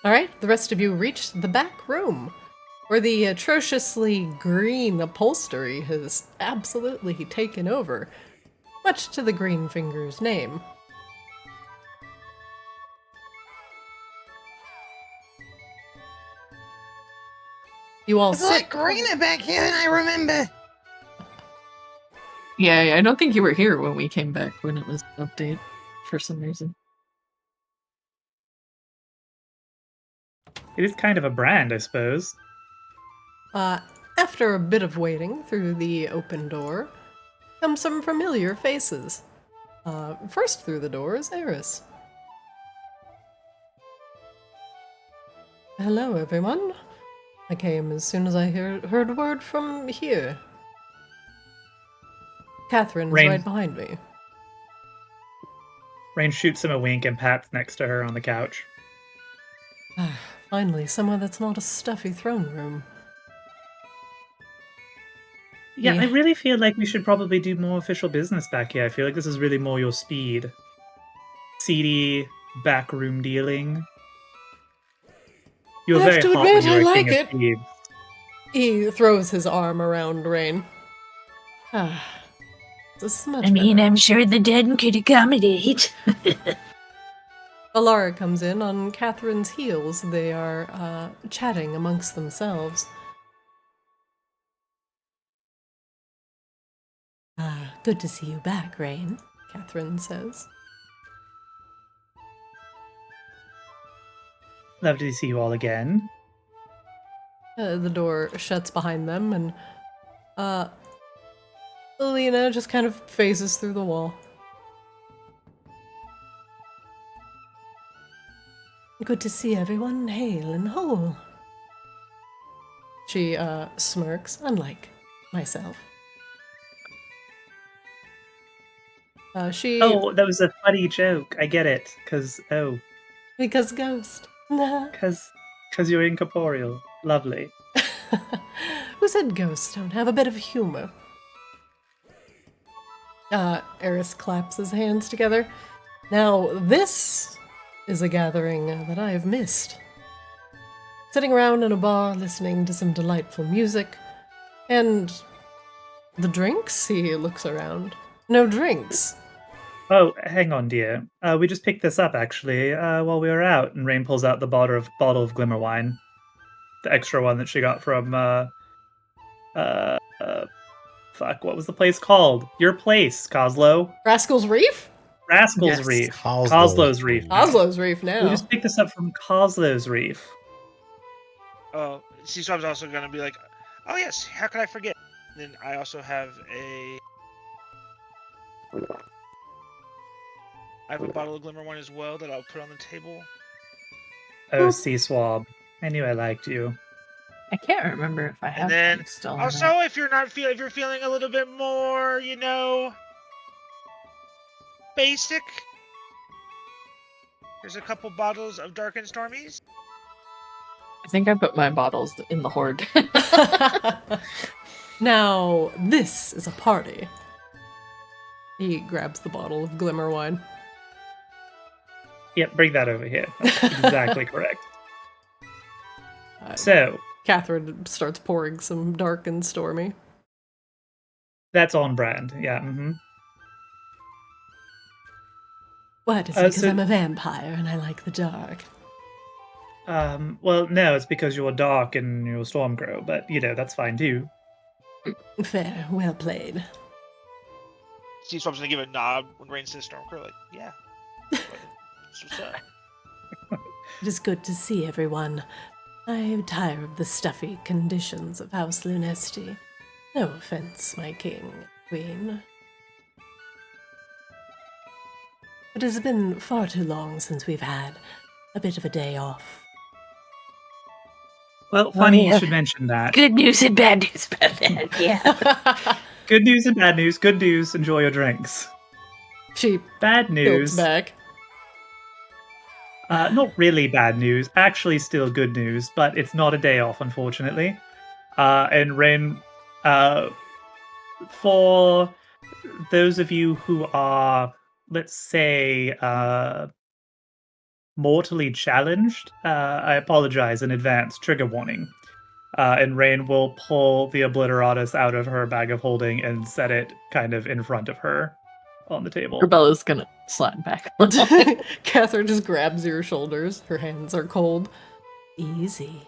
Alright, the rest of you reach the back room, where the atrociously green upholstery has absolutely taken over, much to the Green Finger's name. You all It's sit. like greener back here than I remember. Yeah, I don't think you were here when we came back when it was an update for some reason. It is kind of a brand, I suppose. After a bit of waiting through the open door, come some familiar faces. First through the door is Eris. Hello, everyone. I came as soon as I heard word from here. Catherine's Rain. right behind me. Rain shoots him a wink and pats next to her on the couch. Finally, somewhere that's not a stuffy throne room. Yeah, Yeah. I really feel like we should probably do more official business back here. I feel like this is really more your speed. Seedy, backroom dealing. You're I have very to hot admit, when you're I a like king of it. thieves. He throws his arm around Rain. This is much I mean, better. I'm sure the dead could accommodate. Alara comes in on Catherine's heels. They are chatting amongst themselves. Good to see you back, Rain, Catherine says. Lovely to see you all again. The door shuts behind them, and Alina just kind of phases through the wall. Good to see everyone hale and whole. She smirks, unlike myself. She Oh, that was a funny joke. I get it. because ghost. Because you're incorporeal. Lovely. Who said ghosts don't have a bit of humor? Eris claps his hands together. Now, this is a gathering that I have missed. Sitting around in a bar listening to some delightful music. And the drinks? He looks around. No drinks. Oh, hang on, dear. We just picked this up, actually, while we were out. And Rain pulls out the bottle of glimmer wine. The extra one that she got from, fuck, what was the place called? Your place, Coslow. Rascal's Reef? Rascal's Yes. Reef. Coslow's Reef. Oslo's Reef now. We just picked this up from Coslow's Reef. Oh, C-Swab's also gonna be like, oh yes, how could I forget? And then I also have a bottle of glimmer wine as well that I'll put on the table. Oh, C-Swab. I knew I liked you. I can't remember if I have And then one still or also, not. if you're feeling a little bit more, basic, there's a couple bottles of Dark and Stormies. I think I put my bottles in the hoard. Now, this is a party. He grabs the bottle of glimmer wine. Yep, bring that over here. That's exactly correct. Uh, So, Catherine starts pouring some dark and stormy. that's on brand. Yeah, What? Is it because I'm a vampire and I like the dark? Well, no, it's because you're dark and you're Stormcrow, but, that's fine too. Fair, well played. C-Swab's gonna give a nod when Rain says Stormcrow, like, yeah. That's what's up. It is good to see everyone. I am tired of the stuffy conditions of House Lunesti. No offense, my king, queen. It has been far too long since we've had a bit of a day off. Well, funny yeah. you should mention that. Good news and bad news about that, yeah. Good news and bad news. Good news, enjoy your drinks. She Bad tilts news. back. Not really bad news. Actually, still good news, but it's not a day off, unfortunately. And Rain, for those of you who are, let's say, mortally challenged, I apologize in advance. Trigger warning. And Rain will pull the Obliteratus out of her bag of holding and set it kind of in front of her on the table. Grebella's gonna slide back. Catherine just grabs your shoulders. Her hands are cold. Easy.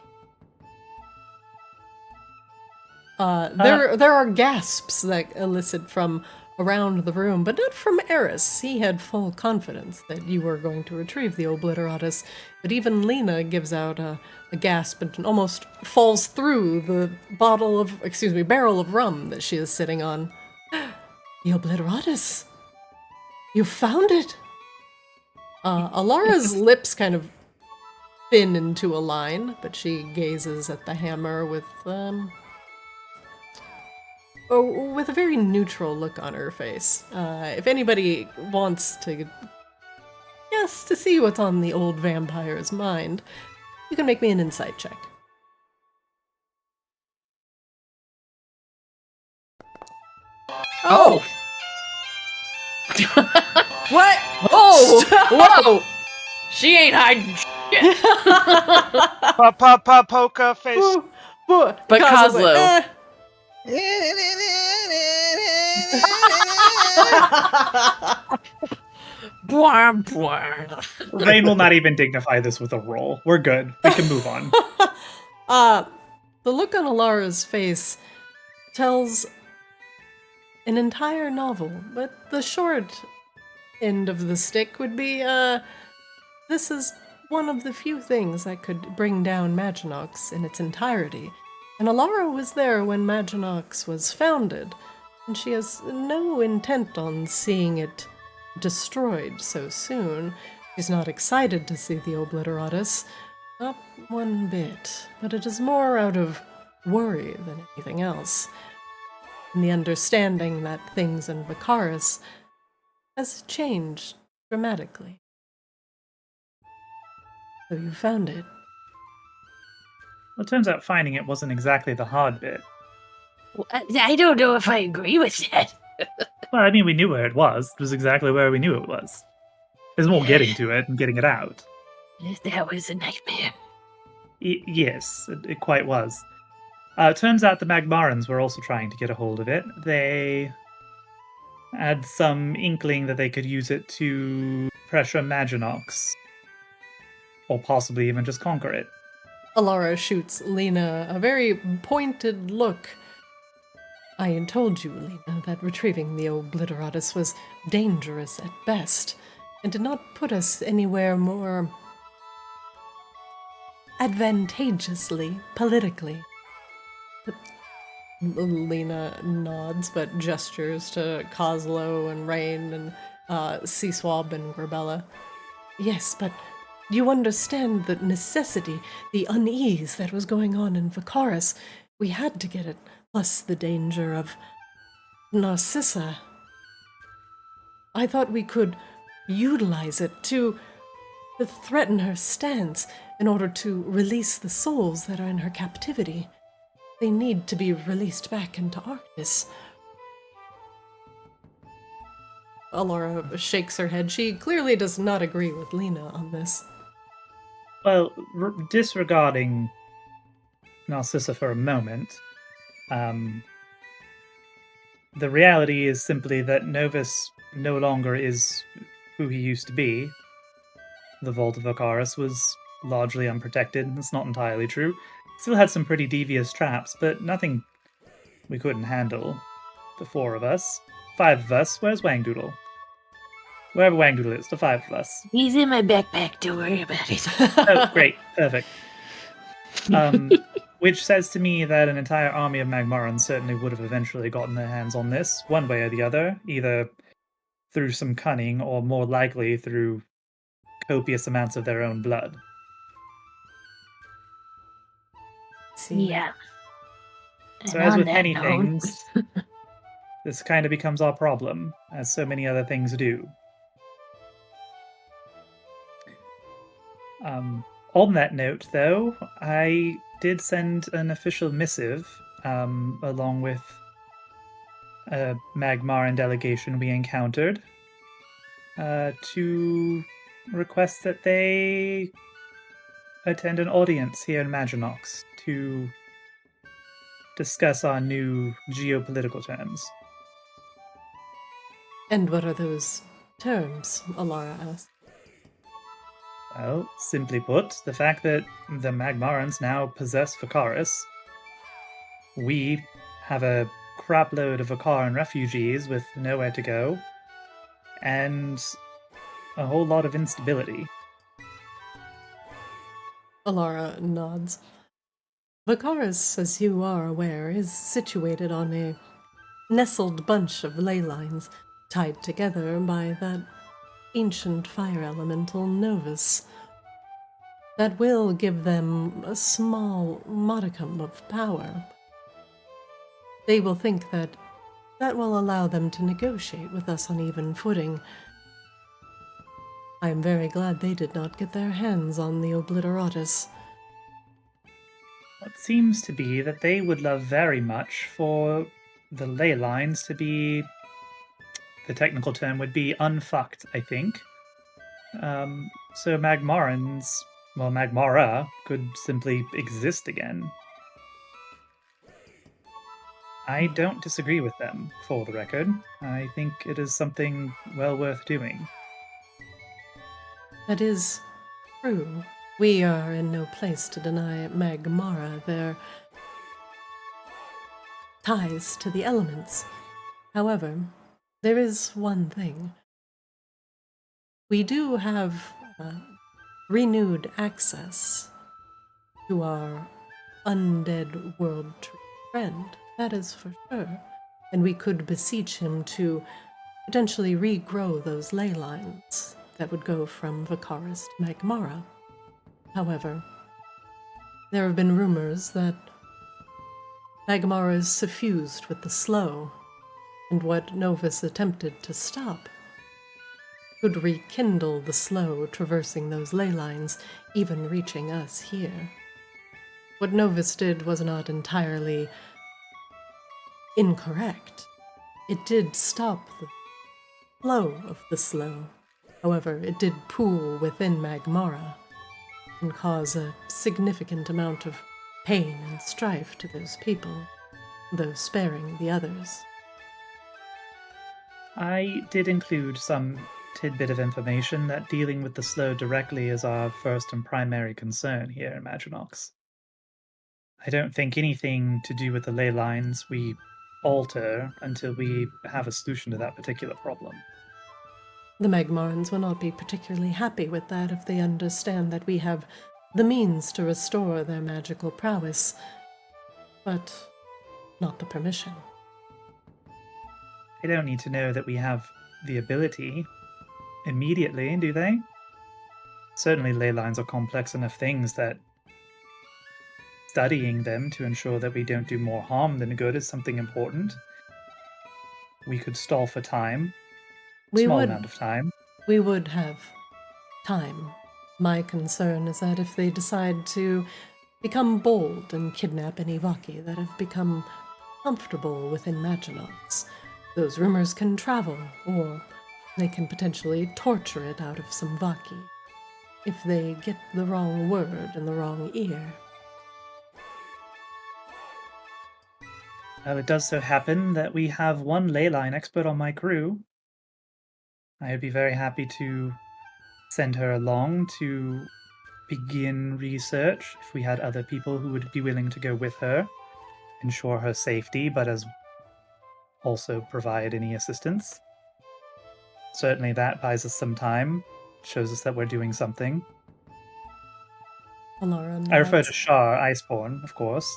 There are gasps that elicit from around the room, but not from Eris. He had full confidence that you were going to retrieve the Obliteratus, but even Lena gives out a gasp and almost falls through the barrel of rum that she is sitting on. The Obliteratus! You found it! Alara's lips kind of thin into a line, but she gazes at the hammer with a very neutral look on her face. If anybody wants to see what's on the old vampire's mind, you can make me an insight check. Oh! What? Oh! Whoa! She ain't hiding shit. Poker face. But Coslo's like, Coslo. Blah, blah. Rain will not even dignify this with a roll. We're good. We can move on. The look on Alara's face tells an entire novel, but the short end of the stick would be, this is one of the few things that could bring down Maginox in its entirety. And Alara was there when Maginox was founded, and she has no intent on seeing it destroyed so soon. She's not excited to see the Obliteratus, not one bit, but it is more out of worry than anything else. And the understanding that things in Vicaris has changed dramatically. So you found it. Well, it turns out finding it wasn't exactly the hard bit. Well, I don't know if I agree with that. Well, I mean, we knew where it was. It was exactly where we knew it was. There's more getting to it and getting it out. That was a nightmare. Yes, it quite was. It turns out the Magmarans were also trying to get a hold of it. They had some inkling that they could use it to pressure Maginox. Or possibly even just conquer it. Alara shoots Lena a very pointed look. I had told you, Lena, that retrieving the Obliteratus was dangerous at best, and did not put us anywhere more advantageously, politically. Lena nods, but gestures to Coslo and Rain and Seaswab and Grebella. Yes, but you understand the necessity, the unease that was going on in Vicaris. We had to get it, plus the danger of Narcissa. I thought we could utilize it to threaten her stance in order to release the souls that are in her captivity. They need to be released back into Arctis. Alara shakes her head. She clearly does not agree with Lena on this. Well, disregarding Narcissa for a moment, the reality is simply that Novus no longer is who he used to be. The Vault of Vicaris was largely unprotected. That's not entirely true. Still had some pretty devious traps, but nothing we couldn't handle. The four of us. 5 of us. Where's Wangdoodle? Wherever Wangdoodle is, the 5 of us. He's in my backpack, don't worry about it. Oh, great. Perfect. Which says to me that an entire army of Magmarans certainly would have eventually gotten their hands on this, one way or the other, either through some cunning or more likely through copious amounts of their own blood. Yeah. So And as on with that many note- things, this kind of becomes our problem, as so many other things do. On that note, though, I did send an official missive, along with a Magmaran delegation we encountered, to request that they attend an audience here in Maginox to discuss our new geopolitical terms. And what are those terms? Alara asked. Well, simply put, the fact that the Magmarans now possess Vicaris, we have a crapload of Akaran refugees with nowhere to go, and a whole lot of instability. Alara nods. Vakaris, as you are aware, is situated on a nestled bunch of ley lines tied together by that ancient fire elemental Novus. That will give them a small modicum of power. They will think that that will allow them to negotiate with us on even footing. I am very glad they did not get their hands on the Obliteratus. It seems to be that they would love very much for the ley lines to be, the technical term would be unfucked, I think. So Magmara could simply exist again. I don't disagree with them, for the record. I think it is something well worth doing. That is true. We are in no place to deny Magmara their ties to the elements. However, there is one thing. We do have renewed access to our undead world tree friend, that is for sure, and we could beseech him to potentially regrow those ley lines that would go from Vakaris to Magmara. However, there have been rumors that Magmara is suffused with the slow, and what Novus attempted to stop could rekindle the slow traversing those ley lines, even reaching us here. What Novus did was not entirely incorrect. It did stop the flow of the slow. However, it did pool within Magmara and cause a significant amount of pain and strife to those people, though sparing the others. I did include some tidbit of information that dealing with the slow directly is our first and primary concern here in Maginox. I don't think anything to do with the ley lines we alter until we have a solution to that particular problem. The Magmarans will not be particularly happy with that if they understand that we have the means to restore their magical prowess, but not the permission. They don't need to know that we have the ability immediately, do they? Certainly ley lines are complex enough things that studying them to ensure that we don't do more harm than good is something important. We could stall for time. Amount of time. We would have time. My concern is that if they decide to become bold and kidnap any Vaki that have become comfortable within Maginox, those rumors can travel, or they can potentially torture it out of some Vaki if they get the wrong word in the wrong ear. Well, it does so happen that we have one ley line expert on my crew. I would be very happy to send her along to begin research if we had other people who would be willing to go with her, ensure her safety, but as also provide any assistance. Certainly that buys us some time, shows us that we're doing something. Alara nods. I refer to Shar, Iceborne, of course.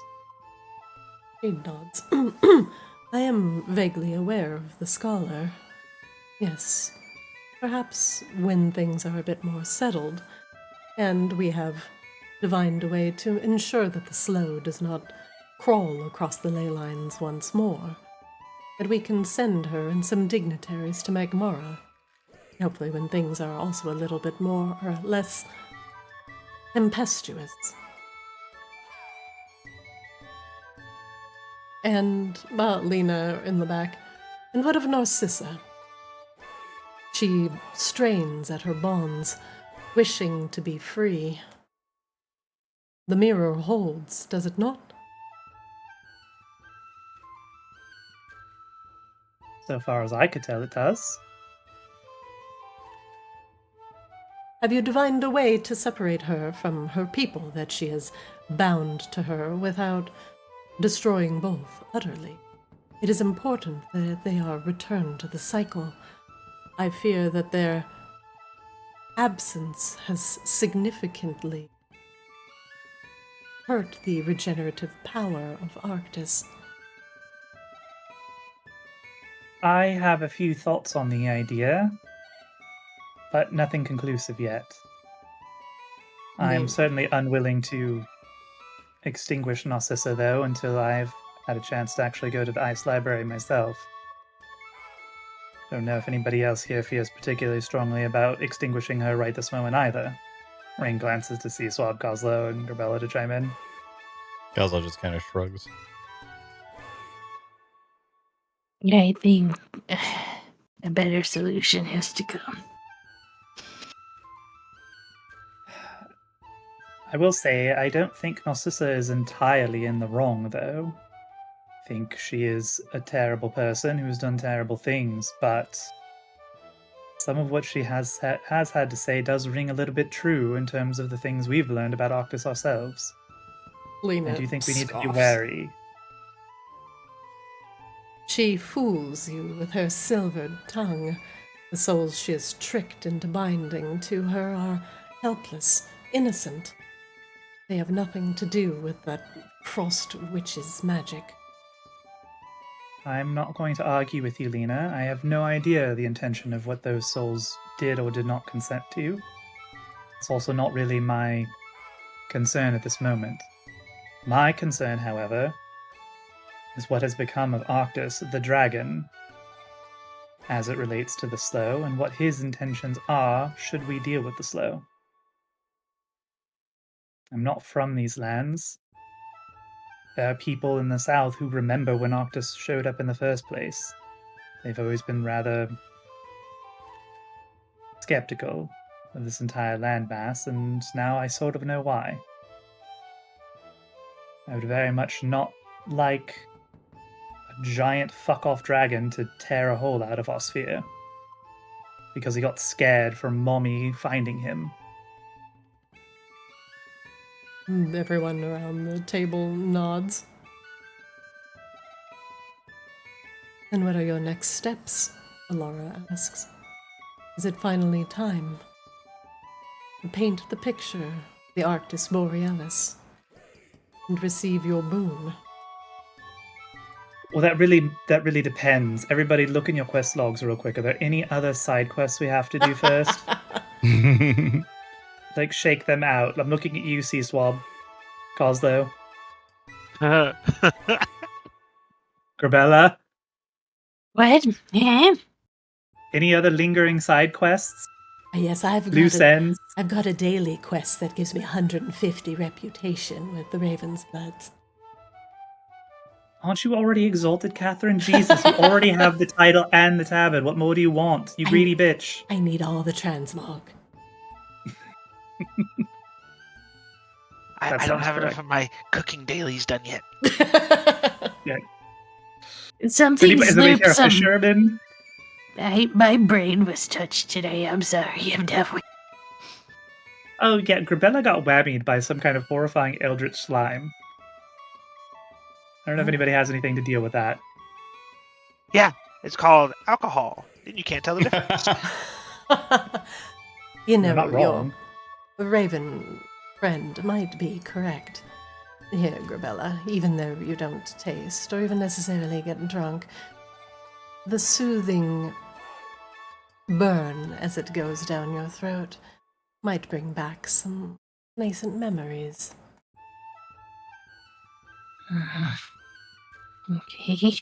She nods. I am vaguely aware of the scholar. Yes, perhaps when things are a bit more settled, and we have divined a way to ensure that the slow does not crawl across the ley lines once more, that we can send her and some dignitaries to Magmara. Hopefully when things are also a little bit more or less tempestuous. And Lena in the back. And what of Narcissa? She strains at her bonds, wishing to be free. The mirror holds, does it not? So far as I could tell, it does. Have you divined a way to separate her from her people, that she is bound to her without destroying both utterly. It is important that they are returned to the cycle. I fear that their absence has significantly hurt the regenerative power of Arctis. I have a few thoughts on the idea, but nothing conclusive yet. I am certainly unwilling to extinguish Narcissa, though, until I've had a chance to actually go to the Ice Library myself. Don't know if anybody else here feels particularly strongly about extinguishing her right this moment either. Rain glances to see Swab, Coslow, and Grebella to chime in. Coslow just kind of shrugs. I think a better solution has to come. I will say, I don't think Narcissa is entirely in the wrong, though. I think she is a terrible person who's done terrible things, but some of what she has had to say does ring a little bit true in terms of the things we've learned about Arctis ourselves. Lena I do think we need to be scoffs. wary. She fools you with her silvered tongue. The souls she has tricked into binding to her are helpless, innocent. They have nothing to do with that frost witch's magic. I'm not going to argue with you, Lena. I have no idea the intention of what those souls did or did not consent to. It's also not really my concern at this moment. My concern, however, is what has become of Arctis the dragon as it relates to the slow, and what his intentions are should we deal with the slow. I'm not from these lands. There are people in the south who remember when Arctis showed up in the first place. They've always been rather skeptical of this entire landmass, and now I sort of know why. I would very much not like a giant fuck-off dragon to tear a hole out of our sphere because he got scared from Mommy finding him. Everyone around the table nods. And what are your next steps? Alara asks. Is it finally time to paint the picture, the Arctis Borealis, and receive your boon? Well, that really depends. Everybody, look in your quest logs real quick. Are there any other side quests we have to do first? Like, shake them out. I'm looking at you, C-Swab. Coslow. Grebella. What? Yeah? Any other lingering side quests? Yes, Loose ends? I've got a daily quest that gives me 150 reputation with the Raven's Bloods. Aren't you already exalted, Catherine? Jesus, you already have the title and the tabard. What more do you want? You greedy bitch. I need all the transmog. I don't have enough of my cooking dailies done yet. Yeah. Something's loopsome. Fisherman? My brain was touched today. I'm sorry. I'm definitely. Oh, yeah, Grebella got whammied by some kind of horrifying eldritch slime. I don't know if anybody has anything to deal with that. Yeah, it's called alcohol. You can't tell the difference. You know, You're not wrong. your Raven friend might be correct. Here, Grebella, even though you don't taste or even necessarily get drunk, the soothing burn as it goes down your throat might bring back some nascent memories. Okay.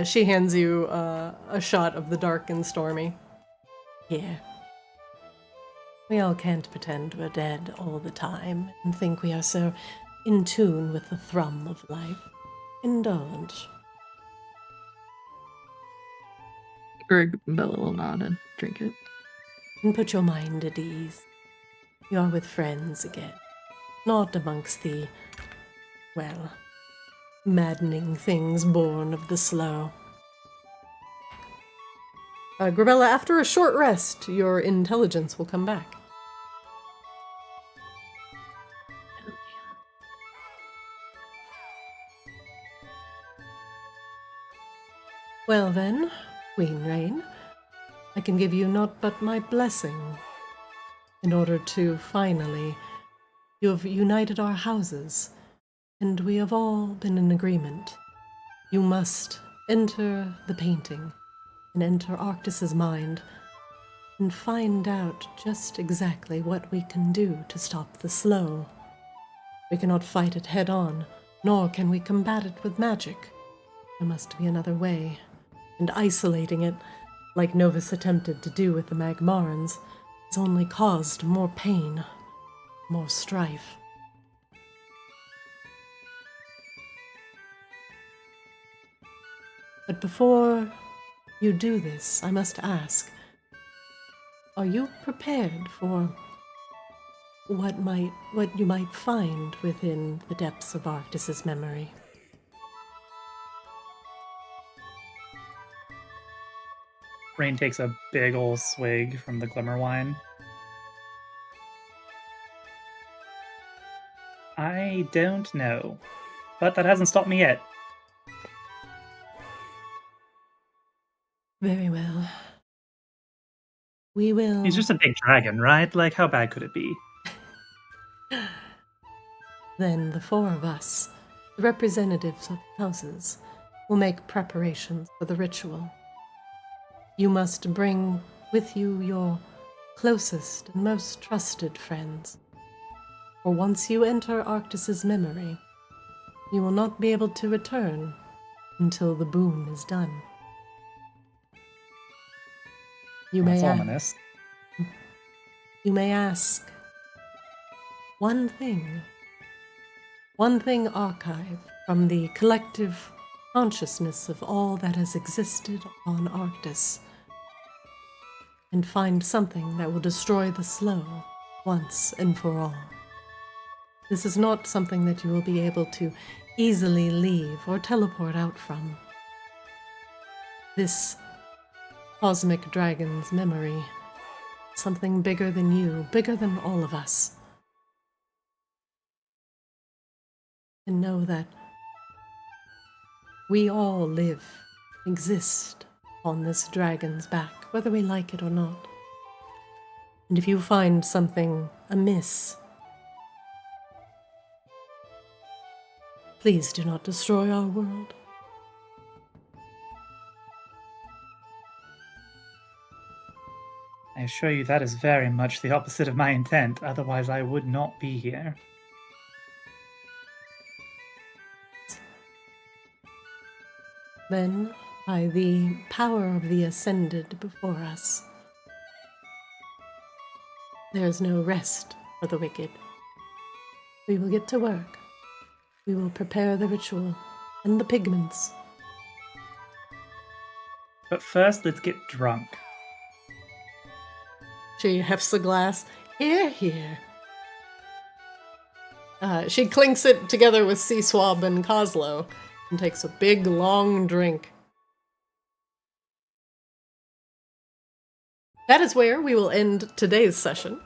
She hands you a shot of the dark and stormy. Here. We all can't pretend we're dead all the time and think we are so in tune with the thrum of life. Indulge. Grebella will nod and drink it. And put your mind at ease. You are with friends again. Not amongst the, well, maddening things born of the slow. Grebella, after a short rest, your intelligence will come back. Well then, Queen Rain, I can give you naught but my blessing in order to finally... You have united our houses, and we have all been in agreement. You must enter the painting and enter Arctis's mind and find out just exactly what we can do to stop the slow. We cannot fight it head on, nor can we combat it with magic. There must be another way, and isolating it, like Novus attempted to do with the Magmarans, has only caused more pain, more strife. But before you do this, I must ask, are you prepared for what you might find within the depths of Arctis's memory? Rain takes a big ol' swig from the glimmer wine. I don't know, but that hasn't stopped me yet. Very well. We will... He's just a big dragon, right? Like, how bad could it be? Then the four of us, the representatives of houses, will make preparations for the ritual. You must bring with you your closest and most trusted friends. For once you enter Arctis's memory, you will not be able to return until the boon is done. That's ominous. You may ask one thing archived from the collective consciousness of all that has existed on Arctis, and find something that will destroy the slow once and for all. This is not something that you will be able to easily leave or teleport out from. This cosmic dragon's memory, something bigger than you, bigger than all of us. And know that we all live, exist on this dragon's back, whether we like it or not. And if you find something amiss, please do not destroy our world. I assure you that is very much the opposite of my intent, otherwise I would not be here. Then, by the power of the Ascended before us, there is no rest for the wicked. We will get to work. We will prepare the ritual and the pigments. But first, let's get drunk. She hefts a glass. Here, here. She clinks it together with Sea Swab and Coslow and takes a big, long drink. That is where we will end today's session.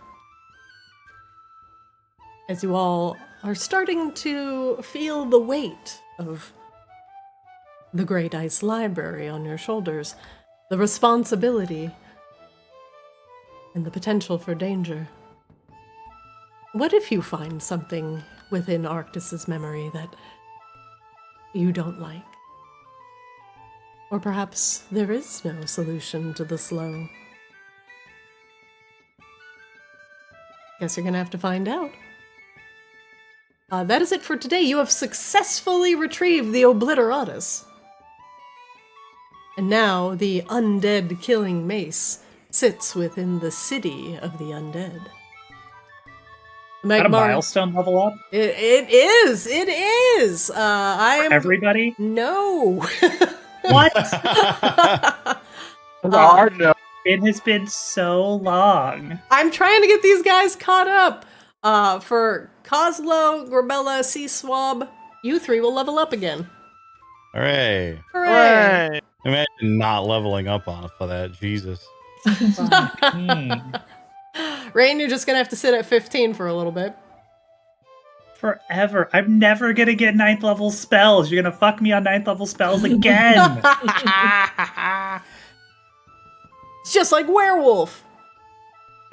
As you all are starting to feel the weight of the Great Ice Library on your shoulders, the responsibility and the potential for danger. What if you find something within Arctis's memory that you don't like? Or perhaps there is no solution to the slow. Guess you're gonna have to find out. That is it for today. You have successfully retrieved the Obliteratus. And now the undead killing mace sits within the city of the undead. Is that a milestone level up? It is! It is! For everybody? No! What? Hard no. It has been so long. I'm trying to get these guys caught up. For Coslow, Grebella, Sea Swab, you three will level up again. Hooray. Hooray! Imagine not leveling up off of that. Jesus. Rain, you're just gonna have to sit at 15 for a little bit. Forever. I'm never gonna get 9th level spells. You're gonna fuck me on 9th level spells again. It's just like werewolf.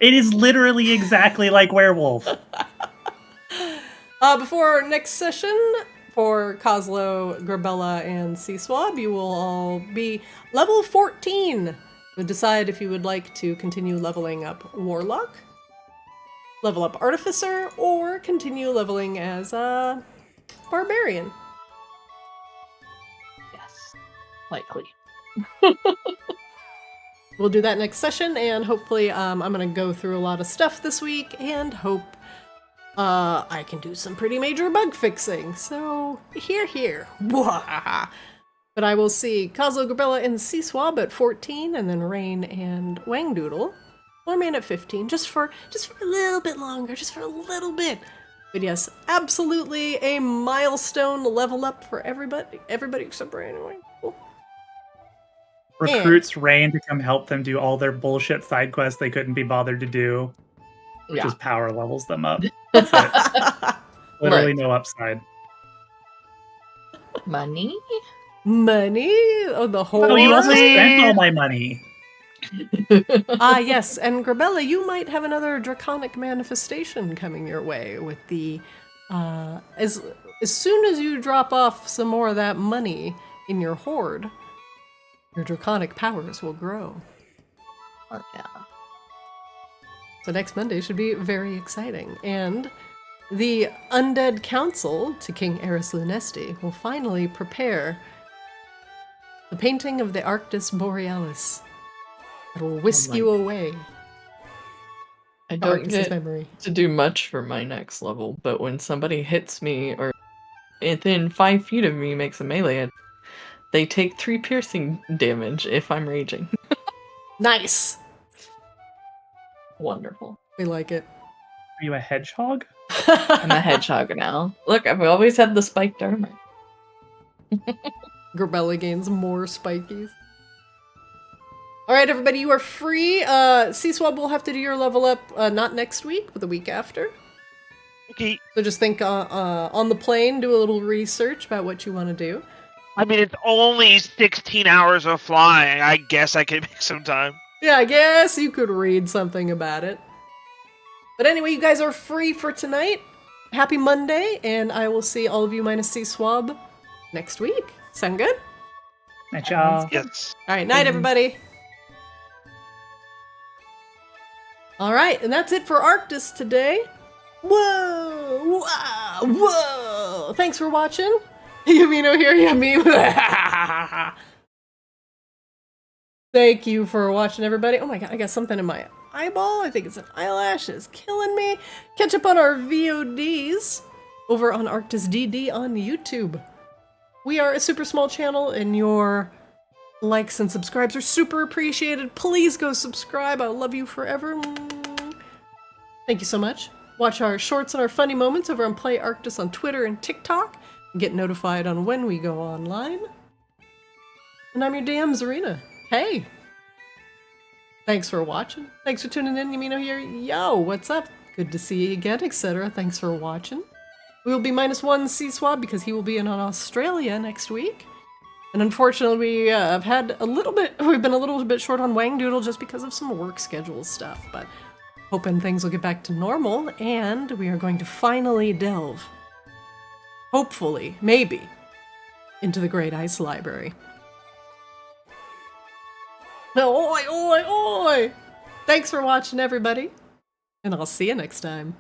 It is literally exactly like werewolf. Before our next session, for Kozlo, Grebella, and C-Swab, you will all be level 14. So decide if you would like to continue leveling up Warlock, level up Artificer, or continue leveling as a Barbarian. Yes. Likely. We'll do that next session, and hopefully I'm going to go through a lot of stuff this week, and hope I can do some pretty major bug fixing. So, here. But I will see Kozlo, Grebella, and C-Swab at 14, and then Rain and Wangdoodle will remain at 15, just for a little bit longer, just for a little bit. But yes, absolutely a milestone level up for everybody except Rain and Wangdoodle. Recruits Rain to come help them do all their bullshit side quests they couldn't be bothered to do. Yeah. Just power levels them up. That's it. Literally no upside. Money? Money? Oh, the whole... Oh, you also spent all my money. Yes, and Grebella, you might have another draconic manifestation coming your way with the... As soon as you drop off some more of that money in your hoard, your draconic powers will grow. Oh, yeah. So next Monday should be very exciting. And the Undead Council to King Eris Lunesti will finally prepare the painting of the Arctis Borealis that will whisk you away. I don't Arctis' get memory. to do much for my next level, but when somebody hits me or within 5 feet of me makes a melee, they take 3 piercing damage if I'm raging. Nice! Wonderful. We like it. Are you a hedgehog? I'm a hedgehog now. Look, I've always had the spiked armor. Grebella gains more spikies. Alright, everybody, you are free. C-Swab will have to do your level up not next week, but the week after. Okay. So just think on the plane, do a little research about what you want to do. I mean, it's only 16 hours of flying. I guess I can make some time. Yeah, I guess you could read something about it. But anyway, you guys are free for tonight. Happy Monday, and I will see all of you minus C-Swab next week. Sound good? Night, y'all. Yes. Alright, night, everybody. Alright, and that's it for Arctis today. Whoa! Wow! Whoa! Thanks for watching. Yamino here, Yami. Thank you for watching, everybody. Oh my god, I got something in my eyeball. I think it's an eyelash. It's killing me. Catch up on our VODs over on Arctis DD on YouTube. We are a super small channel, and your likes and subscribes are super appreciated. Please go subscribe. I love you forever. Thank you so much. Watch our shorts and our funny moments over on Play Arctis on Twitter and TikTok. Get notified on when we go online. And I'm your DM, Zarina. Hey! Thanks for watching. Thanks for tuning in. Yamino here. Yo, what's up? Good to see you again, etc. Thanks for watching. We will be -1 C-Swab because he will be in Australia next week. And unfortunately, we have had we've been a little bit short on Wangdoodle just because of some work schedule stuff, but hoping things will get back to normal, and we are going to finally delve, hopefully, maybe, into the Great Ice Library. Oi, oi, oi! Thanks for watching, everybody, and I'll see you next time.